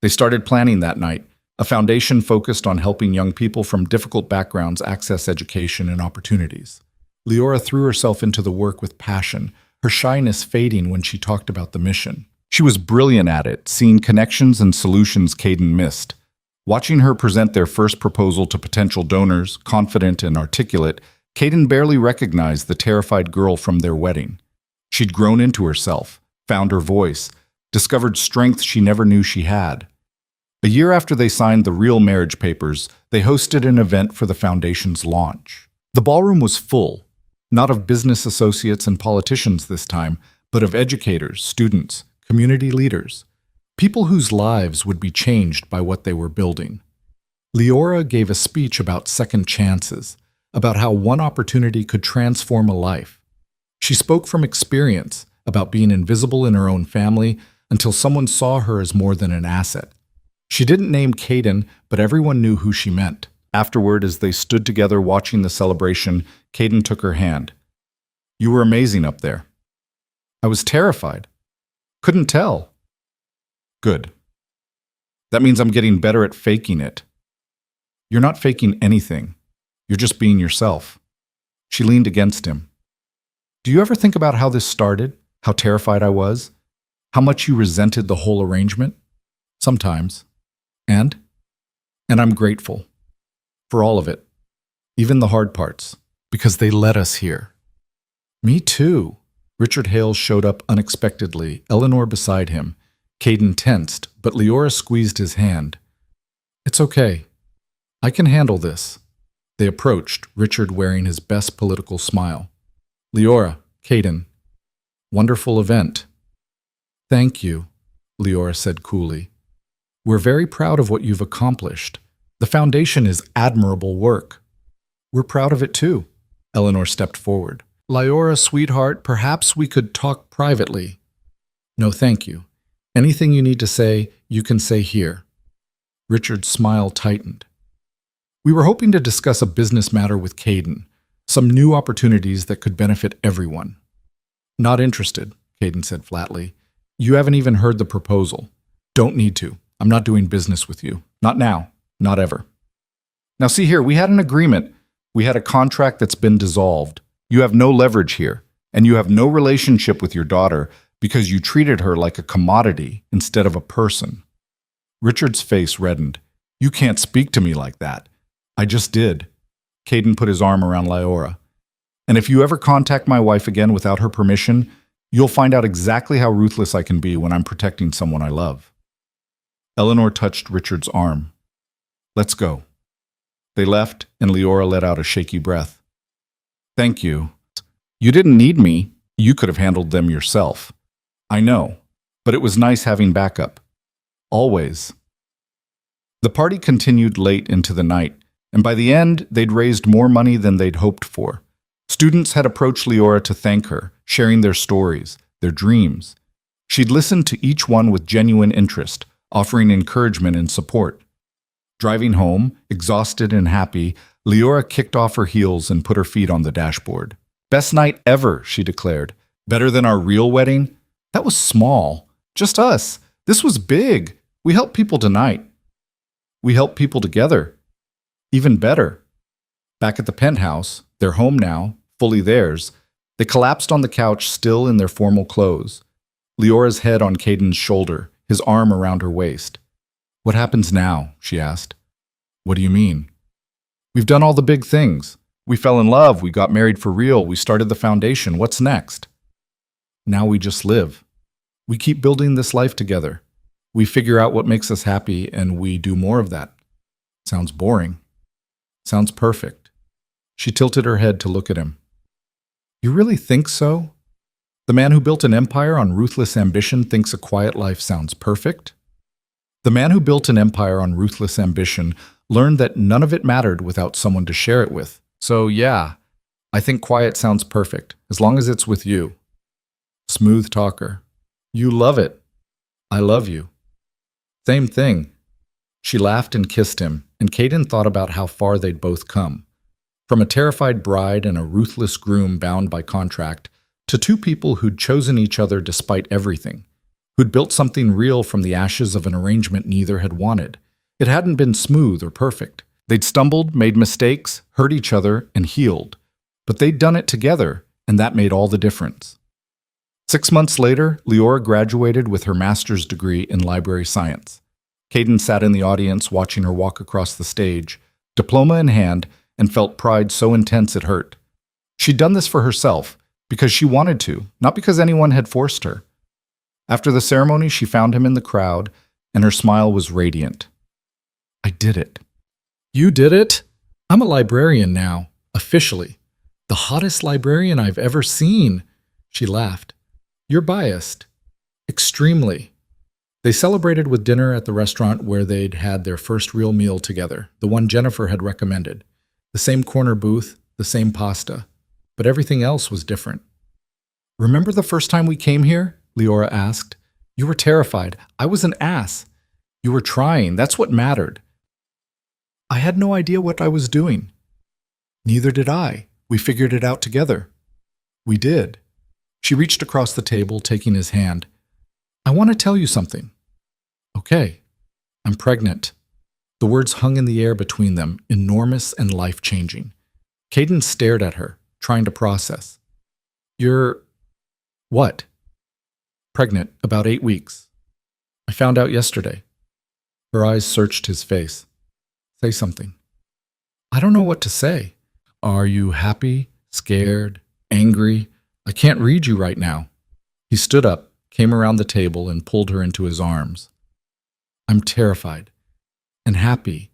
They started planning that night, a foundation focused on helping young people from difficult backgrounds access education and opportunities. Leora threw herself into the work with passion, her shyness fading when she talked about the mission. She was brilliant at it, seeing connections and solutions Caden missed. Watching her present their first proposal to potential donors, confident and articulate, Caden barely recognized the terrified girl from their wedding. She'd grown into herself, found her voice, discovered strength she never knew she had. A year after they signed the real marriage papers, they hosted an event for the foundation's launch. The ballroom was full, not of business associates and politicians this time, but of educators, students, community leaders, people whose lives would be changed by what they were building. Leora gave a speech about second chances, about how one opportunity could transform a life. She spoke from experience about being invisible in her own family, until someone saw her as more than an asset. She didn't name Caden, but everyone knew who she meant. Afterward, as they stood together watching the celebration, Caden took her hand. "You were amazing up there." "I was terrified. Couldn't tell." "Good. That means I'm getting better at faking it." "You're not faking anything. You're just being yourself." She leaned against him. "Do you ever think about how this started? How terrified I was? How much you resented the whole arrangement?" "Sometimes. And? And I'm grateful. For all of it. Even the hard parts. Because they led us here." "Me too." Richard Hales showed up unexpectedly, Eleanor beside him. Caden tensed, but Leora squeezed his hand. "It's okay. I can handle this." They approached, Richard wearing his best political smile. "Leora, Caden, wonderful event." "Thank you," Leora said coolly. "We're very proud of what you've accomplished. The foundation is admirable work." "We're proud of it too." Eleanor stepped forward. "Leora, sweetheart, perhaps we could talk privately." "No, thank you. Anything you need to say, you can say here." Richard's smile tightened. "We were hoping to discuss a business matter with Caden, some new opportunities that could benefit everyone." "Not interested," Caden said flatly. "You haven't even heard the proposal. Don't need to. I'm not doing business with you. Not now. Not ever." "Now see here, we had an agreement. We had a contract that's been dissolved. You have no leverage here, and you have no relationship with your daughter because you treated her like a commodity instead of a person." Richard's face reddened. "You can't speak to me like that." "I just did." Caden put his arm around Leora. "And if you ever contact my wife again without her permission, you'll find out exactly how ruthless I can be when I'm protecting someone I love." Eleanor touched Richard's arm. "Let's go." They left, and Leora let out a shaky breath. "Thank you. You didn't need me. You could have handled them yourself." "I know, but it was nice having backup. Always." The party continued late into the night, and by the end, they'd raised more money than they'd hoped for. Students had approached Leora to thank her, sharing their stories, their dreams. She'd listened to each one with genuine interest, offering encouragement and support. Driving home, exhausted and happy, Leora kicked off her heels and put her feet on the dashboard. "Best night ever," she declared. "Better than our real wedding? That was small. Just us. This was big. We helped people tonight. We helped people together. Even better." Back at the penthouse, their home now, fully theirs, they collapsed on the couch still in their formal clothes. Leora's head on Caden's shoulder, his arm around her waist. "What happens now?" she asked. "What do you mean?" "We've done all the big things. We fell in love, we got married for real, we started the foundation. What's next?" "Now we just live. We keep building this life together. We figure out what makes us happy, and we do more of that." "Sounds boring." "Sounds perfect." She tilted her head to look at him. "You really think so? The man who built an empire on ruthless ambition thinks a quiet life sounds perfect?" The man who built an empire on ruthless ambition learned that none of it mattered without someone to share it with. "So yeah, I think quiet sounds perfect, as long as it's with you." Smooth talker. "You love it. I love you." "Same thing." She laughed and kissed him, and Caden thought about how far they'd both come. From a terrified bride and a ruthless groom bound by contract, to two people who'd chosen each other despite everything, who'd built something real from the ashes of an arrangement neither had wanted. It hadn't been smooth or perfect. They'd stumbled, made mistakes, hurt each other, and healed. But they'd done it together, and that made all the difference. 6 months later, Leora graduated with her master's degree in library science. Caden sat in the audience watching her walk across the stage, diploma in hand, and felt pride so intense it hurt. She'd done this for herself, because she wanted to, not because anyone had forced her. After the ceremony, she found him in the crowd, and her smile was radiant. "I did it." "You did it? I'm a librarian now, officially. The hottest librarian I've ever seen." She laughed. "You're biased." "Extremely." They celebrated with dinner at the restaurant where they'd had their first real meal together, the one Jennifer had recommended. The same corner booth, the same pasta, but everything else was different. "Remember the first time we came here?" Leora asked. You were terrified. I was an ass. You were trying. That's what mattered. I had no idea what I was doing. Neither did I. We figured it out together. We did. She reached across the table, taking his hand. I want to tell you something. Okay. I'm pregnant. The words hung in the air between them, enormous and life-changing. Caden stared at her, trying to process. You're... what? Pregnant, about 8 weeks. I found out yesterday. Her eyes searched his face. Say something. I don't know what to say. Are you happy, scared, angry? I can't read you right now. He stood up, came around the table, and pulled her into his arms. I'm terrified, and happy,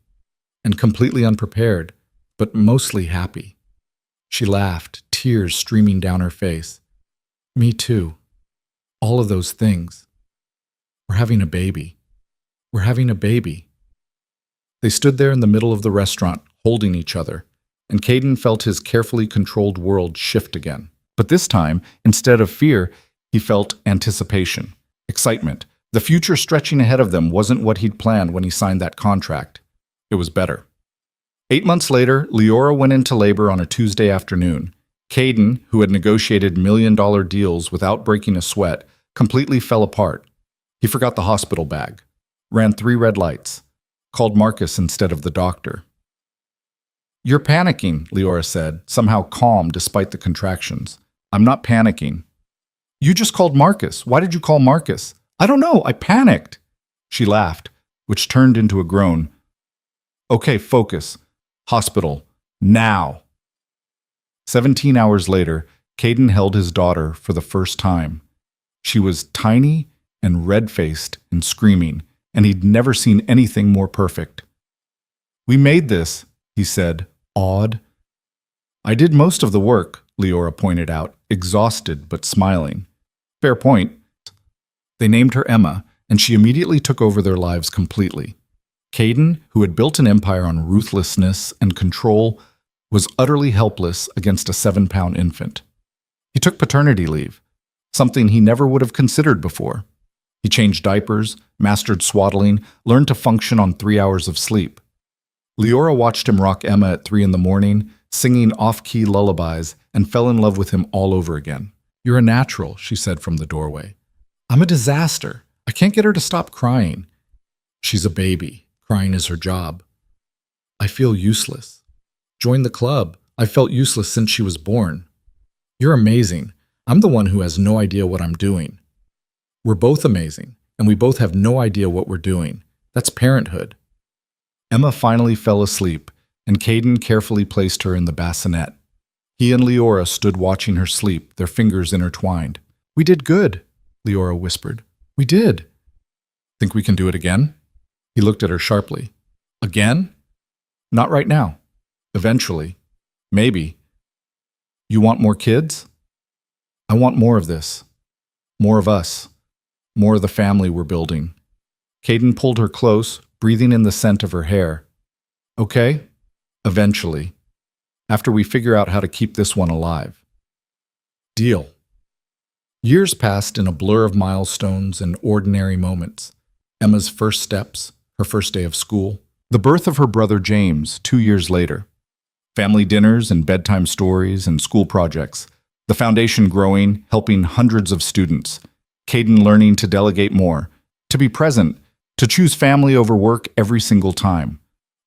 and completely unprepared, but mostly happy. She laughed, tears streaming down her face. Me too. All of those things. We're having a baby. We're having a baby. They stood there in the middle of the restaurant, holding each other, and Caden felt his carefully controlled world shift again. But this time, instead of fear, he felt anticipation, excitement. The future stretching ahead of them wasn't what he'd planned when he signed that contract. It was better. 8 months later, Leora went into labor on a Tuesday afternoon. Caden, who had negotiated million-dollar deals without breaking a sweat, completely fell apart. He forgot the hospital bag, ran 3 red lights, called Marcus instead of the doctor. You're panicking, Leora said, somehow calm despite the contractions. I'm not panicking. You just called Marcus. Why did you call Marcus? I don't know. I panicked. She laughed, which turned into a groan. Okay, focus. Hospital. Now. 17 hours later, Caden held his daughter for the first time. She was tiny and red-faced and screaming, and he'd never seen anything more perfect. We made this, he said, awed. I did most of the work, Leora pointed out, exhausted but smiling. Fair point. They named her Emma, and she immediately took over their lives completely. Caden, who had built an empire on ruthlessness and control, was utterly helpless against a 7-pound infant. He took paternity leave, something he never would have considered before. He changed diapers, mastered swaddling, learned to function on 3 hours of sleep. Leora watched him rock Emma at 3 in the morning, singing off-key lullabies, and fell in love with him all over again. You're a natural, she said from the doorway. I'm a disaster. I can't get her to stop crying. She's a baby. Crying is her job. I feel useless. Join the club. I felt useless since she was born. You're amazing. I'm the one who has no idea what I'm doing. We're both amazing, and we both have no idea what we're doing. That's parenthood. Emma finally fell asleep, and Caden carefully placed her in the bassinet. He and Leora stood watching her sleep, their fingers intertwined. We did good, Leora whispered. We did. Think we can do it again? He looked at her sharply. Again? Not right now. Eventually. Maybe. You want more kids? I want more of this. More of us. More of the family we're building. Caden pulled her close, breathing in the scent of her hair. Okay? Eventually. After we figure out how to keep this one alive. Deal. Years passed in a blur of milestones and ordinary moments. Emma's first steps, her first day of school, the birth of her brother James 2 years later, family dinners and bedtime stories and school projects, the foundation growing, helping hundreds of students, Caden learning to delegate more, to be present, to choose family over work every single time.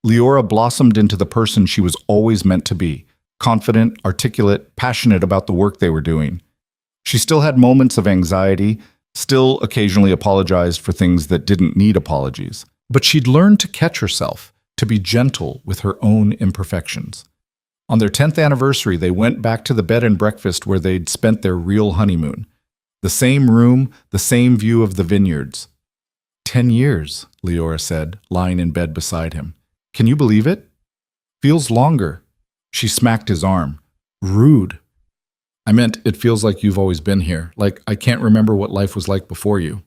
Leora blossomed into the person she was always meant to be, confident, articulate, passionate about the work they were doing. She still had moments of anxiety, still occasionally apologized for things that didn't need apologies. But she'd learned to catch herself, to be gentle with her own imperfections. On their 10th anniversary, they went back to the bed and breakfast where they'd spent their real honeymoon. The same room, the same view of the vineyards. 10 years, Leora said, lying in bed beside him. Can you believe it? Feels longer. She smacked his arm. Rude. I meant it feels like you've always been here, like I can't remember what life was like before you.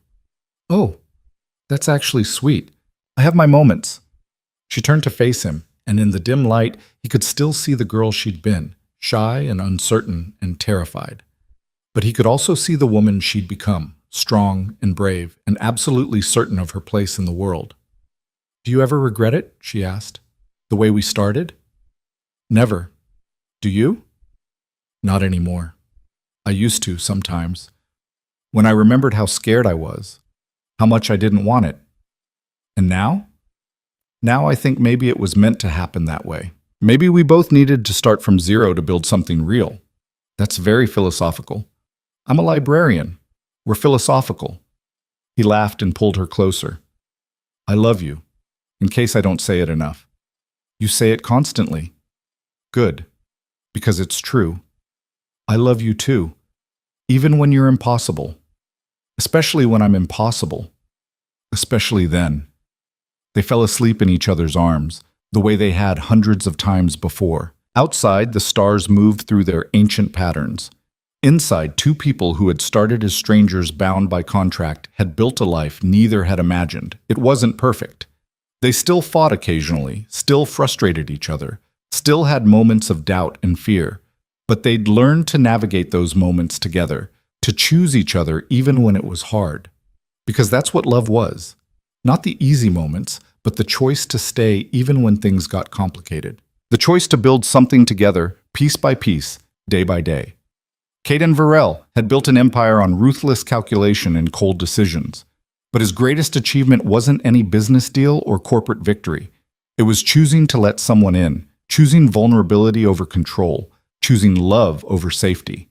Oh, that's actually sweet. I have my moments. She turned to face him, and in the dim light, he could still see the girl she'd been, shy and uncertain and terrified. But he could also see the woman she'd become, strong and brave, and absolutely certain of her place in the world. "Do you ever regret it?" she asked. "The way we started?" "Never. Do you?" "Not anymore. I used to sometimes. When I remembered how scared I was, how much I didn't want it. And now? Now I think maybe it was meant to happen that way. Maybe we both needed to start from zero to build something real." "That's very philosophical." "I'm a librarian. We're philosophical." He laughed and pulled her closer. "I love you, in case I don't say it enough." "You say it constantly." "Good, because it's true. I love you too, even when you're impossible. Especially when I'm impossible. Especially then." They fell asleep in each other's arms, the way they had hundreds of times before. Outside, the stars moved through their ancient patterns. Inside, two people who had started as strangers bound by contract had built a life neither had imagined. It wasn't perfect. They still fought occasionally, still frustrated each other, still had moments of doubt and fear. But they'd learned to navigate those moments together, to choose each other even when it was hard. Because that's what love was. Not the easy moments, but the choice to stay even when things got complicated. The choice to build something together, piece by piece, day by day. Caden Varel had built an empire on ruthless calculation and cold decisions. But his greatest achievement wasn't any business deal or corporate victory. It was choosing to let someone in, choosing vulnerability over control, choosing love over safety.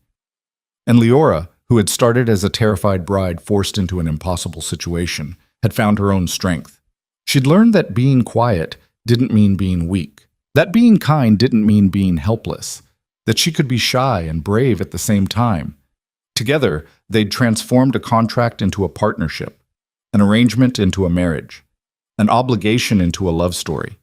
And Leora, who had started as a terrified bride forced into an impossible situation, had found her own strength. She'd learned that being quiet didn't mean being weak, that being kind didn't mean being helpless, that she could be shy and brave at the same time. Together, they'd transformed a contract into a partnership, an arrangement into a marriage, an obligation into a love story.